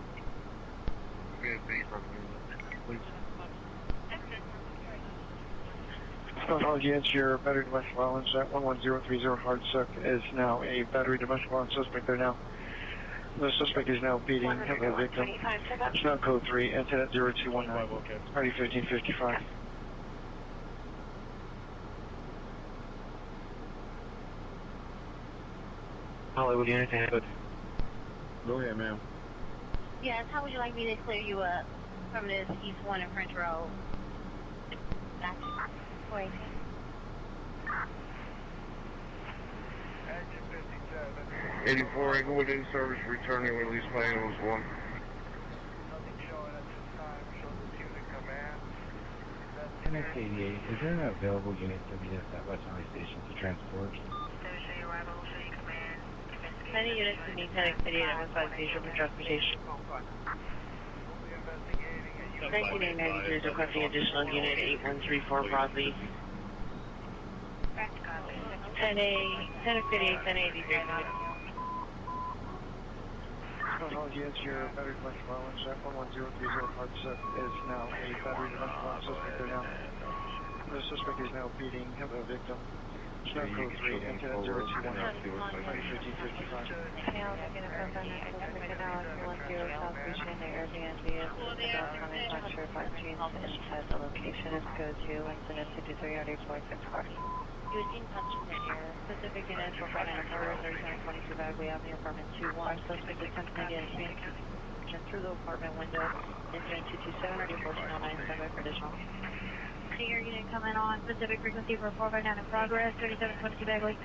K: We have B from please.
C: Against your battery domestic violence at 11030 Hartsock is now a battery domestic violence suspect there now. The suspect is now beating the victim. It's now code 3, incident 0219, party 1555.
H: Hollywood unit to head.
S: Go ahead, ma'am.
A: Yes, how would you like me to clear you up from this East 1 and French Road? Gotcha. Wait.
T: 84 Englewood in service, returning release by ambulance 1.
H: NX88, is there an available unit to meet us at West Valley Station to transport?
P: Many units to meet NX88 at West Valley Station for transportation. 1993 is requesting additional unit 8134 Broadleaf. 1088, 1083.
C: Against your battery domestic violence at 11030 Hartsock is now a battery domestic violence suspect there now. The suspect is now beating the victim. It's now code 3, incident 0219, party 1555.
G: Male taking a phone at South Beach in the Airbnb is about manufactured black jeans inside the location is code 2, incident 53 RD 464.
N: You was in touch with the air. Specific units were brought in a murder 3722 Bagley Avenue, apartment 21. Suspect attempting to get a through the apartment window. Incident 227 RD 1409, standby for additional. Senior unit coming on. Specific frequency for 459 in progress, 3722 Bagley.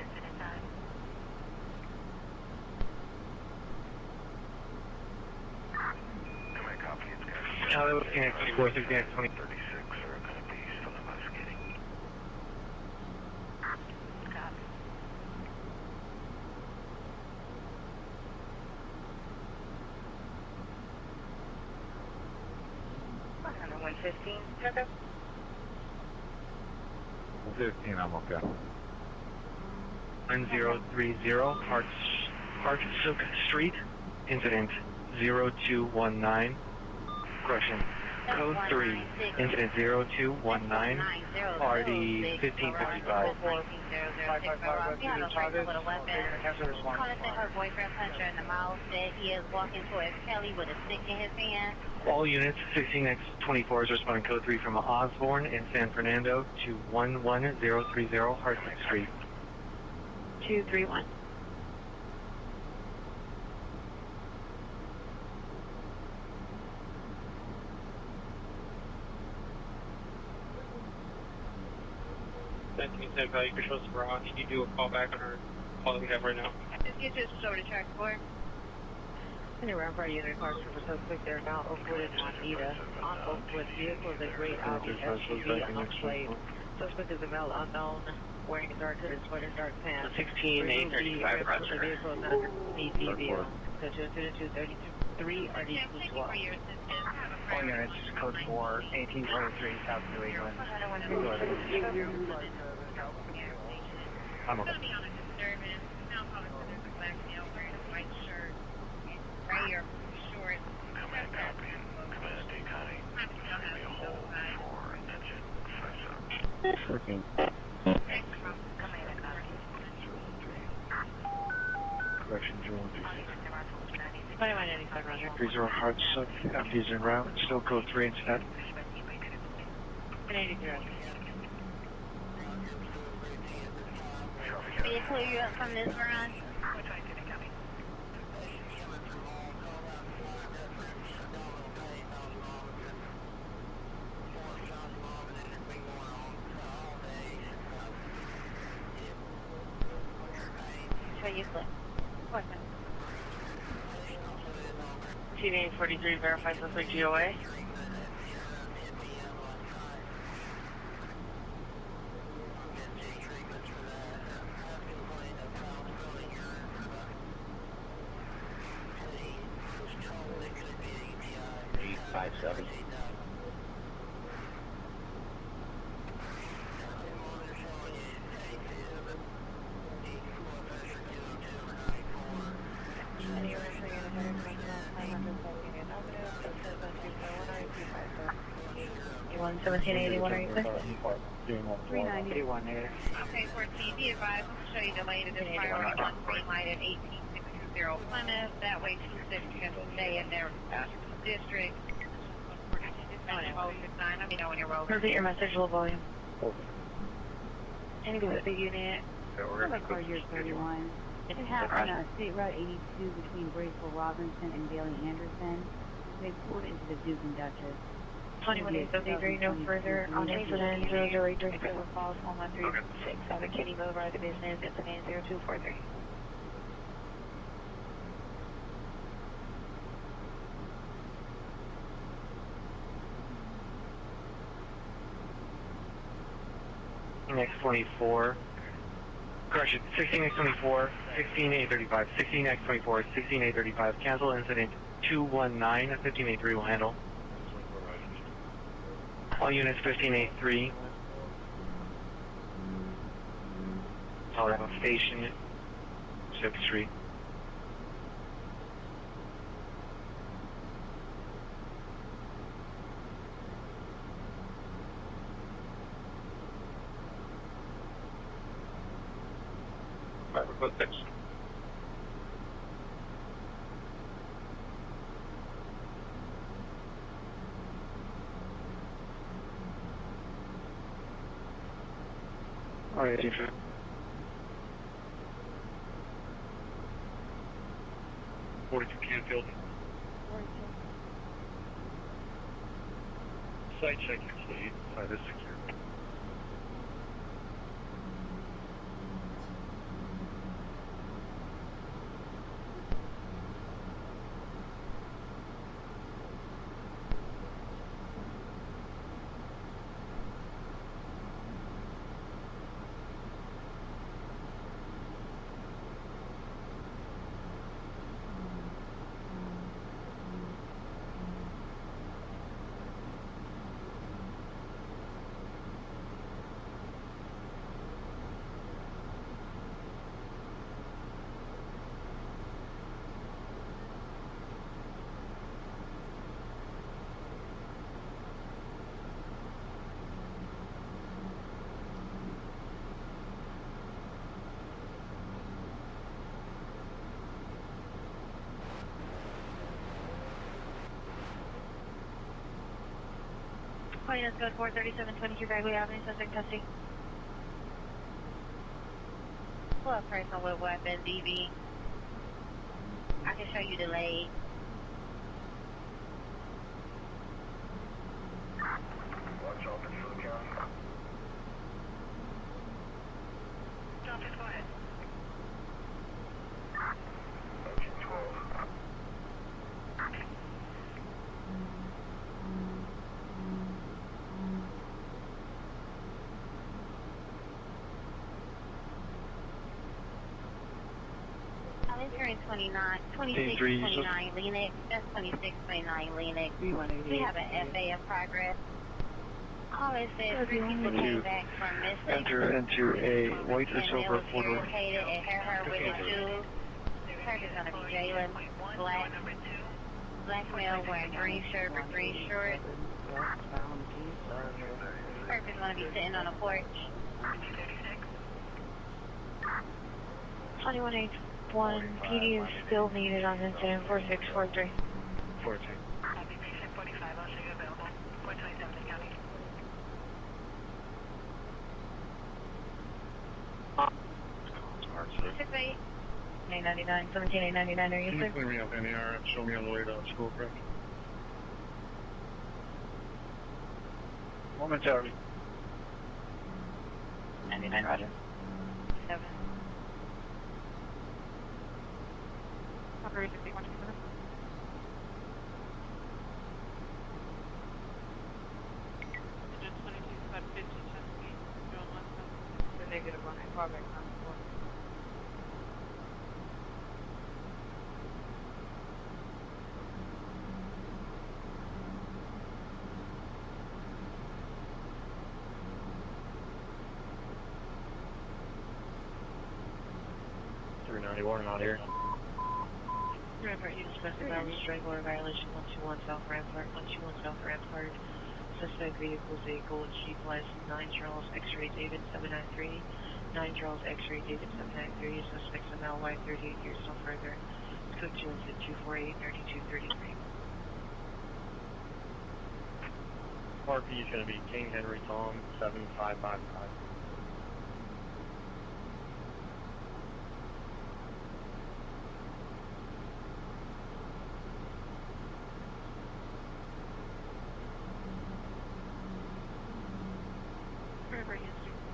H: Hollywood Phoenix 469 20.
I: Okay.
O: 15, I'm okay.
H: 1030 Hartsock Street, incident 0219. Correction, code 3, incident 0219, RD 1555.
A: Her boyfriend punched her in the mouth, said he is walking towards Kelly with a stick in his hand.
H: All units 16X24 is responding code 3 from Osborne in San Fernando to 11030 Hartsock Street.
P: 231.
J: Value control is wrong. Can you do a call back on our call that we have right now?
A: Just get this over to track 4.
I: Anywhere for unit cars for suspect, they're now Oakwood and Juanita. On Oakwood vehicle is a gray Audi SUV unplate. Suspect is a male unknown, wearing a dark hooded sweater, dark pants.
J: 16835 Roger.
I: The vehicle is not ED vehicle. So 23233 RD212.
H: All units, code 4, 1823 South New England. I'm okay.
A: Gray or shorts.
S: Freaking.
C: Correction, 026.
P: 2185, Roger.
C: 30 hard sub, empties en route, still code 3 instead.
P: 183, Roger.
A: Can you clear you up from this run? Show you clip.
P: TV-43 verifies suspect GOA.
A: You want 1781, are you clear?
P: 391 there.
A: Okay, 14, be advised, I'm show you delayed at this priority 1 green light at 18620 Plymouth. That way 260 can stay in their district. Let me know when you're rolling.
F: Repeat your message, low volume.
A: Any good big unit?
M: Car year 31. It happened on State Route 82 between Bracewell Robinson and Bailey Anderson. They pulled into the Duke and Duchess.
F: 2173, no further on incident 00837.
A: Falls 1136. Have a Kitty Boulevard, the business, incident 0243.
J: Next 24. Correction, 16X24, 16835, 16X24, 16835. Cancel incident 219, 1583 will handle. All units 1583. Colorado Station, 6th Street.
R: Request 6.
C: All right, teacher.
J: Canfield. Site check complete. Site is secure.
F: Let's go 43722 Bagley Avenue, suspect testing.
A: Pull up personal with weapon, DV. I can show you delayed.
K: Watch open for the county.
A: Stop it, go ahead.
K: Okay, 12.
A: I'm entering 2629 Lennox. That's 2629 Lennox. We have an FA in progress. All it says, 3 people came back from missing.
C: Enter into a white or silver four-door.
A: Irritated and her with his shoes. Target's gonna be Jalen, black male wearing green shirt with green shorts. Person gonna be sitting on a porch.
F: 2181, PD is still needed on incident 4643.
E: 14.
A: Six eight.
F: 899, 17899, are you
T: Can you
F: sir?
T: clear me up in the RF? Show me on the radar school crash.
C: Momentarily.
F: 99, roger.
A: 7.
I: Operator 6127. The negative on that callback on the board.
E: Out here.
P: Rampart, you specify regular violation 121 South Rampart, 121 South Rampart. Suspect vehicle is a gold Jeep license 9 Charles X-ray David 793. 9 Charles X-ray David 793. Suspect's a male white, 38 years, no further. Cook Jones at 248-3233.
E: RP is going to be King Henry Tom 7555.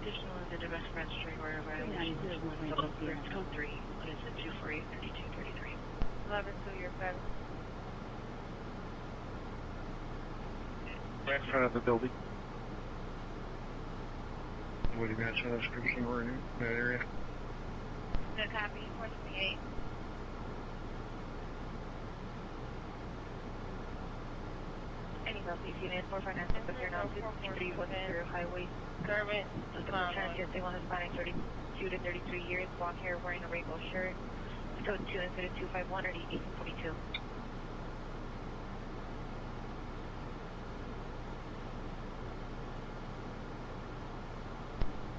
P: Additional in the domestic registry or violation 121 code 3. What is it? 248-3233.
I: 11 to your 7.
C: Right in front of the building.
T: What do you match on the description we're in that area?
A: Good copy. 428.
F: Any Southeast Unit 459, but you're now 231 highway.
A: Service.
F: They want Hispanic 32 to 33 years, blonde hair, wearing a rainbow shirt. Code 2 incident 251 or 1842.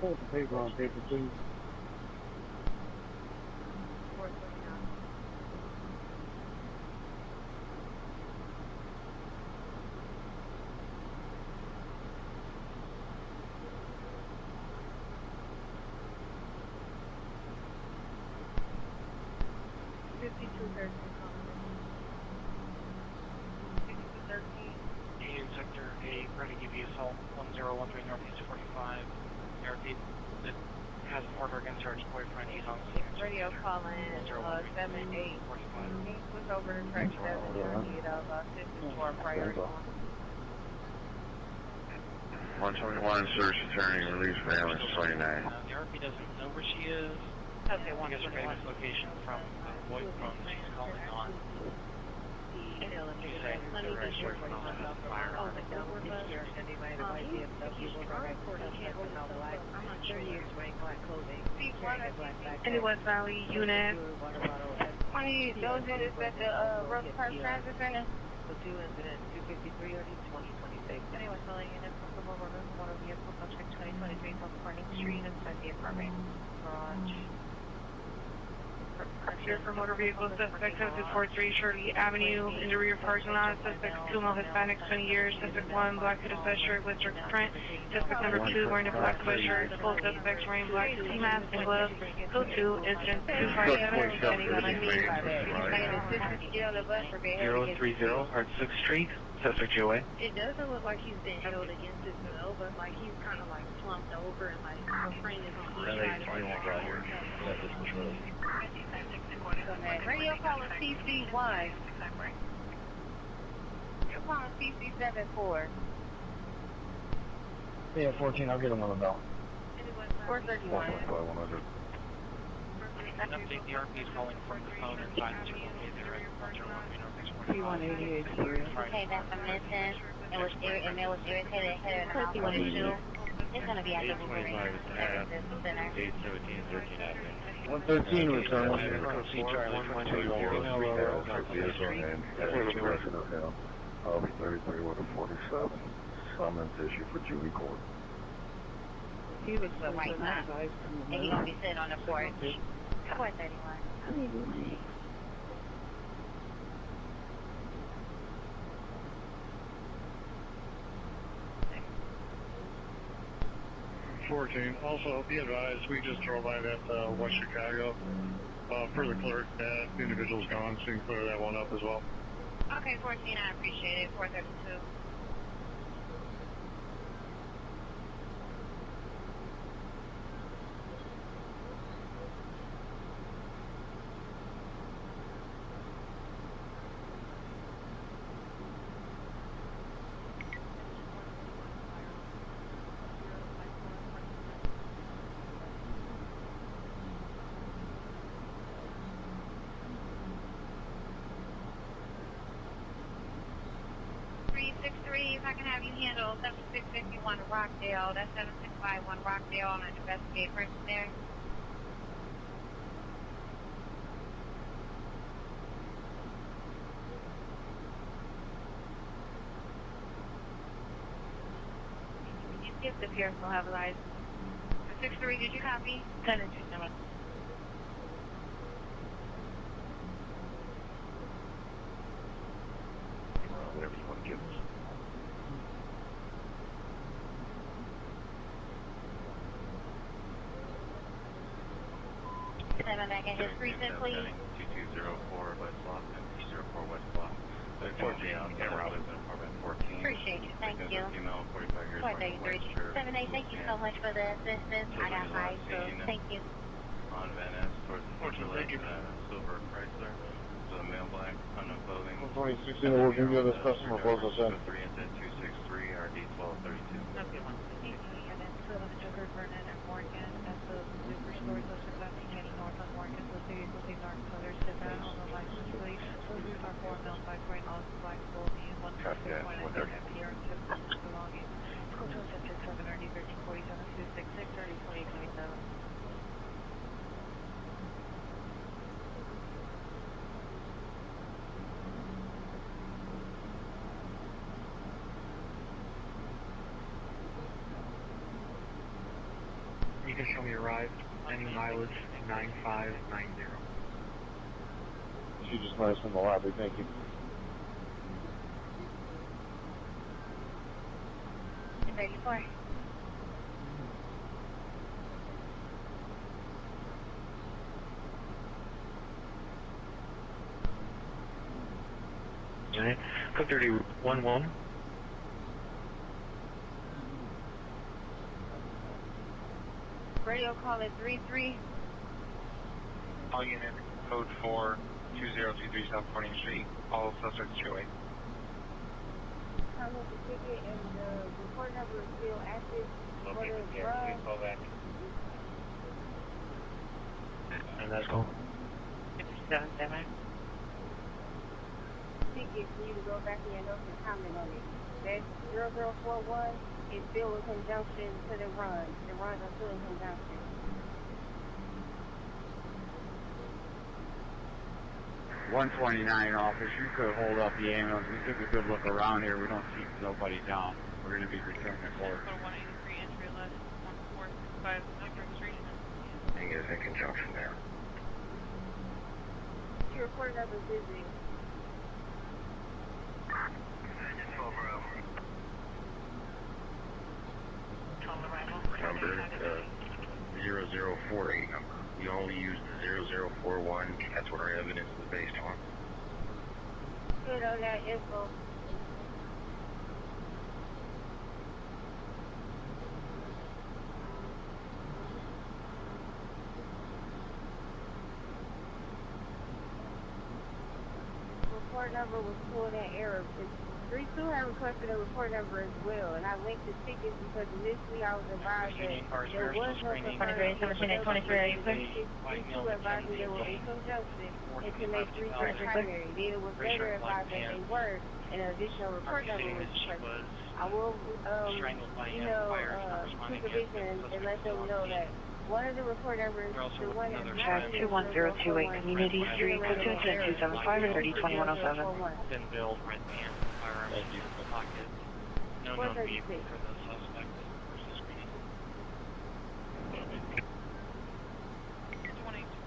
S: Hold the paper on paper, please.
I: 429.
D: Union Sector A, ready to give you assault 1013 Northeast 45. Airfield that has an order against her ex-boyfriend. He's on scene.
I: Radio calling 78. He was over to track 7 in need of assistance for a priority one.
O: 121 search attorney release family 29.
D: The RP doesn't know where she is.
I: Okay,
D: I guess her famous location from Voice phone she's calling on. She's saying that her ex-boyfriend also has a firearm.
F: Any West Valley unit.
A: One of you, those units at the Rose Park Transit Center?
I: The 2 incident 253 or 2026.
F: Any West Valley unit from the motor vehicle subject 2023 from Corning Street inside the apartment. Garage. Here for motor vehicle suspect 7243 Shirley Avenue in the rear parking lot. Suspect 2 male Hispanics 20 years. Suspect 1 black hooded sweatshirt with strict print. Suspect number 2 wearing a black sweatshirt. Both suspects wearing black ski mask and gloves. Code 2 incident 257 standing on
C: 030 Hard 6th Street. Suspect Joey.
M: It doesn't look like he's been held against his will, but like he's kind of like slumped over and like her friend is on each side of him.
A: Radio calling CC1. You're calling CC74.
S: Yeah, 14, I'll get him on the bell.
A: 431.
D: An update, the RP is calling from the phone inside to locate the red
M: 188 here.
A: Okay, that's a missing. It was irritated head in the mouth. It's going to be at the Wolverine Center.
S: 113 return.
O: I'll be 33 with a 47. Summons issue for Julie Court.
A: He was a white top. And he's gonna be sitting on the porch. 431.
M: How many do I need?
L: 14. Also, be advised, we just drove by that West Chicago. For the clerk, that individual's gone, so you can clear that one up as well.
A: Okay, 14, I appreciate it. 432. If I can have you handle 7651 Rockdale, that's 7651 Rockdale. I'm going to investigate person there. If the Pierce will have a license. 63, did you copy? 10 and 27.
O: Whatever you want to give us.
A: Seven back at his precinct, please.
O: 2204 West Block, 04 West Block. 14, camera out in apartment 14.
A: Appreciate you, thank you.
O: Female, 45 years,
A: 433. 7-8, thank you so much for the assistance. I got five, so thank you.
O: On Van Ness towards the left, silver Chrysler. So the male black, unknown clothing.
L: 2016, working with this customer, both of them.
O: 3 and 263, RD 1232.
F: Okay, 160, and then 2 of Joker, Vernon, and Morgan, at the Superstore, social classing, heading north on Morgan, so vehicle take dark colors, sit down on the license plate, so these are 4 male, 5 point, all black, goldie, and 1 point, and 10 appearance, and personal belongings. School to 7 RD 1347, 266, RD 2827.
L: You can show me arrived. Any mileage 9590.
S: She just met us in the lobby, thank you.
A: Ready for it.
E: Alright, code 3011.
A: Radio call at 33.
K: All unit, code 4, 2023 South 14th Street. All suspects your way.
A: Come with the ticket and the report number is still active.
L: Okay, yeah, please call back.
E: And that's all.
P: 57.
A: Ticket for you to go back in your notes and comment on it. That's 0041. It's still in conjunction to the run. The runs are still in conjunction.
V: .129 office, you could hold up the ambulance. We took a good look around here. We don't see nobody down. We're going to be returning the court.
P: 183 entry left, 1465 Metro Street.
O: I think it's in conjunction there.
A: Your report number is busy.
O: Number 0048 number. We only use the 0041. That's what our evidence is based on.
A: Good on that info. Report number was pulled in error. 32 had requested a report number as well, and I linked the tickets because initially I was advised that there was no confirmed
P: 23, are you clear?
A: 32 advised me they were in conjunction and to make 33 primary. Then it was later advised that they were, and an additional report number was requested. I will, supervision and let them know that one of the report numbers, the one that
G: 21028 Community Street, code 275 and 302107.
D: Been billed, red pants, firearms in the pocket. No known vehicle for the suspect versus screening.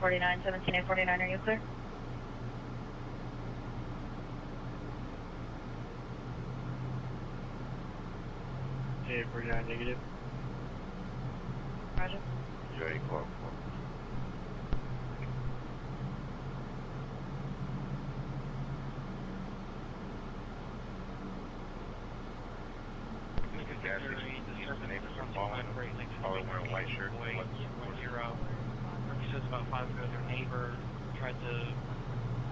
P: 49, 17849, are you clear?
J: Okay, 49 negative.
P: Roger.
O: You're 84.
K: Gas station, the neighbors are falling, probably wearing white shirts.
D: He says about 5 ago their neighbor tried to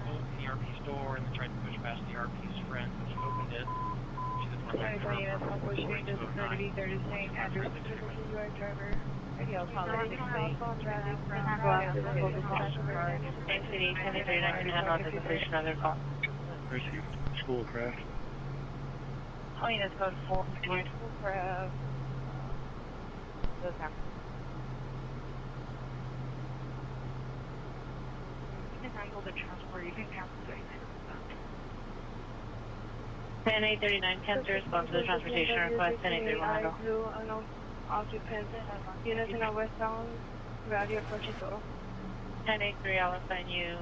D: open the RP's door and then tried to push past the RP's friend when he opened it. She said,
F: Sorry, buddy, that's unfortunate. This is going to be there to say address to the UI driver. Radio call it 6
P: Thank City, 1039 can handle the completion of their call.
L: Received. School crash.
P: Oh, yeah, that's code 4.
F: School crash.
I: Those happen.
N: You can handle the transport. You can cancel the
P: 10839 can respond to the transportation request. 10831
F: Blue unknown occupant. Units in our westbound Valley approaching total.
P: 1083, I'll assign you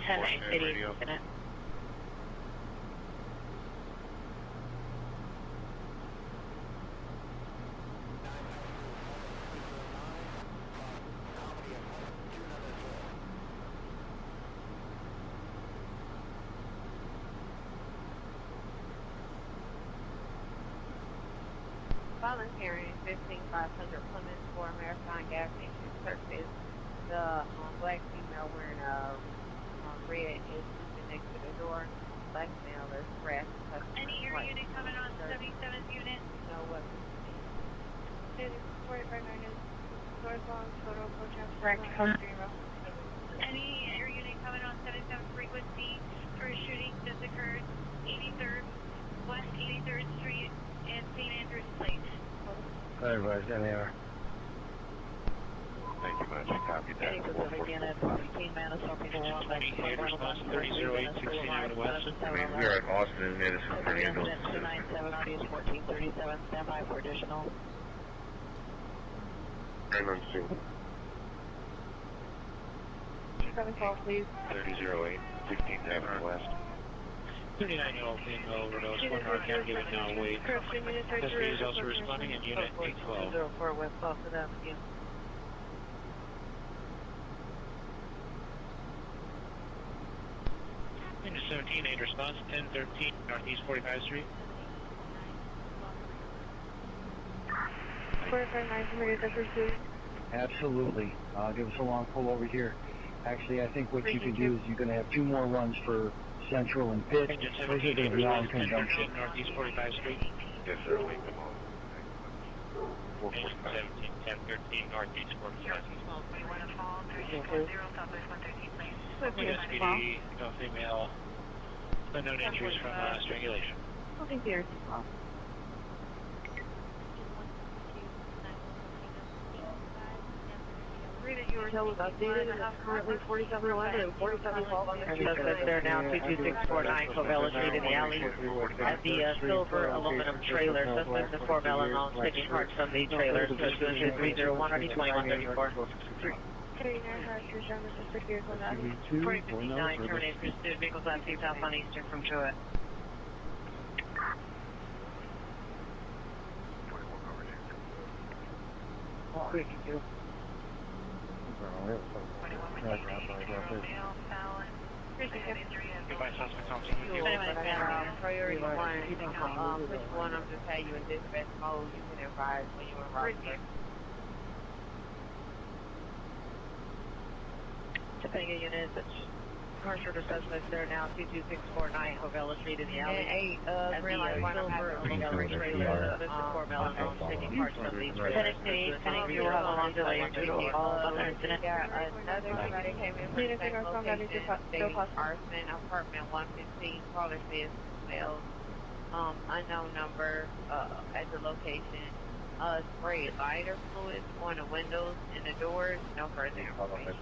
P: 1080 incident.
I: Volunteering 15500 Plymouth for Marathon gas station surface. The black female wearing red is sleeping next to the door. Black male is harassing customer.
N: Any air unit coming on 77th unit?
I: No weapon.
F: 45 is northbound total approach
P: Correct.
N: Any air unit coming on 77th frequency for a shooting that's occurred 83rd West 83rd Street and St. Andrews Place.
H: Hi, Rise, NAR.
O: Thank you much. Copy that.
J: 28 response 3008 69 West.
K: I mean, we are at Austin and Madison for an ambulance.
P: 1437, stand by for additional.
K: And on scene.
F: 712, please.
O: 3008 16 West.
J: 39-year-old female overdose. 1 hard can give it now. Wait. Custody is also responding in unit 812.
P: 04 West Boston Avenue.
J: Unit 17, 8 response, 1013 Northeast 45th Street.
F: 459, somebody to pursue.
H: Absolutely. Give us a long pull over here. Actually, I think what you can do is you're going to have 2 more runs for Central and Pitt.
J: Engine
H: Those are
J: 17,
H: going
J: 8
H: to be long
J: response,
H: conjunction.
J: 1013 Northeast 45th Street.
O: Yes, sir. Wait, come on.
J: Engine 17, 1013 Northeast 45th Street. SPD, no female, unknown injuries from strangulation.
F: Holding there. Chil was updated and it's currently 4711 and 4712 on the street.
P: Suspect there now, 22649, Covella Street in the alley. At the silver aluminum trailer, suspect in 4 unknown, taking parts from the trailer. Suspect is 301 or 2134.
F: 39 Hartford, John, the suspect vehicle now.
P: 4059, terminate pursuit, vehicles on south on Eastern from Jewett.
H: Quick, you.
J: Goodbye, suspect on
I: Priority 1, push 1, I'm just having you in dispatch mode. You can advise when you arrive.
P: Topanga units, car shorter suspects there now, 22649, Covella Street in the alley. At the silver aluminum trailer, suspect in 4 unknown, taking parts from the trailer. Lieutenant, you will have a long delay due to other incident.
I: Another somebody came in for the location stating arson, apartment 115, caller says smells, unknown number, at the location, sprayed lighter fluid on the windows and the doors, no further information.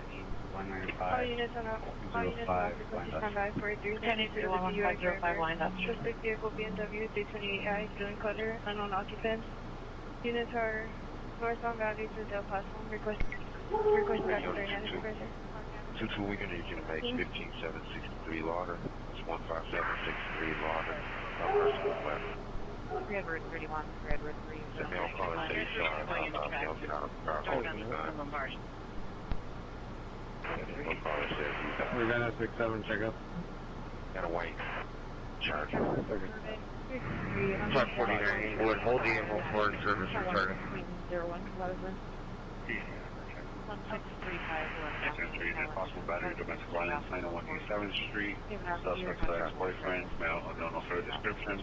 H: 195.
F: All units on frequency standby for 310 to the UI driver. Suspect vehicle BMW 328i, June Cutter, unknown occupants. Units are northbound Valley to Del Paso. Request back 39 is present.
K: 2-2, we're going to need you to make 15763 Lauder. That's 15763 Lauder.
I: Redwood 31, Redwood 3.
K: The male caller said he saw a male get out of the car holding a gun. The male caller said he's
S: We're gonna 6-7 check up.
K: got a white Charger. 549 would hold the info for service return.
I: 01 Pleasant.
K: 1635 possible battery domestic violence 901 East 7th Street. Suspect's ex-boyfriend, male, unknown, no further description.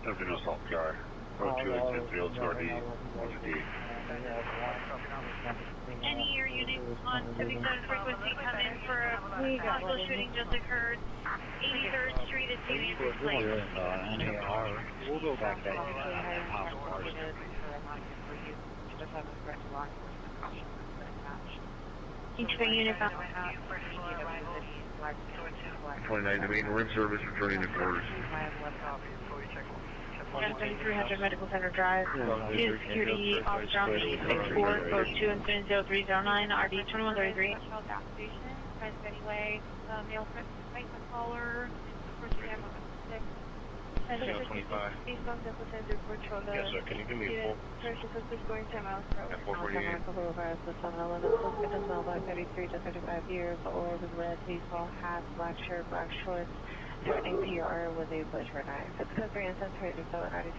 K: Something assault PR. Go to it, 10-302 RD.
N: Any of your units on 77 frequency come in for a possible shooting just occurred. 83rd Street is being replaced.
H: We'll go back there.
F: Each of the units on
K: 29, the main room service returning to quarters.
F: 300 Medical Center Drive. Two security officer on the 64, code 2 and 70309, RD 2133.
N: Gas station, anyway, male pregnant caller, first exam on the 6th.
K: 25.
F: Eastbound Medical Center for Chola.
K: Yes, sir. Can you give me a full?
F: First suspect going 10 miles per hour.
K: At 448.
G: The 711 suspect is male by 33 to 35 years, or with red baseball hat, black shirt, black shorts, threatening PR with a butcher knife. It's code 3 and 10 so 96.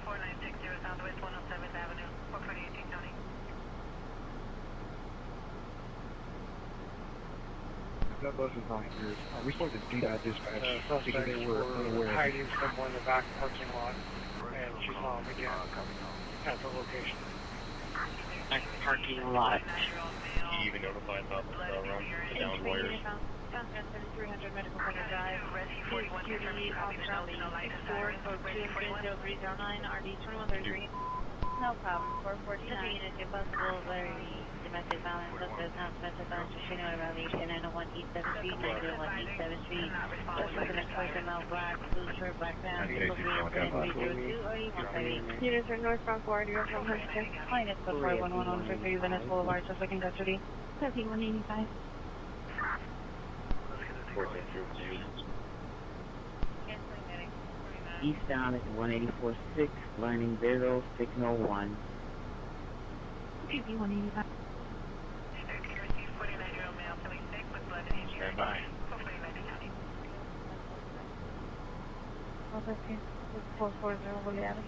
N: 4960 Southwest 107th Avenue, 448 County.
C: That bus is not here. We spoke to D.I. dispatch because they were unaware.
J: Hiding somewhere in the back parking lot, and she saw him again at the location.
P: Back parking lot.
K: He even notified about the down wires.
F: 300 Medical Center Drive. Two security officer on the 64, code 2 and 30309, RD 2133.
M: No problem. 449.
N: Unit to possible very domestic violence, suspect not specified to shooting or violation 901 East 7th Street, 901 East 7th Street. Suspect an ex-boyfriend, male, black, blue shirt, black pants, vehicle 302 or even 30.
F: Units are northbound 480 from Huntington.
M: Minus code 4111 for 3 Venice Boulevard, suspect in custody. 185.
K: 14 through to
M: Eastbound at 184.6, learning 0601. QB 185.
K: stand by.
F: 440 Woolly Avenue.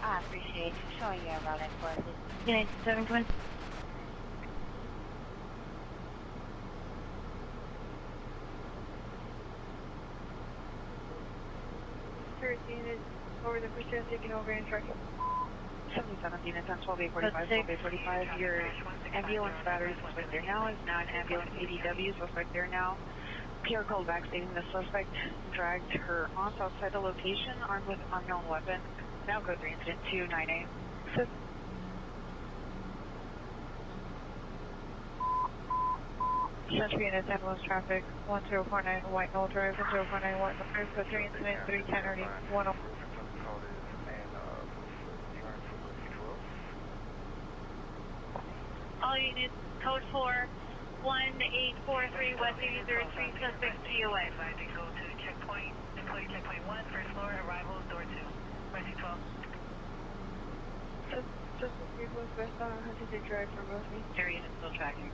N: I appreciate you showing you about that question.
F: Unit 720. Unit over the pursuit taking over in tracking. 77 units on 12-845, Your ambulance battery suspect there now is now an ambulance ADW suspect there now. PR called back stating the suspect dragged her aunt outside the location armed with unknown weapon. Now go 3 incident 298. Century units, ambulance traffic 1049 White Knoll Drive, 1049 White Knoll Drive, code 3 incident 310 already 10.
N: All units, code 4, 1843 West 8003, suspect POA. Go to checkpoint, employee checkpoint 1, first floor, arrival, door 2. Mercy 12.
F: Just was west on Huntington Drive from Rosemy.
N: Area unit still tracking.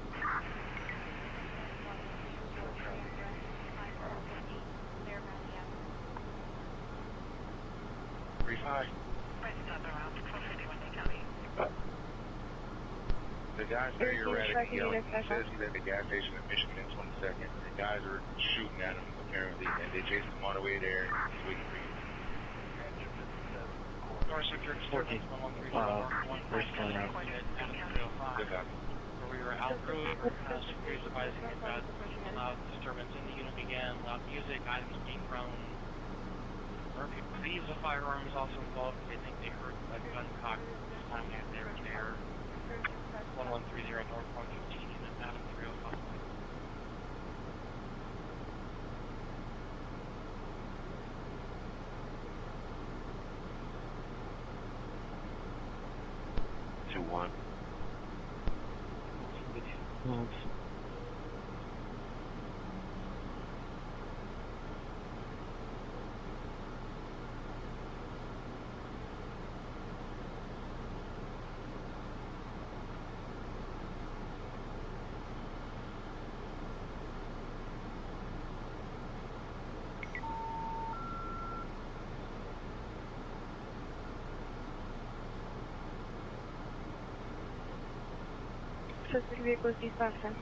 K: The guys very erratic yelling. He says he's at the gas station in Michigan in 22nd. The guys are shooting at him apparently, and they chased him all the way there. He's waiting for you.
D: North Sector Disturbance 1134, first one out.
K: Good copy.
D: Where we were out road, security's advising about loud disturbance in the unit again, loud music, items being thrown. Thieves of firearms also involved. They think they heard a gun cocked. This time they were there. 1130 north 115 unit, Adam 305.
O: 1.
F: Suspect vehicle is D510.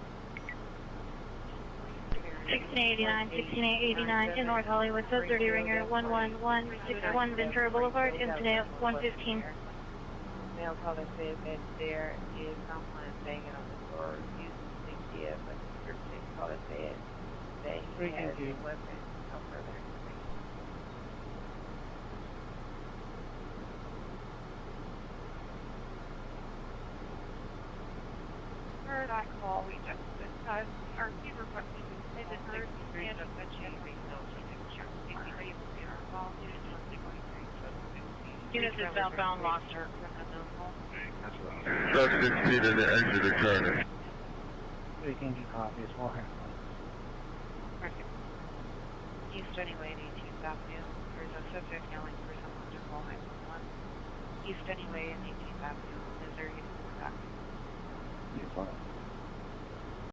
N: 1689, 1689 in North Hollywood, so 30 Ringer, 11161 Ventura Boulevard, incident 115.
I: Male caller says that there is someone banging on the door using CCF, but the description caller said that he has a weapon. No further information.
N: For that call, we just discussed our fever question. They did not understand us that she had Units is southbound, lost her.
T: Suspect seated at exit occurred.
H: Speaking to copies, more.
I: East anyway, 18th Avenue. There's a subject yelling for someone to call 911. East anyway, 18th Avenue, Missouri, back.
H: You're fine.